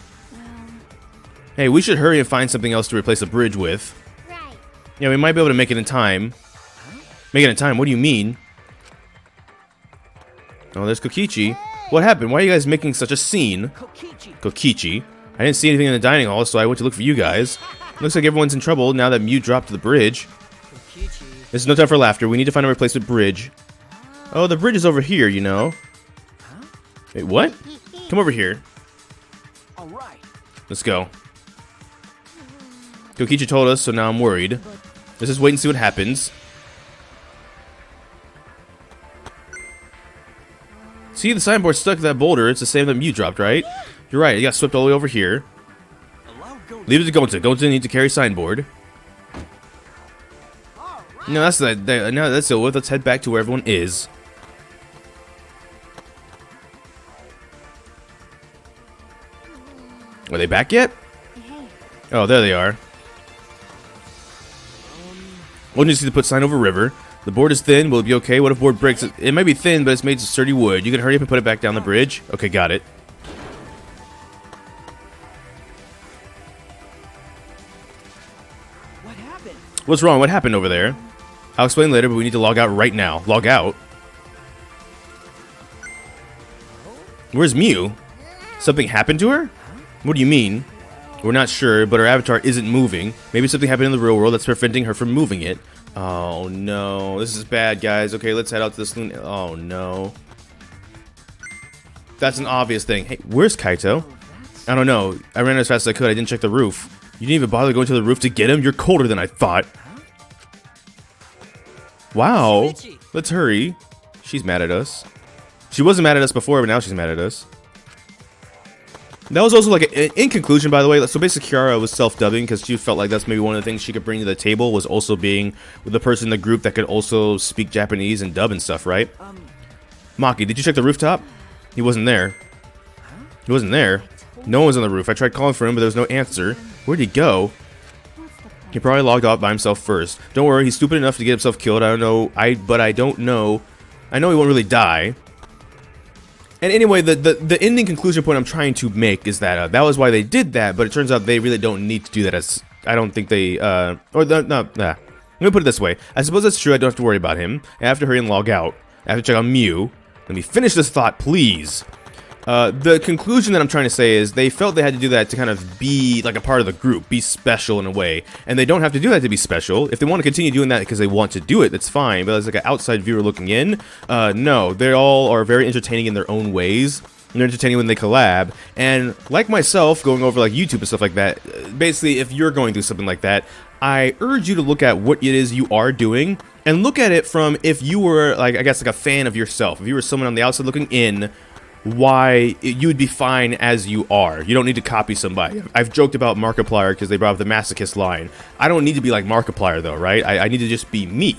Hey, we should hurry and find something else to replace the bridge with. Right. Yeah, we might be able to make it in time. Make it in time? What do you mean? Oh, there's Kokichi. What happened? Why are you guys making such a scene? Kokichi. I didn't see anything in the dining hall, so I went to look for you guys. Looks like everyone's in trouble now that Mew dropped the bridge. This is no time for laughter. We need to find a replacement bridge. Oh, the bridge is over here, you know. Wait, what? Come over here. All right. Let's go. Kokichi told us, so now I'm worried. Let's just wait and see what happens. See, the signboard stuck to that boulder. It's the same that Mew dropped, right? You're right. It got swept all the way over here. Leave it to Gonta. Gonta needs to carry signboard. No, that's no, that's it. Let's head back to where everyone is. Are they back yet? Oh, there they are. We'll just need to put sign over river. The board is thin. Will it be okay? What if board breaks? It might be thin, but it's made of sturdy wood. You can hurry up and put it back down the bridge? Okay, got it. What happened? What's wrong? What happened over there? I'll explain later, but we need to log out right now. Log out? Where's Mew? Something happened to her? What do you mean? We're not sure, but her avatar isn't moving. Maybe something happened in the real world that's preventing her from moving it. Oh no, this is bad, guys. Okay, let's head out to the saloon. Oh no. That's an obvious thing. Hey, where's Kaito? I don't know. I ran as fast as I could. I didn't check the roof. You didn't even bother going to the roof to get him? You're colder than I thought. Wow. Let's hurry. She's mad at us. She wasn't mad at us before, but now she's mad at us. That was also like, in conclusion, by the way, so basically Kiara was self-dubbing because she felt like that's maybe one of the things she could bring to the table was also being the person in the group that could also speak Japanese and dub and stuff, right? Maki, did you check the rooftop? He wasn't there. He wasn't there. No one was on the roof. I tried calling for him, but there was no answer. Where'd he go? He probably logged off by himself first. Don't worry, he's stupid enough to get himself killed. I don't know. But I don't know. I know he won't really die. And anyway, the ending conclusion point I'm trying to make is that that was why they did that, but it turns out they really don't need to do that. As I don't think they Let me put it this way. I suppose that's true. I don't have to worry about him. I have to hurry and log out. I have to check on Mew. Let me finish this thought, please. The conclusion that I'm trying to say is they felt they had to do that to kind of be like a part of the group, be special in a way. And they don't have to do that to be special. If they want to continue doing that because they want to do it, that's fine. But as like an outside viewer looking in, no, they all are very entertaining in their own ways. And they're entertaining when they collab. And like myself, going over like YouTube and stuff like that, basically if you're going through something like that, I urge you to look at what it is you are doing and look at it from if you were like, I guess like a fan of yourself. If you were someone on the outside looking in, why you would be fine as you are. You don't need to copy somebody. I've joked about Markiplier because they brought up the masochist line. I don't need to be like Markiplier though, right? I need to just be me.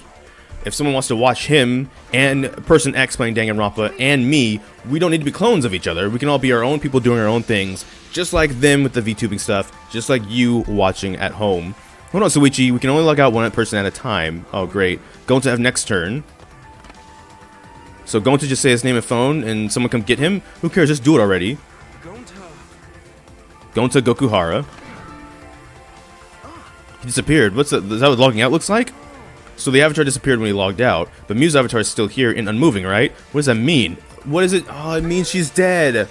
If someone wants to watch him and Person X playing Danganronpa and me, we don't need to be clones of each other. We can all be our own people doing our own things, just like them with the VTubing stuff, just like you watching at home. Hold on, Suichi, we can only log out one person at a time. Oh, great. Going to have next turn. So going to just say his name and phone and someone come get him? Who cares? Just do it already. Gonta Gokuhara. He disappeared. Is that what logging out looks like? So the avatar disappeared when he logged out, but Mew's avatar is still here and unmoving, right? What does that mean? What is it? Oh, it means she's dead.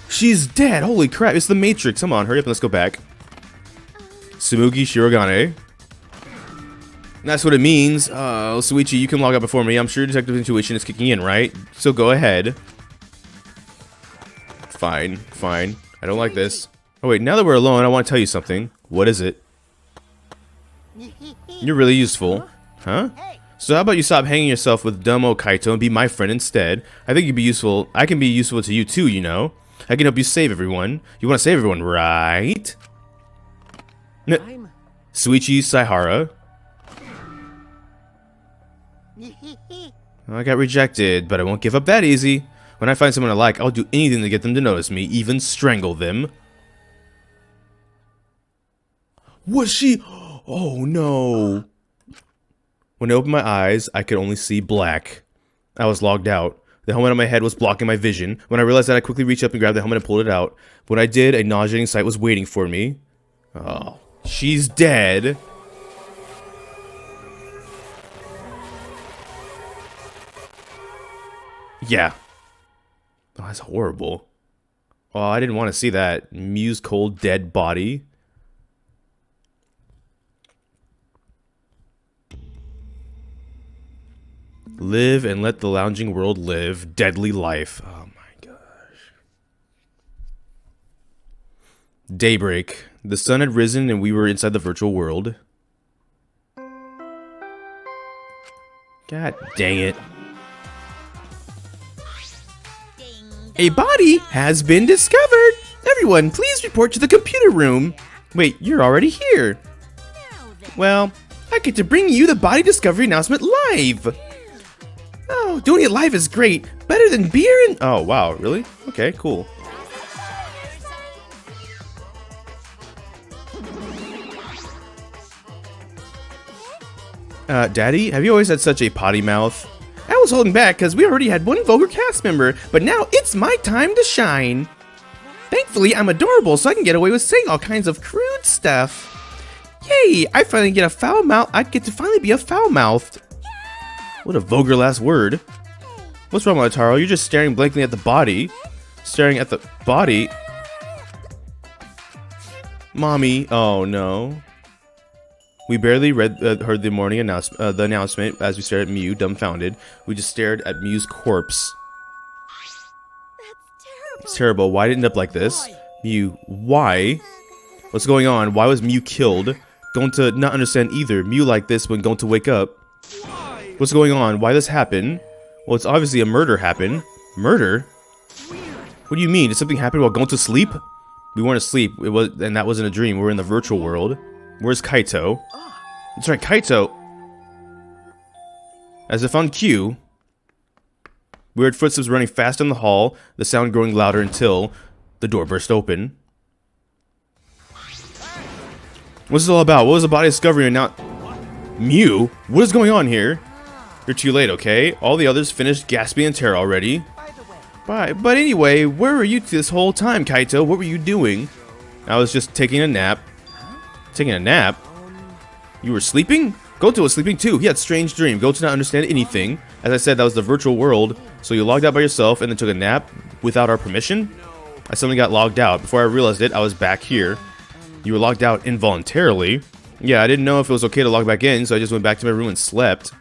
She's dead. Holy crap. It's the Matrix. Come on, hurry up and let's go back. Tsumugi Shirogane. That's what it means. Suichi, you can log out before me. I'm sure Detective Intuition is kicking in, right? So go ahead. Fine, fine. I don't like this. Oh wait, now that we're alone, I want to tell you something. What is it? You're really useful. Huh? So how about you stop hanging yourself with Dumbo Kaito and be my friend instead? I think you'd be useful. I can be useful to you too, you know? I can help you save everyone. You want to save everyone, right? Suichi Saihara. I got rejected, but I won't give up that easy. When I find someone I like, I'll do anything to get them to notice me, even strangle them. Was she? Oh no. When I opened my eyes, I could only see black. I was logged out. The helmet on my head was blocking my vision. When I realized that, I quickly reached up and grabbed the helmet and pulled it out. When I did, a nauseating sight was waiting for me. Oh, she's dead. Yeah. Oh, that's horrible. Oh, I didn't want to see that. Mew's cold, dead body. Live and let the lounging world live. Deadly life. Oh my gosh. Daybreak. The sun had risen and we were inside the virtual world. God dang it. A body has been discovered. Everyone, please report to the computer room. Wait, you're already here. Well, I get to bring you the body discovery announcement live. Oh, doing it live is great. Better than beer and... Oh, wow, really? Okay, cool. Daddy, have you always had such a potty mouth? I was holding back because we already had one vulgar cast member, but now it's my time to shine. Thankfully, I'm adorable, so I can get away with saying all kinds of crude stuff. Yay! I finally get a foul mouth. I get to finally be a foul-mouthed. What a vulgar last word. What's wrong, Taro? You're just staring blankly at the body. Staring at the body. Mommy. Oh no. We barely heard the morning announcement as we stared at Mew, dumbfounded. We just stared at Mew's corpse. That's terrible. It's terrible. Why did it end up like this? Mew, why? What's going on? Why was Mew killed? Going to not understand either. Mew like this when going to wake up. What's going on? Why this happen? Well, it's obviously a murder happened. Murder? What do you mean? Did something happen while going to sleep? We weren't asleep. And that wasn't a dream. We're in the virtual world. Where's Kaito? That's right, Kaito. As if on cue, we heard footsteps running fast in the hall, the sound growing louder until the door burst open. What's this all about? What was the body discovery and now... Mew? What is going on here? You're too late, okay? All the others finished gasping in terror already. Bye. But anyway, where were you this whole time, Kaito? What were you doing? I was just taking a nap. Taking a nap? You were sleeping? Goto was sleeping too. He had a strange dream. Goto did not understand anything. As I said, that was the virtual world. So you logged out by yourself and then took a nap without our permission? I suddenly got logged out. Before I realized it, I was back here. You were logged out involuntarily. Yeah, I didn't know if it was okay to log back in, so I just went back to my room and slept.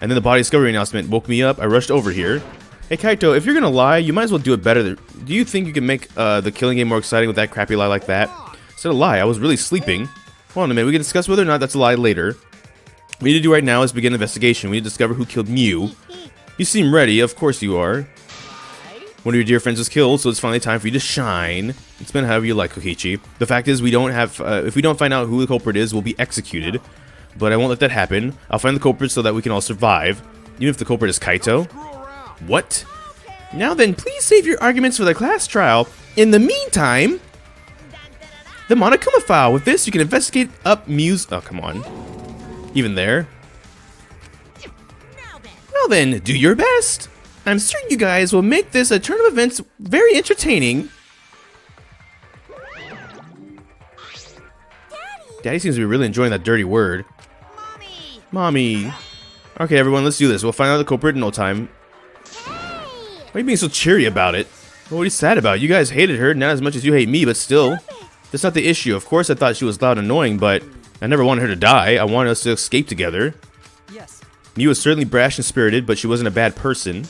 And then the body discovery announcement woke me up. I rushed over here. Hey, Kaito, if you're gonna lie, you might as well do it better. Do you think you can make the killing game more exciting with that crappy lie like that? Instead of lie, I was really sleeping. Hold on a minute, we can discuss whether or not that's a lie later. What we need to do right now is begin an investigation. We need to discover who killed Mew. You seem ready, of course you are. One of your dear friends was killed, so it's finally time for you to shine. It's been however you like, Kokichi. The fact is, we don't have, if we don't find out who the culprit is, we'll be executed. But I won't let that happen. I'll find the culprit so that we can all survive. Even if the culprit is Kaito. What? Now then, please save your arguments for the class trial. In the meantime, the Monokuma file. With this, you can investigate up Mew's... Oh, come on. Even there. Well then, do your best. I'm certain you guys will make this a turn of events very entertaining. Daddy seems to be really enjoying that dirty word. Mommy. Okay, everyone, let's do this. We'll find out the culprit in no time. Why are you being so cheery about it? What are you sad about? You guys hated her, not as much as you hate me, but still. That's not the issue. Of course, I thought she was loud and annoying, but I never wanted her to die. I wanted us to escape together. Yes. Mew was certainly brash and spirited, but she wasn't a bad person.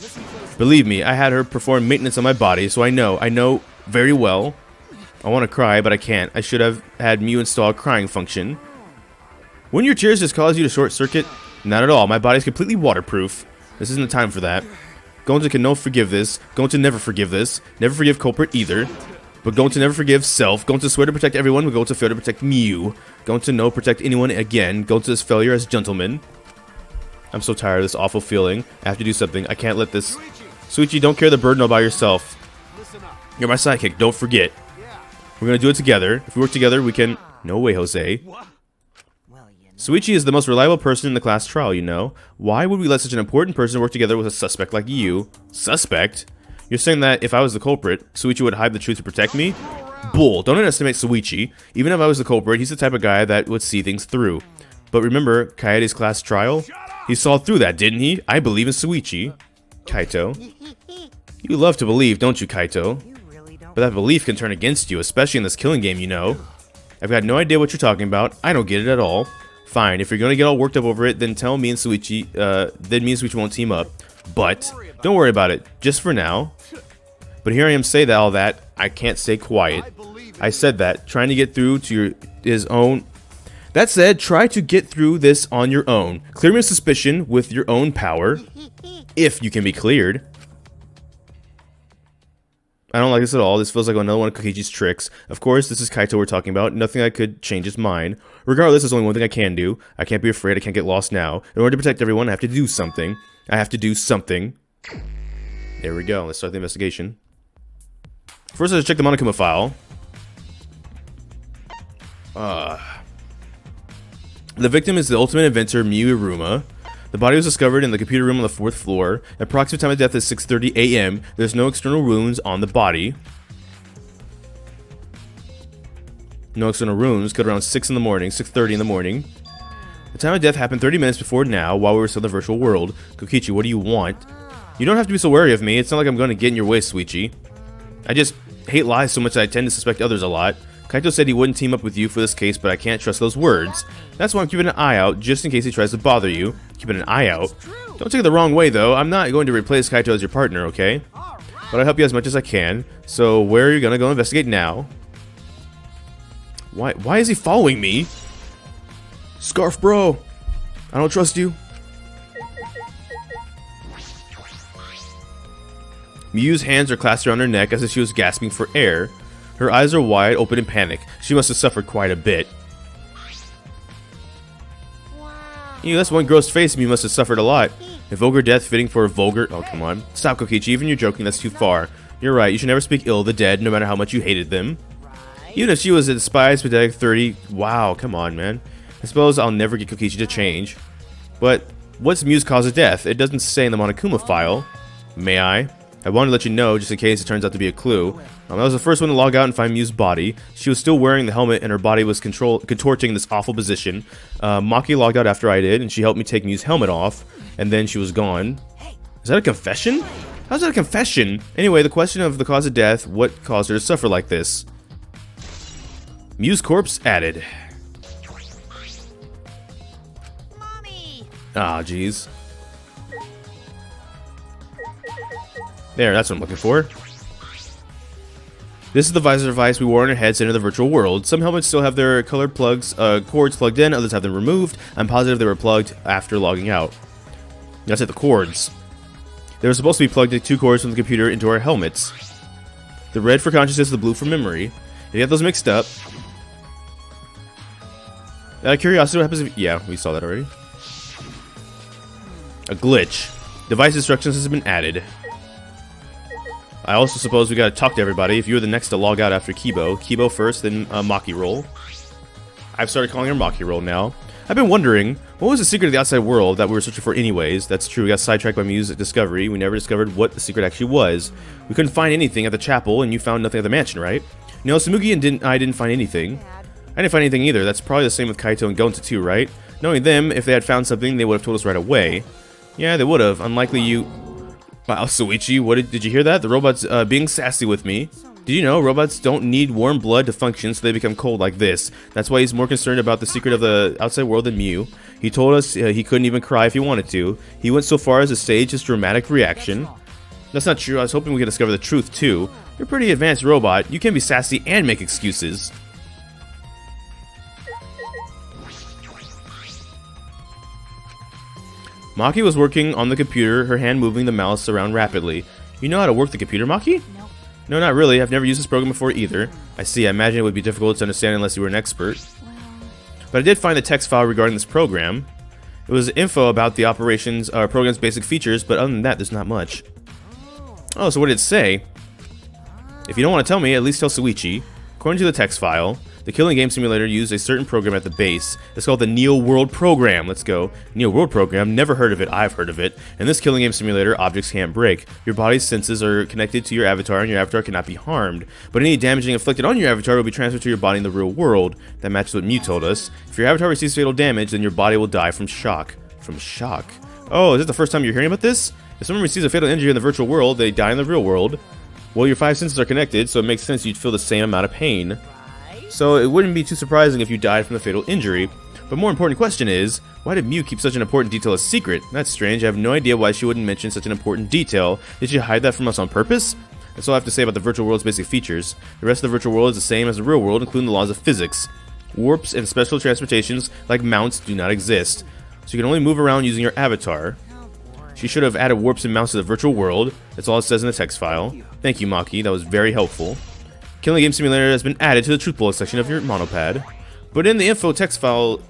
Believe me, I had her perform maintenance on my body, so I know very well. I want to cry, but I can't. I should have had Mew install a crying function. Wouldn't your tears just cause you to short circuit? Not at all. My body's completely waterproof. This isn't the time for that. Gonta can no forgive this. Gonta never forgive this. Never forgive culprit either. But Gonta never forgive self. Gonta swear to protect everyone, but Gonta fail to protect Mew. Gonta no protect anyone again. Gonta's failure as gentleman. I'm so tired of this awful feeling. I have to do something. I can't let this... Suichi, don't carry the burden all by yourself. You're my sidekick, don't forget. We're gonna do it together. If we work together, we can... No way, Jose. Well, you know. Suichi is the most reliable person in the class trial, you know. Why would we let such an important person work together with a suspect like you? Suspect? You're saying that if I was the culprit, Suichi would hide the truth to protect me? Bull. Don't underestimate Suichi. Even if I was the culprit, he's the type of guy that would see things through. But remember Kaede's class trial? He saw through that, didn't he? I believe in Suichi. Kaito. You love to believe, don't you, Kaito? You really don't. But that belief can turn against you, especially in this killing game, you know. I've got no idea what you're talking about. I don't get it at all. Fine, if you're gonna get all worked up over it, then tell me and Suichi, then me and Suichi won't team up. But, don't worry about it, just for now. But here I am say that all that, I can't stay quiet. I said that, trying to get through to his own... That said, try to get through this on your own. Clear your suspicion with your own power. If you can be cleared. I don't like this at all. This feels like another one of Kokichi's tricks. Of course, this is Kaito we're talking about. Nothing I could change his mind. Regardless, there's only one thing I can do. I can't be afraid. I can't get lost now. In order to protect everyone, I have to do something. I have to do something. There we go. Let's start the investigation. First, let's check the Monokuma file. The victim is the ultimate inventor, Miu Iruma. The body was discovered in the computer room on the 4th floor. The approximate time of death is 6:30 a.m. There's no external wounds on the body. No external wounds. Killed around 6 in the morning, 6:30 in the morning. The time of death happened 30 minutes before now, while we were still in the virtual world. Kokichi, what do you want? You don't have to be so wary of me. It's not like I'm going to get in your way, Suichi. I just hate lies so much that I tend to suspect others a lot. Kaito said he wouldn't team up with you for this case, but I can't trust those words. That's why I'm keeping an eye out, just in case he tries to bother you. Keeping an eye out. Don't take it the wrong way, though. I'm not going to replace Kaito as your partner, okay? But I'll help you as much as I can. So, where are you going to go investigate now? Why is he following me? Scarf bro! I don't trust you. Miu's hands are clasped around her neck as if she was gasping for air. Her eyes are wide open in panic. She must have suffered quite a bit. Ew, that's one gross face. Miu must have suffered a lot. A vulgar death fitting for a vulgar... Oh, come on. Stop, Kokichi. Even you're joking. That's too far. You're right. You should never speak ill of the dead, no matter how much you hated them. Even if she was a despised, pathetic 30... Wow, come on, man. I suppose I'll never get Kokichi to change. But what's Miu's cause of death? It doesn't say in the Monokuma file. May I? I wanted to let you know, just in case it turns out to be a clue. I was the first one to log out and find Miu's body. She was still wearing the helmet and her body was contorting in this awful position. Maki logged out after I did, and she helped me take Miu's helmet off, and then she was gone. Is that a confession? How's that a confession? Anyway, the question of the cause of death, what caused her to suffer like this? Miu's corpse added. Mommy! Ah, jeez. There, that's what I'm looking for. This is the visor device we wore on our heads to enter the virtual world. Some helmets still have their colored cords plugged in, others have them removed. I'm positive they were plugged after logging out. That's it, the cords. They were supposed to be plugged into 2 cords from the computer into our helmets. The red for consciousness, the blue for memory. If you get those mixed up... Curiosity, what happens if... Yeah, we saw that already. A glitch. Device instructions has been added. I also suppose we gotta talk to everybody. If you're the next to log out after Kibo. Kibo first, then Maki roll. I've started calling her Maki roll now. I've been wondering, what was the secret of the outside world that we were searching for anyways? That's true, we got sidetracked by Miu's discovery. We never discovered what the secret actually was. We couldn't find anything at the chapel, and you found nothing at the mansion, right? No, Tsumugi and I didn't find anything. I didn't find anything either. That's probably the same with Kaito and Gonta too, right? Knowing them, if they had found something, they would have told us right away. Yeah, they would have. Unlikely you... Wow, Suichi, what did you hear that? The robot's being sassy with me. Did you know robots don't need warm blood to function, so they become cold like this? That's why he's more concerned about the secret of the outside world than Miu. He told us he couldn't even cry if he wanted to. He went so far as to stage his dramatic reaction. That's not true. I was hoping we could discover the truth, too. You're a pretty advanced robot. You can be sassy and make excuses. Maki was working on the computer, her hand moving the mouse around rapidly. You know how to work the computer, Maki? Nope. No, not really. I've never used this program before either. I see. I imagine it would be difficult to understand unless you were an expert. Well, But I did find the text file regarding this program. It was info about the operations program's basic features, but other than that, there's not much. Oh, so what did it say? If you don't want to tell me, at least tell Suichi. According to the text file, the killing game simulator used a certain program at the base. It's called the Neo World Program. Let's go. Neo World Program, never heard of it, I've heard of it. In this killing game simulator, objects can't break. Your body's senses are connected to your avatar, and your avatar cannot be harmed. But any damaging inflicted on your avatar will be transferred to your body in the real world. That matches what Mew told us. If your avatar receives fatal damage, then your body will die from shock. From shock? Oh, is this the first time you're hearing about this? If someone receives a fatal injury in the virtual world, they die in the real world. Well, your 5 senses are connected, so it makes sense you'd feel the same amount of pain. So it wouldn't be too surprising if you died from the fatal injury. But more important question is, why did Mew keep such an important detail a secret? That's strange. I have no idea why she wouldn't mention such an important detail. Did she hide that from us on purpose? That's all I have to say about the virtual world's basic features. The rest of the virtual world is the same as the real world, including the laws of physics. Warps and special transportations like mounts do not exist. So you can only move around using your avatar. She should have added warps and mounts to the virtual world. That's all it says in the text file. Thank you, Maki. That was very helpful. Killing Game Simulator has been added to the truth bullet section of your monopad. But in the info text file,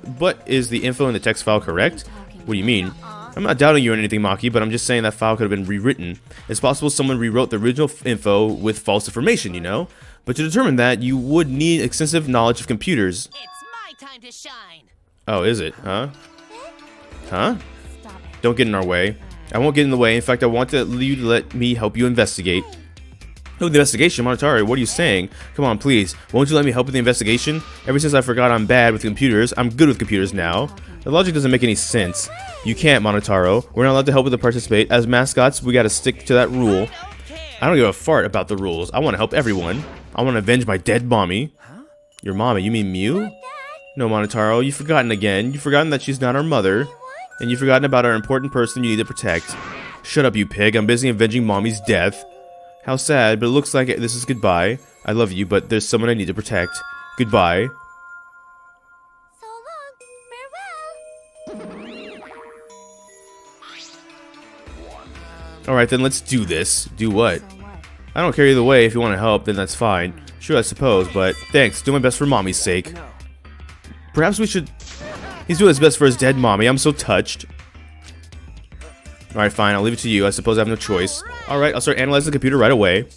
is the info in the text file correct? What do you mean? I'm not doubting you or anything, Maki, but I'm just saying that file could have been rewritten. It's possible someone rewrote the original info with false information, you know? But to determine that, you would need extensive knowledge of computers. It's my time to shine. Oh, is it? Huh? Huh? Don't get in our way. I won't get in the way. In fact, I want you to let me help you investigate. Oh, the investigation? Monotari, what are you saying? Come on, please. Won't you let me help with the investigation? Ever since I forgot I'm bad with computers, I'm good with computers now. The logic doesn't make any sense. You can't, Monotaro. We're not allowed to help with the participate. As mascots, we gotta stick to that rule. I don't give a fart about the rules. I want to help everyone. I want to avenge my dead mommy. Your mommy? You mean Mew? No, Monotaro, you've forgotten again. You've forgotten that she's not our mother. And you've forgotten about our important person you need to protect. Shut up, you pig. I'm busy avenging mommy's death. How sad, but it looks like this is goodbye. I love you, but there's someone I need to protect. Goodbye. So long. Farewell. Alright, then let's do this. Do what? I don't care either way. If you want to help, then that's fine. Sure, I suppose, but thanks. Do my best for mommy's sake. Perhaps we should... He's doing his best for his dead mommy. I'm so touched. Alright, fine. I'll leave it to you. I suppose I have no choice. Alright, I'll start analyzing the computer right away.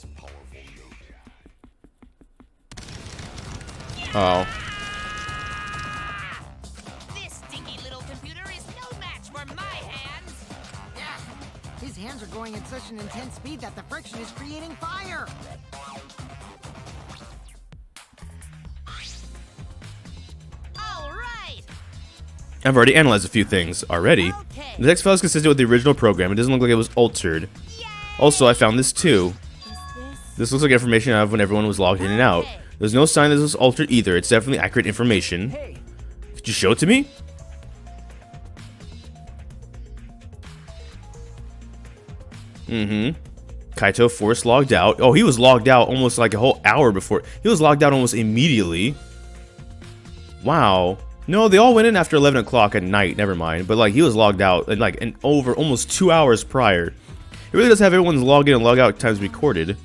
Oh. This stinky little computer is no match for my hands. Yeah, his hands are going at such an intense speed that the friction is creating fire. All right. I've already analyzed a few things. Already? Okay. The text file is consistent with the original program. It doesn't look like it was altered. Also, I found this too. This looks like information I have when everyone was logged in and out. There's no sign that this was altered either. It's definitely accurate information. Could you show it to me? Kaito forced logged out. Oh, he was logged out almost like a whole hour before. He was logged out almost immediately. Wow. No, they all went in after 11 o'clock at night. Never mind. But like he was logged out like over almost 2 hours prior. It really does have everyone's log in and log out times recorded.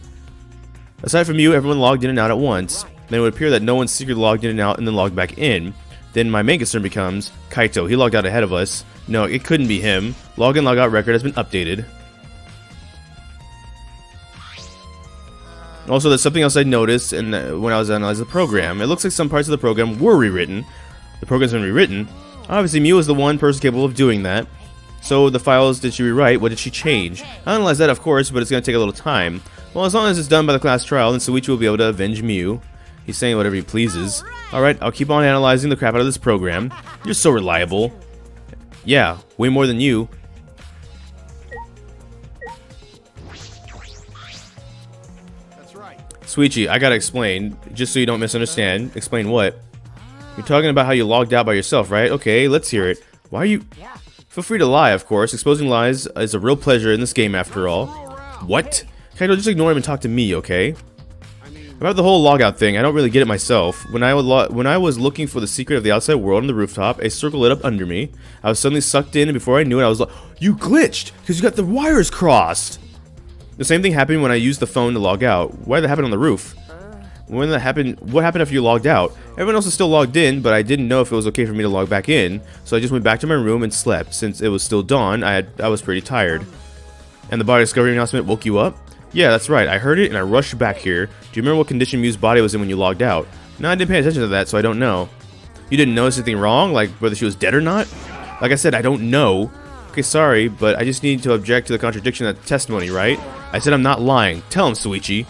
Aside from you, everyone logged in and out at once. Then it would appear that no one secretly logged in and out and then logged back in. Then my main concern becomes Kaito. He logged out ahead of us. No, it couldn't be him. Log in, log out record has been updated. Also, there's something else I noticed when I was analyzing the program. It looks like some parts of the program were rewritten. The program's been rewritten. Obviously, Mew is the one person capable of doing that. So, the files did she rewrite? What did she change? I analyzed that, of course, but it's going to take a little time. Well, as long as it's done by the class trial, then Suichi will be able to avenge Mew. He's saying whatever he pleases. Alright, I'll keep on analyzing the crap out of this program. You're so reliable. Yeah, way more than you. That's right. Suichi, I gotta explain, just so you don't misunderstand. Explain what? You're talking about how you logged out by yourself, right? Okay, let's hear it. Why are you... Feel free to lie, of course. Exposing lies is a real pleasure in this game, after all. What? Kaito, just ignore him and talk to me, okay? About the whole logout thing, I don't really get it myself. When I was looking for the secret of the outside world on the rooftop, a circle lit up under me. I was suddenly sucked in, and before I knew it, I was like, you glitched! Because you got the wires crossed! The same thing happened when I used the phone to log out. Why did that happen on the roof? When that happened, what happened after you logged out? Everyone else is still logged in, but I didn't know if it was okay for me to log back in, so I just went back to my room and slept. Since it was still dawn, I was pretty tired. And the body discovery announcement woke you up? Yeah, that's right. I heard it and I rushed back here. Do you remember what condition Mew's body was in when you logged out? No, I didn't pay attention to that, so I don't know. You didn't notice anything wrong, like whether she was dead or not? Like I said, I don't know. Okay, sorry, but I just need to object to the contradiction of that testimony, right? I said I'm not lying. Tell him, Suichi.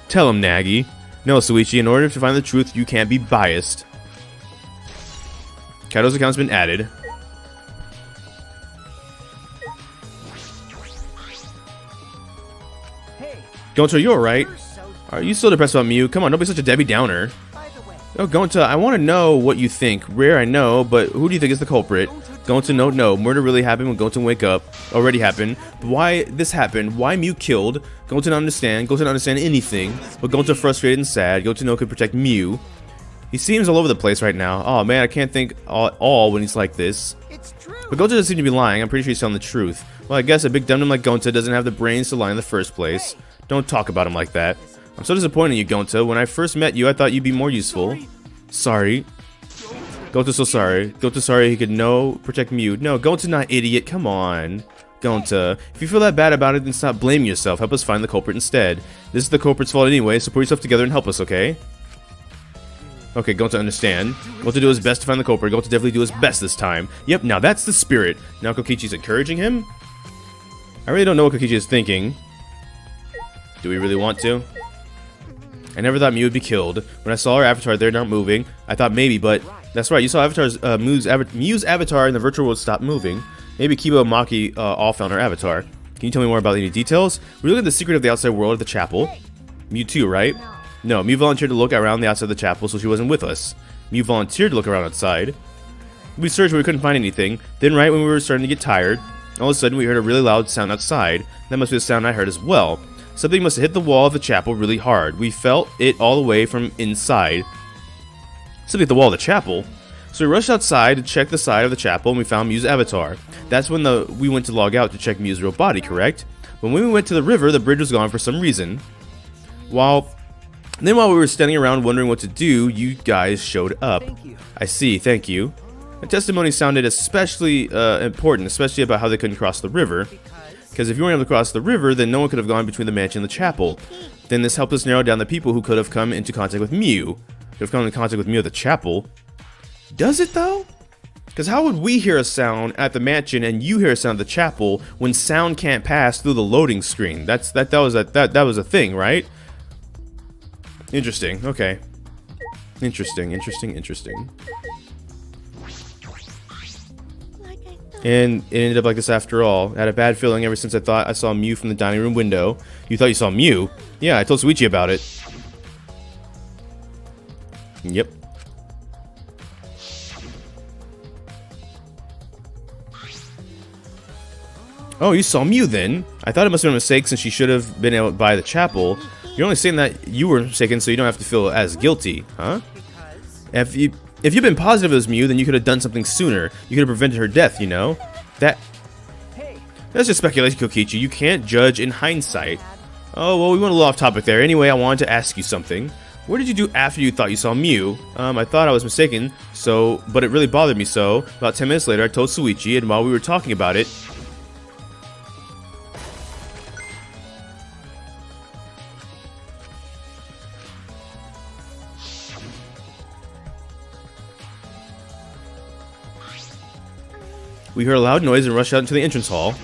Tell him, Nagi. No, Suichi, in order to find the truth, you can't be biased. Kaido's account's been added. Gonta, you alright? Are you still depressed about Mew? Come on, don't be such a Debbie Downer. Oh, Gonta, I want to know what you think. Rare, I know, but who do you think is the culprit? Gonta, no. Murder really happened when Gonta wake up. Already happened. But why this happened? Why Mew killed? Gonta don't understand. Gonta don't understand anything. But Gonta frustrated and sad. Gonta no could protect Mew. He seems all over the place right now. Oh man, I can't think all when he's like this. But Gonta doesn't seem to be lying. I'm pretty sure he's telling the truth. Well, I guess a big dum-dum like Gonta doesn't have the brains to lie in the first place. Don't talk about him like that. I'm so disappointed in you, Gonta. When I first met you, I thought you'd be more useful. Sorry. Gonta's so sorry. Gonta's sorry he could protect Mew. No, Gonta's not idiot. Come on. Gonta. If you feel that bad about it, then stop blaming yourself. Help us find the culprit instead. This is the culprit's fault anyway, so put yourself together and help us, okay? Okay, Gonta understand. Gonta do his best to find the culprit. Gonta definitely do his best this time. Yep, now that's the spirit. Now Kokichi's encouraging him? I really don't know what Kokichi is thinking. Do we really want to? I never thought Mew would be killed. When I saw her avatar there not moving, I thought maybe, but that's right, you saw Mew's avatar in the virtual world stop moving. Maybe Kiba and Maki all found her avatar. Can you tell me more about any details? We look at the secret of the outside world at the chapel. Mew too, right? No, Mew volunteered to look around the outside of the chapel, so she wasn't with us. Mew volunteered to look around outside. We searched, but we couldn't find anything. Then right when we were starting to get tired, all of a sudden we heard a really loud sound outside. That must be the sound I heard as well. Something must have hit the wall of the chapel really hard. We felt it all the way from inside. Something hit the wall of the chapel. So we rushed outside to check the side of the chapel and we found Mew's avatar. That's when we went to log out to check Mew's real body, correct? When we went to the river, the bridge was gone for some reason. While we were standing around wondering what to do, you guys showed up. I see, thank you. The testimony sounded especially important, especially about how they couldn't cross the river. Because if you weren't able to cross the river, then no one could have gone between the mansion and the chapel. Then this helped us narrow down the people who could have come into contact with Mew. Could have come into contact with Mew at the chapel. Does it though? Because how would we hear a sound at the mansion and you hear a sound at the chapel when sound can't pass through the loading screen? That was a thing, right? Interesting. Okay. Interesting. And it ended up like this after all. I had a bad feeling ever since I thought I saw Mew from the dining room window. You thought you saw Mew? Yeah, I told Suichi about it. Yep. Oh, you saw Mew then? I thought it must have been a mistake since she should have been able to buy the chapel. You're only saying that you were mistaken so you don't have to feel as guilty, huh? If you'd been positive it was Mew, then you could have done something sooner. You could have prevented her death, you know? That's just speculation, Kokichi. You can't judge in hindsight. Oh, well, we went a little off topic there. Anyway, I wanted to ask you something. What did you do after you thought you saw Mew? I thought I was mistaken, but it really bothered me so. About 10 minutes later, I told Suichi, and while we were talking about it, we heard a loud noise and rushed out into the entrance hall.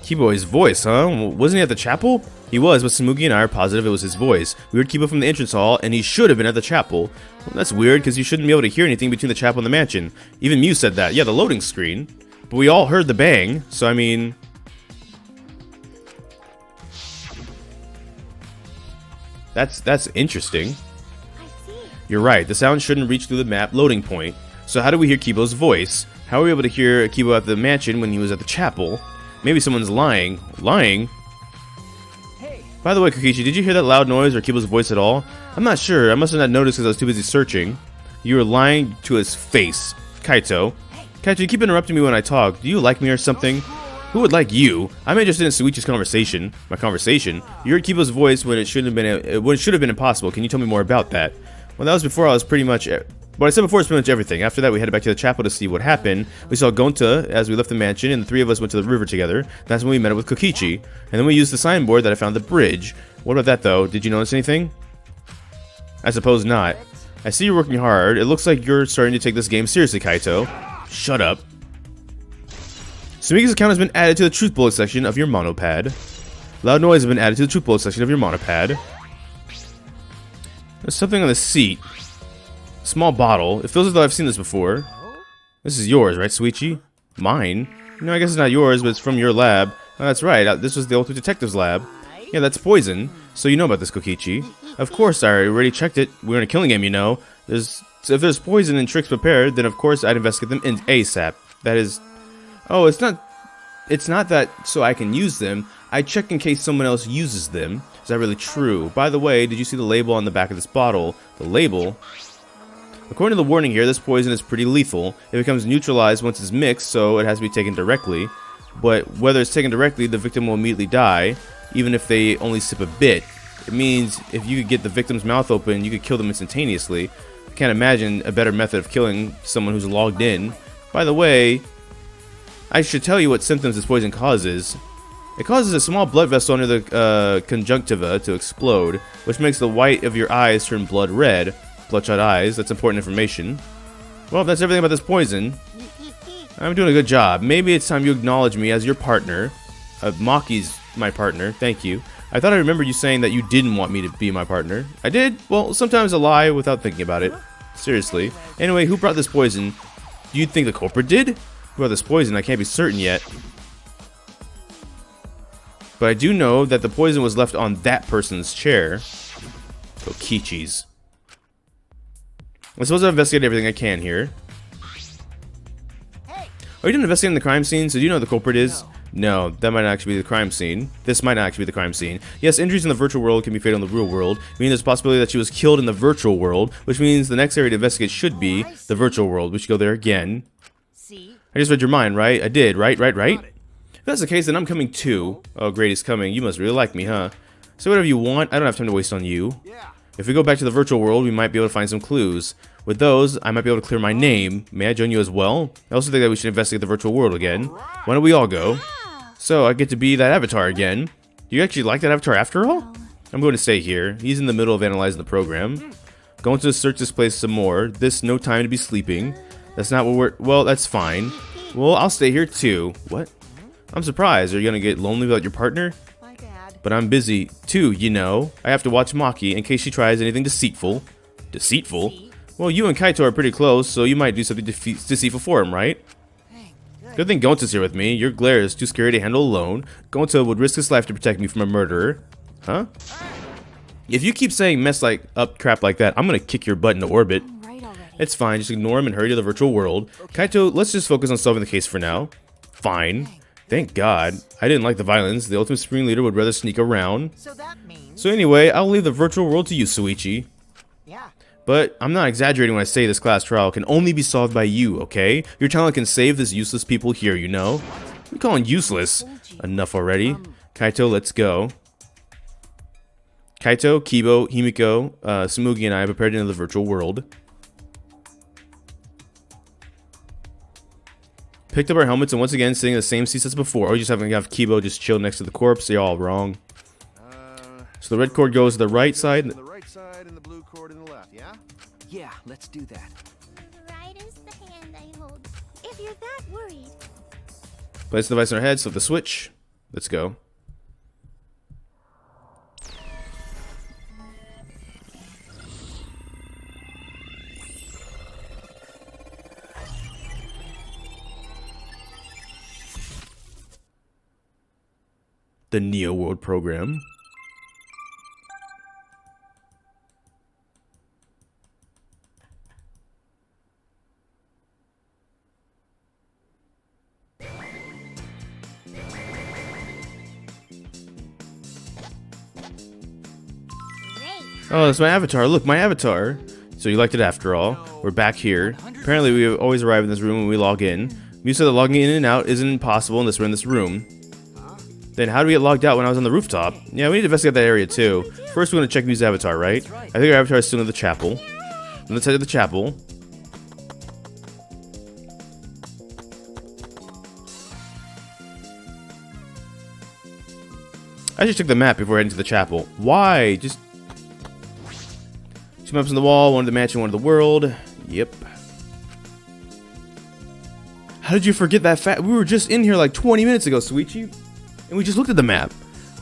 Kibo's voice, huh? Wasn't he at the chapel? He was, but Samugi and I are positive it was his voice. We heard Kibo from the entrance hall, and he should have been at the chapel. Well, that's weird, because you shouldn't be able to hear anything between the chapel and the mansion. Even Mew said that. Yeah, the loading screen. But we all heard the bang, so I mean... That's interesting. You're right, the sound shouldn't reach through the map loading point. So how do we hear Kibo's voice? How are we able to hear Kibo at the mansion when he was at the chapel? Maybe someone's lying. Lying? By the way, Kokichi, did you hear that loud noise or Kibo's voice at all? I'm not sure. I must have not noticed because I was too busy searching. You are lying to his face. Kaito. Kaito, you keep interrupting me when I talk. Do you like me or something? Who would like you? I'm interested in Suichi's conversation. My conversation? You heard Kibo's voice when it should have been impossible. Can you tell me more about that? Well, that was before I was pretty much... What I said before is pretty much everything. After that, we headed back to the chapel to see what happened. We saw Gonta as we left the mansion, and the three of us went to the river together. That's when we met up with Kokichi. And then we used the signboard that I found at the bridge. What about that, though? Did you notice anything? I suppose not. I see you're working hard. It looks like you're starting to take this game seriously, Kaito. Shut up. Sumiki's account has been added to the truth bullet section of your monopad. Loud noise has been added to the truth bullet section of your monopad. There's something on the seat. Small bottle. It feels as though I've seen this before. This is yours, right, Suichi? Mine? No, I guess it's not yours, but it's from your lab. Oh, that's right. This was the Ultimate Detective's lab. Yeah, that's poison. So you know about this, Kokichi. Of course, I already checked it. We're in a killing game, you know. If there's poison and tricks prepared, then of course I'd investigate them in ASAP. That is... Oh, it's not that so I can use them. I check in case someone else uses them. Is that really true? By the way, did you see the label on the back of this bottle? The label? According to the warning here, this poison is pretty lethal. It becomes neutralized once it's mixed, so it has to be taken directly. But whether it's taken directly, the victim will immediately die, even if they only sip a bit. It means if you could get the victim's mouth open, you could kill them instantaneously. I can't imagine a better method of killing someone who's logged in. By the way, I should tell you what symptoms this poison causes. It causes a small blood vessel under the conjunctiva to explode, which makes the white of your eyes turn blood red. Bloodshot eyes, that's important information. Well, that's everything about this poison. I'm doing a good job. Maybe it's time you acknowledge me as your partner. Maki's my partner, thank you. I thought I remembered you saying that you didn't want me to be my partner. I did? Well, sometimes I lie without thinking about it. Seriously. Anyway, who brought this poison? Do you think the culprit did? Who brought this poison? I can't be certain yet. But I do know that the poison was left on that person's chair. Kokichi's. I'm supposed to investigate everything I can here. Are you done investigating the crime scene? So do you know who the culprit is? No, that might not actually be the crime scene. This might not actually be the crime scene. Yes, injuries in the virtual world can be fatal in the real world, meaning there's a possibility that she was killed in the virtual world, which means the next area to investigate should be the virtual world. We should go there again. I just read your mind, right? I did, right? If that's the case, then I'm coming too. Oh, great, he's coming. You must really like me, huh? Say whatever you want. I don't have time to waste on you. If we go back to the virtual world, we might be able to find some clues. With those, I might be able to clear my name. May I join you as well? I also think that we should investigate the virtual world again. Why don't we all go? So, I get to be that avatar again. Do you actually like that avatar after all? I'm going to stay here. He's in the middle of analyzing the program. Going to search this place some more. No time to be sleeping. That's not what we're... Well, that's fine. Well, I'll stay here too. What? I'm surprised. Are you going to get lonely without your partner? But I'm busy too, you know. I have to watch Maki in case she tries anything deceitful. Deceitful? Well, you and Kaito are pretty close, so you might do something deceitful for him, right? Good thing Gonta's here with me. Your glare is too scary to handle alone. Gonta would risk his life to protect me from a murderer. Huh? If you keep saying crap like that, I'm gonna kick your butt into orbit. It's fine, just ignore him and hurry to the virtual world. Kaito, let's just focus on solving the case for now. Fine. Thank God. I didn't like the violence. The Ultimate Supreme Leader would rather sneak around. So anyway, I'll leave the virtual world to you, Suichi. But I'm not exaggerating when I say this class trial can only be solved by you, okay? Your talent can save this useless people here, you know? We're calling useless. Enough already. Kaito, let's go. Kaito, Kibo, Himiko, Sumugi, and I prepared into the virtual world. Picked up our helmets and once again sitting in the same seats as before. Or you just have Kibo just chill next to the corpse. You're all wrong. So the red cord goes to the right side. The right side and the blue cord in the left, yeah? Yeah, let's do that. Right is the hand I hold. If you're that worried. Place the device on our head, flip the switch. Let's go. The Neo World program. Oh, that's my avatar. Look, my avatar. So you liked it after all. We're back here. Apparently, we always arrive in this room when we log in. You said that logging in and out isn't possible unless we're in this room. Then how do we get logged out when I was on the rooftop? Yeah, we need to investigate that area too. First, we're going to check Mew's avatar, right? I think our avatar is still in the chapel. Let's head to the chapel. I should check the map before heading to the chapel. Why? Just... 2 maps on the wall, one of the mansion, one of the world. Yep. How did you forget that fact? We were just in here like 20 minutes ago, Suichi. And we just looked at the map.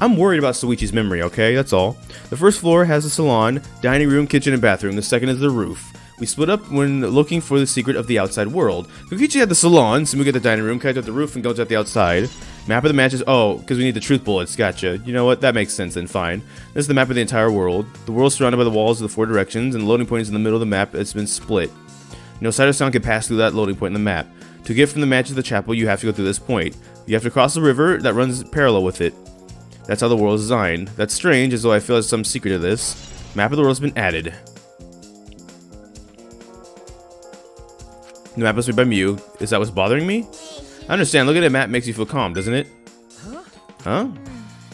I'm worried about Suichi's memory, okay? That's all. The first floor has a salon, dining room, kitchen, and bathroom. The second is the roof. We split up when looking for the secret of the outside world. Kokichi had the salon, so we get the dining room, Kaito at the roof, and Gojo at the outside. Map of the matches. Oh, because we need the truth bullets. Gotcha. You know what? That makes sense then. Fine. This is the map of the entire world. The world is surrounded by the walls of the 4 directions, and the loading point is in the middle of the map. It's been split. No sight or sound can pass through that loading point in the map. To get from the match to the chapel, you have to go through this point. You have to cross the river that runs parallel with it. That's how the world is designed. That's strange, as though I feel there's some secret to this. Map of the world has been added. The map was made by Mew. Is that what's bothering me? I understand. Looking at a map makes you feel calm, doesn't it? Huh?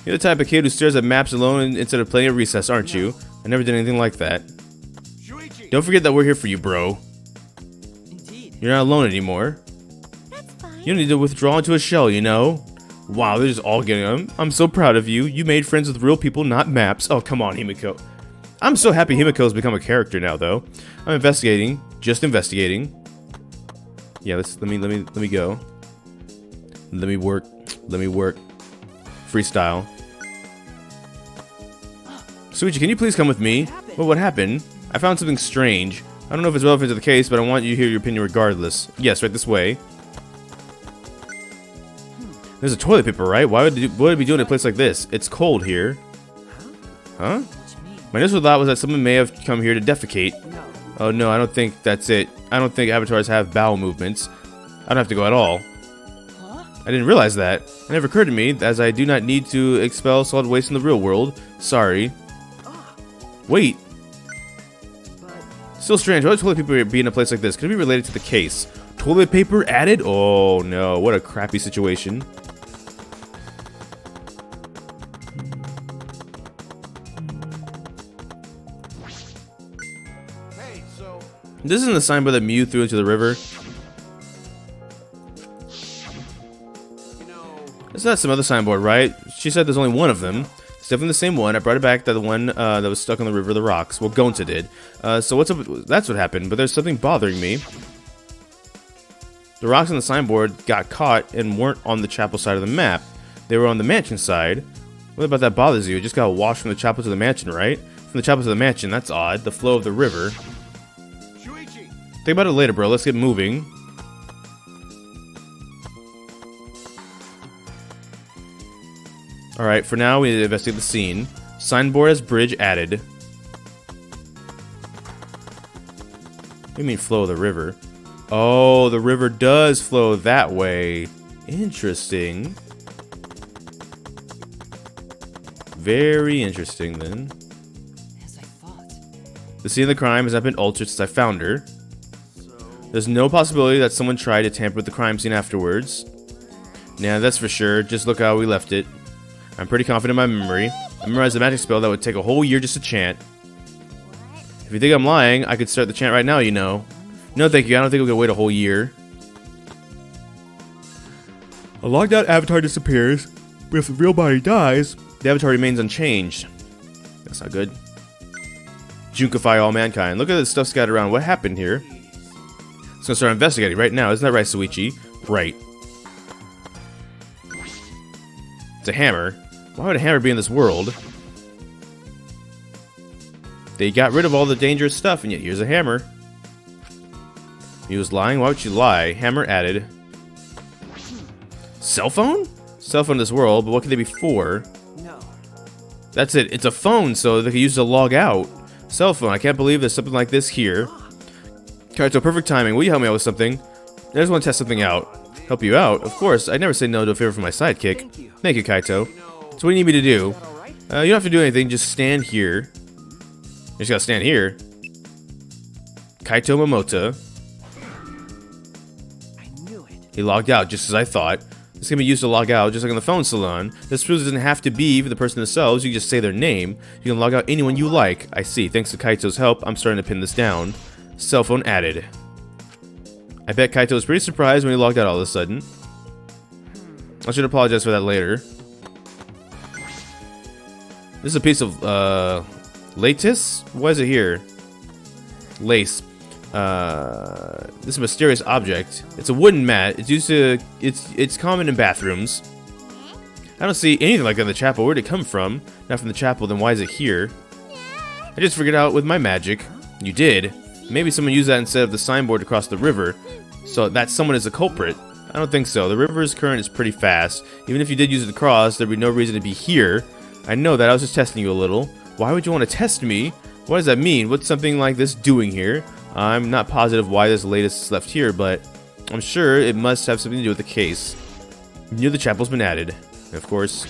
You're the type of kid who stares at maps alone instead of playing at recess, aren't you? I never did anything like that. Don't forget that we're here for you, bro. Indeed. You're not alone anymore. That's fine. You don't need to withdraw into a shell, you know? Wow, they're just all getting them. I'm so proud of you. You made friends with real people, not maps. Oh, come on, Himiko. I'm so happy Himiko's become a character now, though. I'm investigating. Just investigating. Yeah, let me go. Let me work. Let me work. Freestyle. Suichi, can you please come with me? Well, what happened? I found something strange. I don't know if it's relevant to the case, but I want you to hear your opinion regardless. Yes, right this way. There's a toilet paper, right? Why would it be doing in a place like this? It's cold here. Huh? My initial thought was that someone may have come here to defecate. Oh no, I don't think that's it. I don't think avatars have bowel movements. I don't have to go at all. I didn't realize that. It never occurred to me, as I do not need to expel solid waste in the real world. Sorry. Wait. Still strange. Why would toilet paper be in a place like this? Could it be related to the case? Toilet paper added? Oh no, what a crappy situation. Hey, so This isn't the signboard that Mew threw into the river. you know, It's not some other signboard, right? She said there's only one of them. It's definitely the same one. I brought it back to the one that was stuck on the river of the rocks. Well, Gonta did. So what's up? That's what happened. But there's something bothering me. The rocks on the signboard got caught and weren't on the chapel side of the map. They were on the mansion side. What about that bothers you? It just got washed from the chapel to the mansion, right? From the chapel to the mansion. That's odd. The flow of the river. Shuichi, Think about it later, bro. Let's get moving. Alright, for now we need to investigate the scene. Signboard as bridge added. What do you mean flow of the river? Oh, the river does flow that way. Interesting. Very interesting then. As I thought. The scene of the crime has not been altered since I found her. There's no possibility that someone tried to tamper with the crime scene afterwards. Yeah, that's for sure. Just look how we left it. I'm pretty confident in my memory. I memorized a magic spell that would take a whole year just to chant. If you think I'm lying, I could start the chant right now, you know. No, thank you. I don't think we can wait a whole year. A logged out avatar disappears, but if the real body dies, the avatar remains unchanged. That's not good. Junkify all mankind. Look at the stuff scattered around. What happened here? Let's go start investigating right now. Isn't that right, Suichi? Right. It's a hammer. Why would a hammer be in this world? They got rid of all the dangerous stuff, and yet here's a hammer. He was lying? Why would you lie? Hammer added. Cell phone? Cell phone in this world, but what could they be for? No. That's it. It's a phone, so they could use it to log out. Cell phone. I can't believe there's something like this here. Kaito, perfect timing. Will you help me out with something? I just want to test something out. Help you out? Of course. I'd never say no to a favor from my sidekick. Thank you, Kaito. So what do you need me to do? You don't have to do anything. Just stand here. You just gotta stand here. Kaito Momota. I knew it. He logged out, just as I thought. This can be used to log out, just like in the phone salon. This proves it doesn't have to be for the person themselves. You can just say their name. You can log out anyone you like. I see. Thanks to Kaito's help, I'm starting to pin this down. Cell phone added. I bet Kaito was pretty surprised when he logged out all of a sudden. I should apologize for that later. This is a piece of, latex? Why is it here? Lace. This is a mysterious object. It's a wooden mat. It's used to, it's common in bathrooms. I don't see anything like that in the chapel. Where'd it come from? Not from the chapel, then why is it here? I just figured out with my magic. You did. Maybe someone used that instead of the signboard to cross the river. So that someone is a culprit. I don't think so. The river's current is pretty fast. Even if you did use it to cross, there'd be no reason to be here. I know that. I was just testing you a little. Why would you want to test me? What does that mean? What's something like this doing here? I'm not positive why this latest is left here, but I'm sure it must have something to do with the case. You knew the chapel's been added. And of course.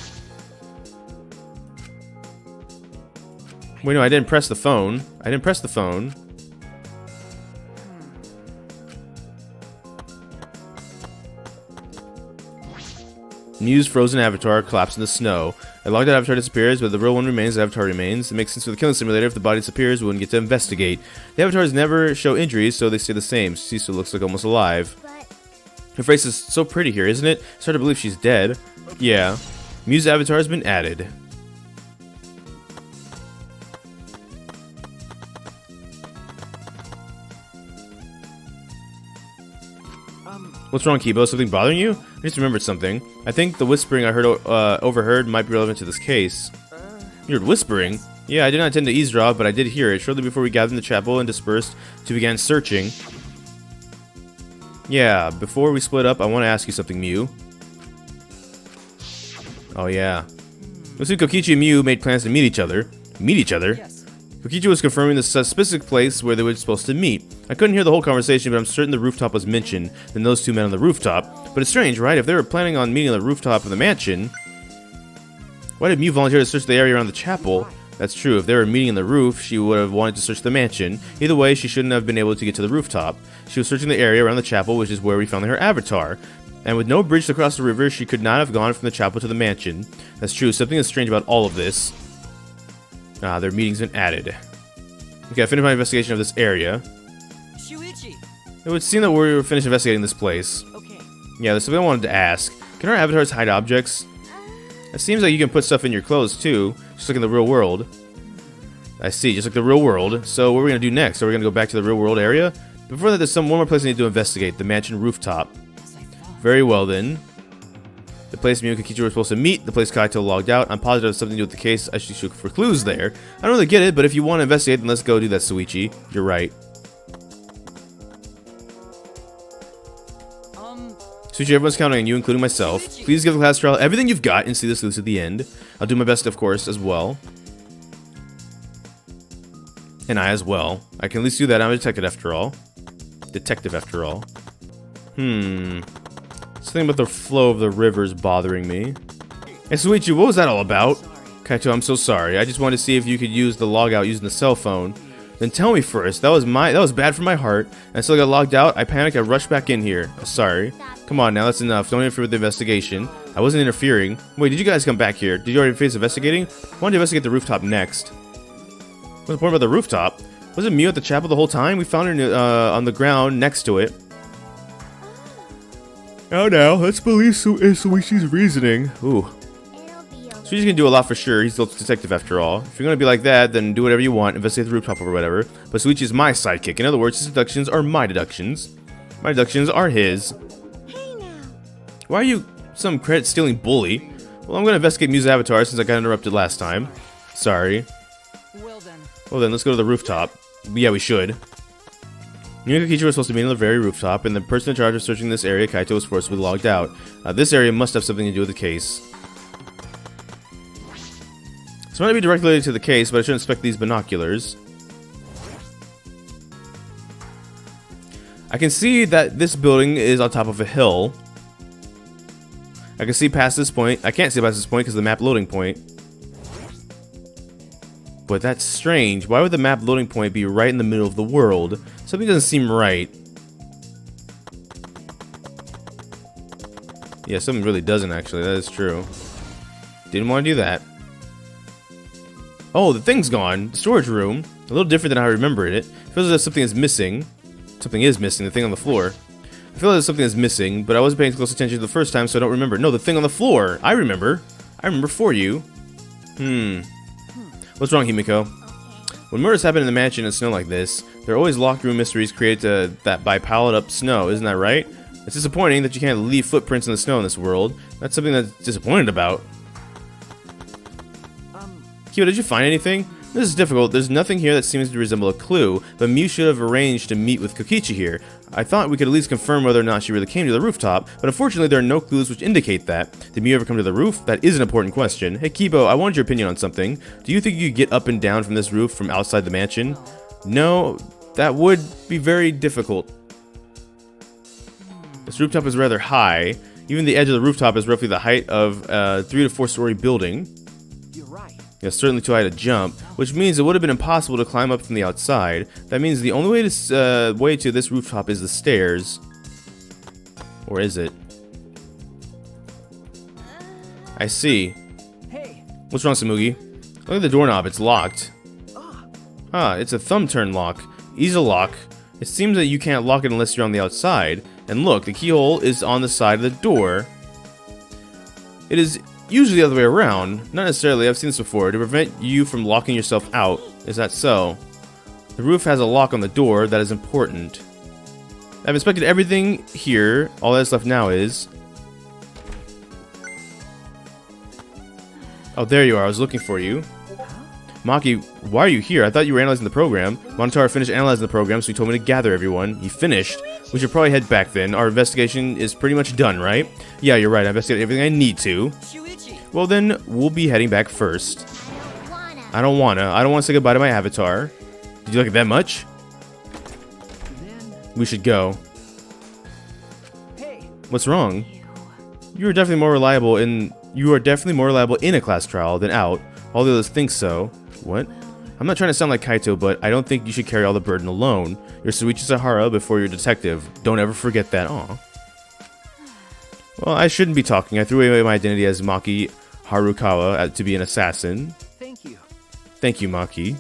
Wait, no, I didn't press the phone. I didn't press the phone. Mew's frozen avatar collapsed in the snow. A logged out avatar disappears, but the real one remains. The avatar remains. It makes sense for the killing simulator. If the body disappears, we wouldn't get to investigate. The avatars never show injuries, so they stay the same. She still looks like almost alive. Her face is so pretty here, isn't it? It's hard to believe she's dead. Yeah. Mew's avatar has been added. What's wrong, Kibo? Something bothering you? I just remembered something. I think the whispering I heard overheard might be relevant to this case. You heard whispering? Yeah, I did not intend to eavesdrop, but I did hear it shortly before we gathered in the chapel and dispersed to begin searching. Yeah, before we split up, I want to ask you something, Mew. Oh yeah. Looks like Kokichi and Mew made plans to meet each other. Meet each other? Yes. Kokichi was confirming the specific place where they were supposed to meet. I couldn't hear the whole conversation, but I'm certain the rooftop was mentioned, then those two met on the rooftop. But it's strange, right? If they were planning on meeting on the rooftop of the mansion, why did Mew volunteer to search the area around the chapel? That's true. If they were meeting on the roof, she would have wanted to search the mansion. Either way, she shouldn't have been able to get to the rooftop. She was searching the area around the chapel, which is where we found her avatar. And with no bridge to cross the river, she could not have gone from the chapel to the mansion. That's true. Something is strange about all of this. Ah, their meeting's been added. Okay, I finished my investigation of this area. Shuichi. It would seem that we were finished investigating this place. Okay. Yeah, there's something I wanted to ask. Can our avatars hide objects? It seems like you can put stuff in your clothes too, just like in the real world. I see, just like the real world. So what are we going to do next? Are we going to go back to the real world area? Before that, there's one more place I need to investigate, the mansion rooftop. Very well then. The place Mew and Kokichi were supposed to meet, the place Kaito logged out. I'm positive it's something to do with the case. I should look for clues there. I don't really get it, but if you want to investigate, then let's go do that, Suichi. You're right. Suichi, everyone's counting on you, including myself. Please give the class trial everything you've got and see the sleuths at the end. I'll do my best, of course, as well. And I as well. I can at least do that. I'm a detective after all. Something about the flow of the river is bothering me. Hey, Suichi, what was that all about? Kaito, I'm so sorry. I just wanted to see if you could use the logout using the cell phone. Then tell me first. That was bad for my heart. And I still got logged out. I panicked. I rushed back in here. Sorry. Come on now, that's enough. Don't interfere with the investigation. I wasn't interfering. Wait, did you guys come back here? Did you already finish investigating? I wanted to investigate the rooftop next. What's the point about the rooftop? Wasn't Mew at the chapel the whole time? We found her on the ground next to it. Oh no, let's believe Suichi's reasoning. Ooh. Suichi's gonna do a lot for sure. He's still a detective after all. If you're gonna be like that, then do whatever you want. Investigate the rooftop or whatever. But Suichi's my sidekick. In other words, his deductions are my deductions. My deductions are his. Hey now. Why are you some credit-stealing bully? Well, I'm gonna investigate Mew's avatar since I got interrupted last time. Sorry. Well then, let's go to the rooftop. Yeah, we should. Mew and Kokichi were supposed to be on the very rooftop, and the person in charge of searching this area, Kaito, was forcibly logged out. This area must have something to do with the case. This might not be directly related to the case, but I shouldn't inspect these binoculars. I can see that this building is on top of a hill. I can see past this point. I can't see past this point because of the map loading point. but that's strange. Why would the map loading point be right in the middle of the world? Something doesn't seem right. Yeah, something really doesn't actually. That is true. Didn't want to do that. Oh, the thing's gone. The storage room. A little different than how I remembered it. It feels as if something is missing. Something is missing. The thing on the floor. I feel like something is missing, but I wasn't paying close attention the first time, so I don't remember. No, the thing on the floor. I remember. I remember for you. What's wrong, Himiko? When murders happen in the mansion in snow like this, there are always locked room mysteries created that by piled up snow. Isn't that right? It's disappointing that you can't leave footprints in the snow in this world. That's something that's disappointed about. Kyo, did you find anything? This is difficult. There's nothing here that seems to resemble a clue, but Mew should have arranged to meet with Kokichi here. I thought we could at least confirm whether or not she really came to the rooftop, but unfortunately there are no clues which indicate that. Did Mew ever come to the roof? That is an important question. Hey Kibo, I wanted your opinion on something. Do you think you could get up and down from this roof from outside the mansion? No, that would be very difficult. This rooftop is rather high. Even the edge of the rooftop is roughly the height of a 3 to 4 story building. Yeah, certainly too high to jump, which means it would have been impossible to climb up from the outside. That means the only way to this rooftop is the stairs. Or is it? I see. Hey. What's wrong, Samugi? Look at the doorknob, it's locked. Ah, it's a thumb turn lock. Easy lock. It seems that you can't lock it unless you're on the outside. And look, the keyhole is on the side of the door. It is usually the other way around. Not necessarily, I've seen this before. To prevent you from locking yourself out. Is that so? The roof has a lock on the door. That is important. I've inspected everything here. All that's left now is... Oh, there you are. I was looking for you. Maki, why are you here? I thought you were analyzing the program. Monotaro finished analyzing the program, so he told me to gather everyone. He finished. We should probably head back then. Our investigation is pretty much done, right? Yeah, you're right. I investigated everything I need to. Well then, we'll be heading back first. I don't wanna say goodbye to my avatar. Did you like it that much? We should go. What's wrong? You are definitely more reliable in a class trial than out. All the others think so. What? I'm not trying to sound like Kaito, but I don't think you should carry all the burden alone. You're Suichi Sahara before you're a detective. Don't ever forget that. Aw. Well, I shouldn't be talking. I threw away my identity as Maki Harukawa to be an assassin. Thank you. Thank you, Maki.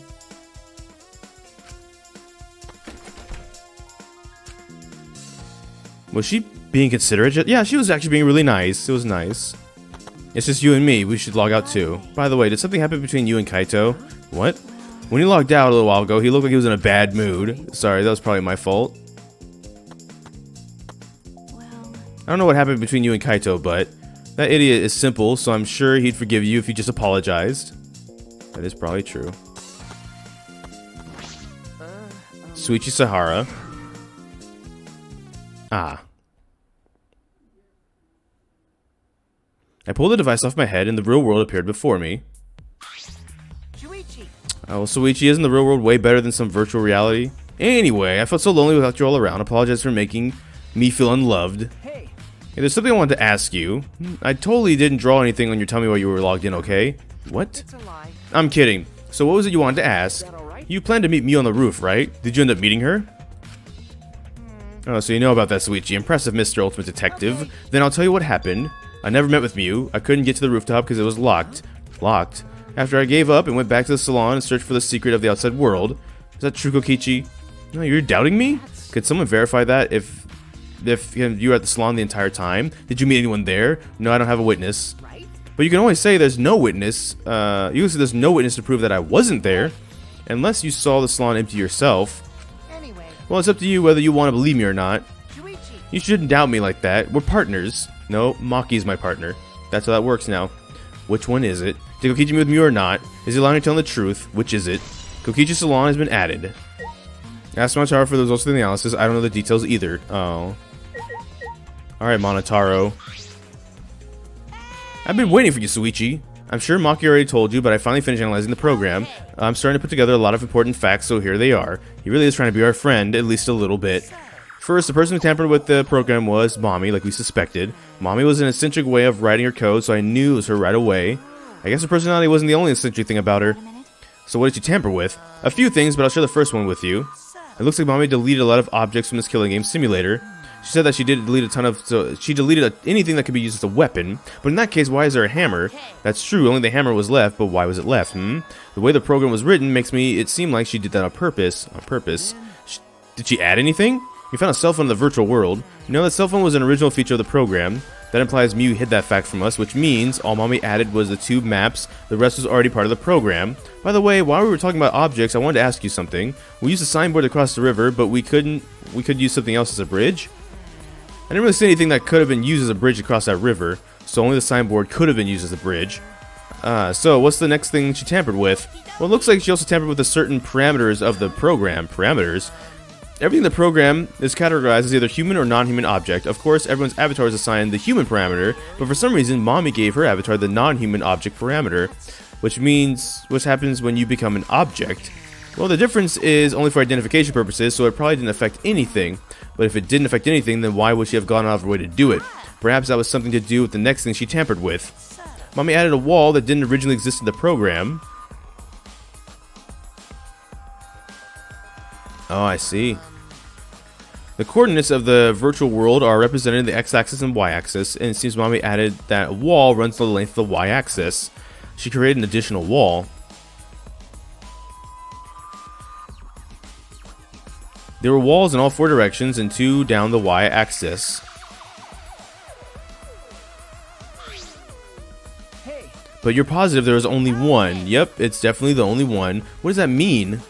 Was she being considerate? Yeah, she was actually being really nice. It was nice. It's just you and me. We should log out too. By the way, did something happen between you and Kaito? What? When he logged out a little while ago, he looked like he was in a bad mood. Sorry, that was probably my fault. I don't know what happened between you and Kaito, but that idiot is simple, so I'm sure he'd forgive you if you just apologized. That is probably true. Suichi Sahara. Ah. I pulled the device off my head and the real world appeared before me. Oh, well, Suichi, isn't the real world way better than some virtual reality? Anyway, I felt so lonely without you all around. Apologize for making me feel unloved. Hey, there's something I wanted to ask you. I totally didn't draw anything on your tummy while you were logged in, okay? What? It's a lie. I'm kidding. So what was it you wanted to ask? You planned to meet me on the roof, right? Did you end up meeting her? Oh, so you know about that, Suichi. Impressive, Mr. Ultimate Detective. Okay. Then I'll tell you what happened. I never met with Mew. I couldn't get to the rooftop because it was locked. Locked? After I gave up and went back to the salon and searched for the secret of the outside world. Is that true, Kokichi? No, you're doubting me? Could someone verify that if you were at the salon the entire time? Did you meet anyone there? No, I don't have a witness. But you can always say there's no witness. You can say there's no witness to prove that I wasn't there. Unless you saw the salon empty yourself. Well, it's up to you whether you want to believe me or not. You shouldn't doubt me like that. We're partners. No, Maki's my partner. That's how that works now. Which one is it? Did Kokichi meet with me or not? Is he allowing me to tell the truth? Which is it? Kokichi's salon has been added. Ask Monotaro for the results of the analysis. I don't know the details either. Oh. Alright, Monotaro. I've been waiting for you, Suichi. I'm sure Maki already told you, but I finally finished analyzing the program. I'm starting to put together a lot of important facts, so here they are. He really is trying to be our friend, at least a little bit. First, the person who tampered with the program was Mommy, like we suspected. Mommy was an eccentric way of writing her code, so I knew it was her right away. I guess her personality wasn't the only eccentric thing about her. So what did you tamper with? A few things, but I'll share the first one with you. It looks like Mommy deleted a lot of objects from this killing game simulator. She said that she did delete a ton of, so she deleted anything that could be used as a weapon. But in that case, why is there a hammer? That's true, only the hammer was left, but why was it left, The way the program was written makes it seem like she did that on purpose. Did she add anything? You found a cell phone in the virtual world. You know that cell phone was an original feature of the program. That implies Mew hid that fact from us, which means all Mommy added was the 2 maps. The rest was already part of the program. By the way, while we were talking about objects, I wanted to ask you something. We used a signboard to cross the river, but we could use something else as a bridge? I didn't really see anything that could have been used as a bridge across that river, so only the signboard could have been used as a bridge. So what's the next thing she tampered with? Well, it looks like she also tampered with the certain parameters of the program. Parameters? Everything in the program is categorized as either human or non-human object. Of course, everyone's avatar is assigned the human parameter, but for some reason, Mommy gave her avatar the non-human object parameter, which means what happens when you become an object. Well, the difference is only for identification purposes, so it probably didn't affect anything. But if it didn't affect anything, then why would she have gone out of her way to do it? Perhaps that was something to do with the next thing she tampered with. Mommy added a wall that didn't originally exist in the program. Oh, I see. The coordinates of the virtual world are represented in the x-axis and y-axis, and it seems Mommy added that a wall runs the length of the y-axis. She created an additional wall. There were walls in all 4 directions and 2 down the y-axis. But you're positive there was only one. Yep, it's definitely the only one. What does that mean?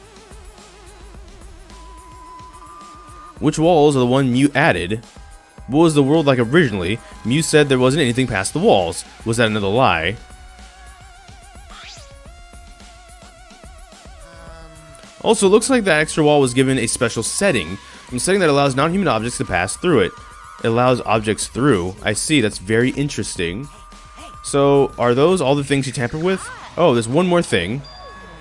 Which walls are the one Mew added? What was the world like originally? Mew said there wasn't anything past the walls. Was that another lie? Also, it looks like that extra wall was given a special setting. A setting that allows non-human objects to pass through it. It allows objects through. I see, that's very interesting. So, are those all the things she tampered with? Oh, there's one more thing.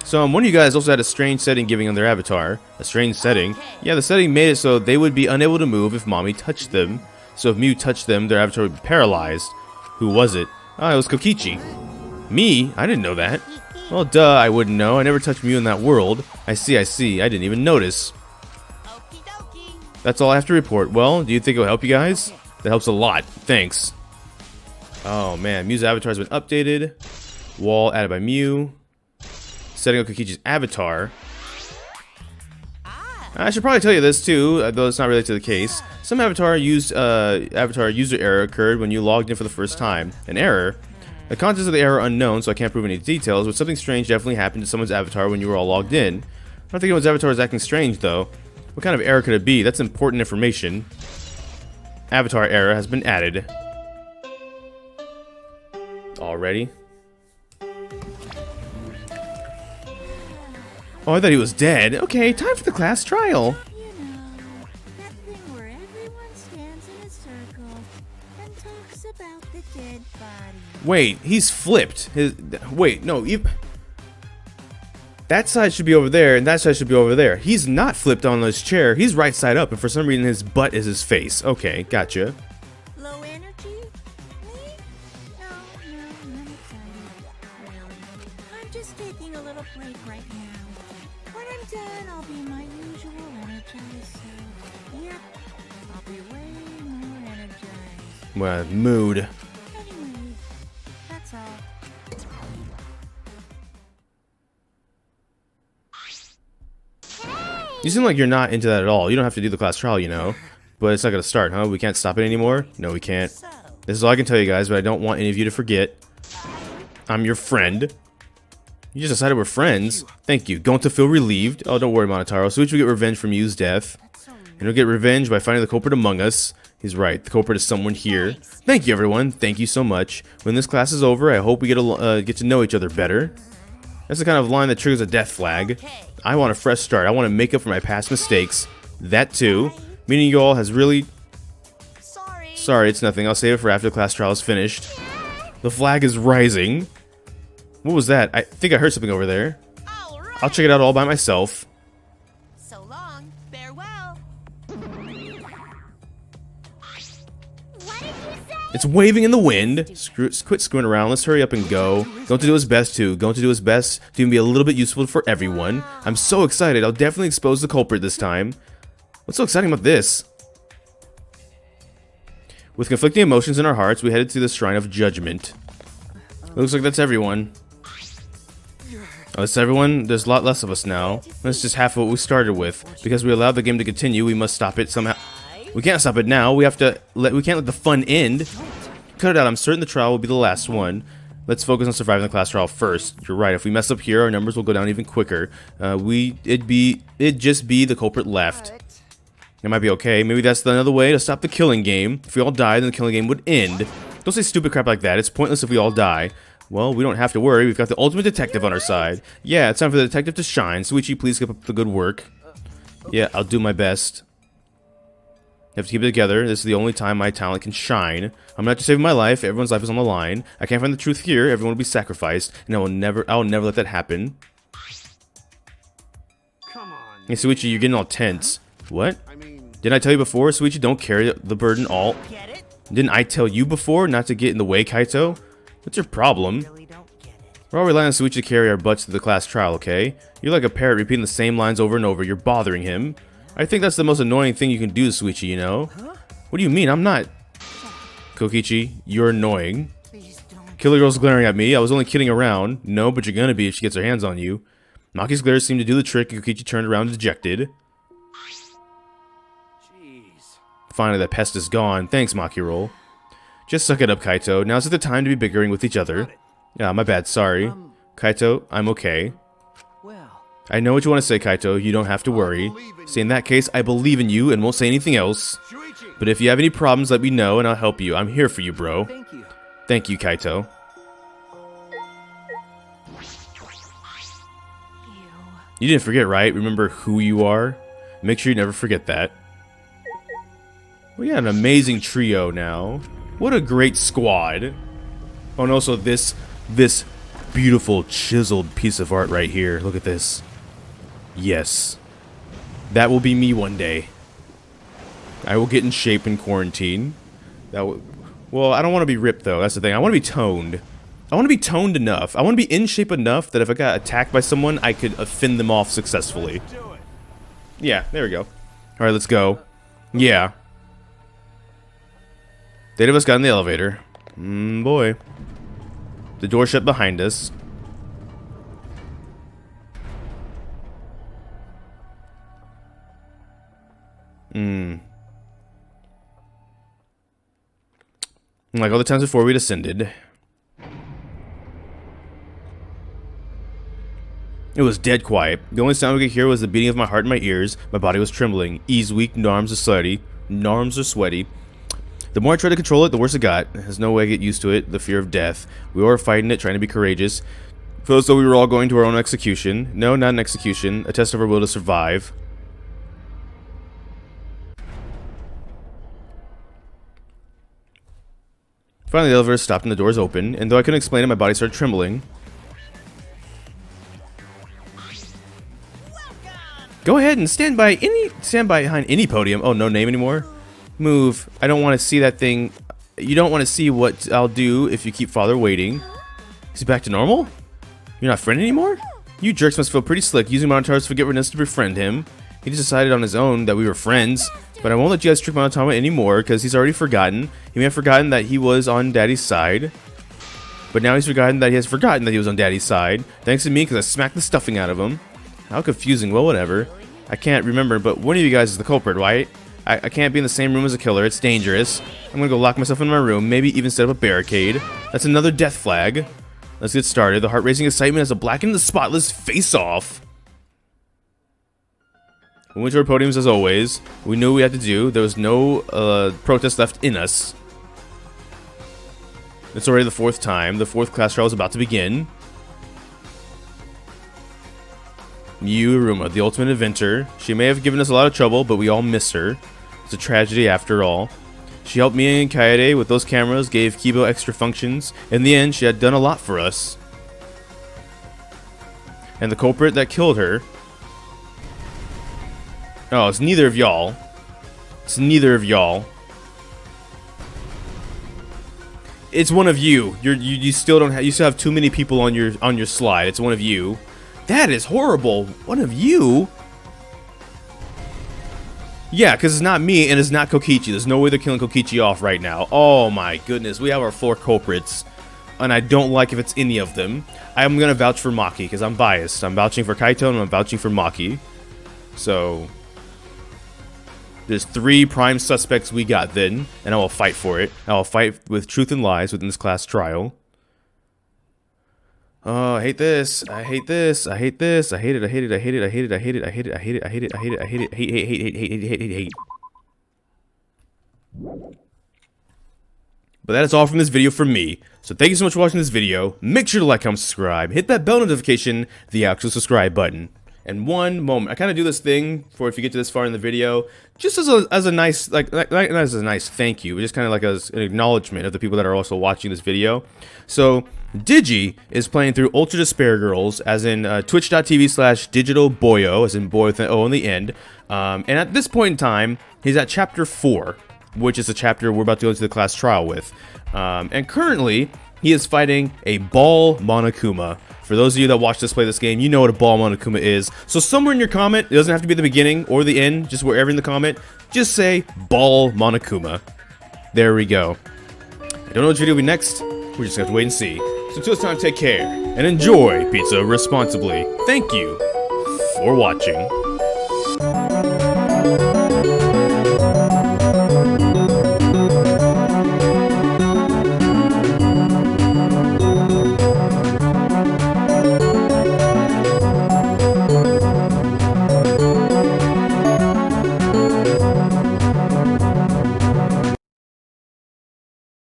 So, one of you guys also had a strange setting giving on their avatar. A strange setting? Yeah, the setting made it so they would be unable to move if Mommy touched them. So if Mew touched them, their avatar would be paralyzed. Who was it? Ah, it was Kokichi. Me? I didn't know that. Well, duh, I wouldn't know. I never touched Mew in that world. I see. I didn't even notice. That's all I have to report. Well, do you think it'll help you guys? That helps a lot. Thanks. Oh, man. Mew's avatar has been updated. Wall added by Mew. Setting up Kokichi's avatar. I should probably tell you this too, though it's not related to the case. Some avatar user error occurred when you logged in for the first time. An error? The contents of the error are unknown, so I can't prove any details, but something strange definitely happened to someone's avatar when you were all logged in. I don't think anyone's avatar is acting strange, though. What kind of error could it be? That's important information. Avatar error has been added. Already? Oh, I thought he was dead. Okay, time for the class trial. You know, that thing where everyone stands in a circle and talks about the dead body. Wait, he's flipped. Wait, no. That side should be over there, and that side should be over there. He's not flipped on his chair. He's right side up, and for some reason his butt is his face. Okay, gotcha. Low energy? Me? No, not excited. Really. I'm just taking a little break right now. When I'm done, I'll be my usual energized self. Yep, I'll be way more energized. Well, mood. Anyway, that's all. You seem like you're not into that at all. You don't have to do the class trial, you know. But it's not gonna start, huh? We can't stop it anymore? No, we can't. This is all I can tell you guys, but I don't want any of you to forget. I'm your friend. You just decided we're friends. Thank you. Going to feel relieved. Oh, don't worry, Monotaro. Switch will get revenge for Mew's death. And he'll get revenge by finding the culprit among us. He's right. The culprit is someone here. Thank you, everyone. Thank you so much. When this class is over, I hope we get to know each other better. That's the kind of line that triggers a death flag. I want a fresh start. I want to make up for my past mistakes. That too. Meeting you all has really... Sorry, it's nothing. I'll save it for after the class trial is finished. The flag is rising. What was that? I think I heard something over there. I'll check it out all by myself. So long. Farewell. What did you say? It's waving in the wind. Quit screwing around. Let's hurry up and go. Going to do his best too. Going to do his best to even be a little bit useful for everyone. I'm so excited. I'll definitely expose the culprit this time. What's so exciting about this? With conflicting emotions in our hearts, we headed to the Shrine of Judgment. It looks like that's everyone. Oh, that's everyone? There's a lot less of us now. That's just half of what we started with. Because we allowed the game to continue, we must stop it somehow. We can't stop it now. We can't let the fun end. Cut it out. I'm certain the trial will be the last one. Let's focus on surviving the class trial first. You're right. If we mess up here, our numbers will go down even quicker. It'd just be the culprit left. It might be okay. Maybe that's another way to stop the killing game. If we all die, then the killing game would end. Don't say stupid crap like that. It's pointless if we all die. Well, we don't have to worry. We've got the ultimate detective on our side. Yeah, it's time for the detective to shine. Suichi, please keep up the good work. Yeah, I'll do my best. You have to keep it together. This is the only time my talent can shine. I'm not just saving my life. Everyone's life is on the line. I can't find the truth here. Everyone will be sacrificed, and I will never let that happen. Come on. Hey, Suichi, you're getting all tense. What? Didn't I tell you before, Suichi? Don't carry the burden all. Get it? Didn't I tell you before not to get in the way, Kaito? What's your problem? Really don't get it. We're all relying on Suichi to carry our butts to the class trial, okay? You're like a parrot repeating the same lines over and over. You're bothering him. I think that's the most annoying thing you can do, Suichi, you know? What do you mean? I'm not... Kokichi, you're annoying. Please don't. Killer Girl's glaring at me. I was only kidding around. No, but you're gonna be if she gets her hands on you. Maki's glares seemed to do the trick, and Kokichi turned around dejected. Jeez. Finally, that pest is gone. Thanks, Maki Roll. Just suck it up, Kaito. Now's the time to be bickering with each other. Yeah, my bad, sorry. Kaito, I'm okay. Well, I know what you want to say, Kaito. You don't have to worry. See, in that case, I believe in you and won't say anything else. Shuichi. But if you have any problems, let me know and I'll help you. I'm here for you, bro. thank you. Thank you, Kaito. You didn't forget, right? Remember who you are? Make sure you never forget that. We got an amazing trio now. What a great squad. Oh, and also this beautiful chiseled piece of art right here. Look at this. Yes. That will be me one day. I will get in shape in quarantine. Well, I don't want to be ripped though. That's the thing. I want to be toned. I want to be toned enough. I want to be in shape enough that if I got attacked by someone, I could fend them off successfully. Do it. Yeah, there we go. Alright, let's go. Yeah. The eight of us got in the elevator. Boy. The door shut behind us. Like all the times before we descended. It was dead quiet. The only sound we could hear was the beating of my heart in my ears. My body was trembling. Ease weak, arms are sweaty. The more I tried to control it, the worse it got. There's no way I get used to it. The fear of death. We were fighting it, trying to be courageous. Felt as though we were all going to our own execution. No, not an execution. A test of our will to survive. Finally, the elevator stopped and the doors opened. And though I couldn't explain it, my body started trembling. Go ahead and stand behind any podium. Oh, no name anymore? Move. I don't want to see that thing. You don't want to see what I'll do if you keep father waiting. Is he back to normal? You're not friend anymore? You jerks must feel pretty slick using Monotaro's forgetfulness to befriend him. He just decided on his own that we were friends. But I won't let you guys trick Monotama anymore because he's already forgotten. He may have forgotten that he was on Daddy's side. But now he's forgotten that he has forgotten that he was on Daddy's side. Thanks to me because I smacked the stuffing out of him. How confusing. Well, whatever. I can't remember, but one of you guys is the culprit, right? I can't be in the same room as a killer. It's dangerous. I'm gonna go lock myself in my room, maybe even set up a barricade. That's another death flag. Let's get started. The heart-racing excitement as a blackened the spotless face-off. We went to our podiums as always. We knew what we had to do. There was no protest left in us. It's already the fourth time. The fourth class trial is about to begin. Yu Iruma, the ultimate inventor. She may have given us a lot of trouble, but we all miss her. It's a tragedy after all. She helped me and Kaede with those cameras, gave Kibo extra functions. In the end, she had done a lot for us. And the culprit that killed her... Oh, it's neither of y'all. It's neither of y'all. It's one of you. You still don't have. You still have too many people on your slide. It's one of you. That is horrible. One of you. Yeah, because it's not me and it's not Kokichi. There's no way they're killing Kokichi off right now. Oh my goodness. We have our 4 culprits. And I don't like if it's any of them. I'm going to vouch for Maki because I'm biased. I'm vouching for Kaito and I'm vouching for Maki. So, there's 3 prime suspects we got then. And I will fight for it. I will fight with truth and lies within this class trial. Oh, I hate this. I hate this. I hate this. I hate it. I hate it. I hate it. I hate it. I hate it. I hate it. I hate it. I hate it. I hate it. I hate it. Hate. But that is all from this video from me. So thank you so much for watching this video. Make sure to like, comment, subscribe. Hit that bell notification, the actual subscribe button. And one moment, I kind of do this thing for if you get to this far in the video, just as a nice, like as a nice thank you, just kind of like as an acknowledgement of the people that are also watching this video. So Digi is playing through Ultra Despair Girls, as in twitch.tv/digitalboyo, as in boy with an O on the end. And at this point in time, he's at chapter 4, which is a chapter we're about to go into the class trial with. And currently, he is fighting a Ball Monokuma. For those of you that watch us play this game, you know what a Ball Monokuma is. So somewhere in your comment, it doesn't have to be the beginning or the end, just wherever in the comment, just say Ball Monokuma. There we go. I don't know which video will be next. We just have to wait and see. So until this time, take care and enjoy pizza responsibly. Thank you for watching.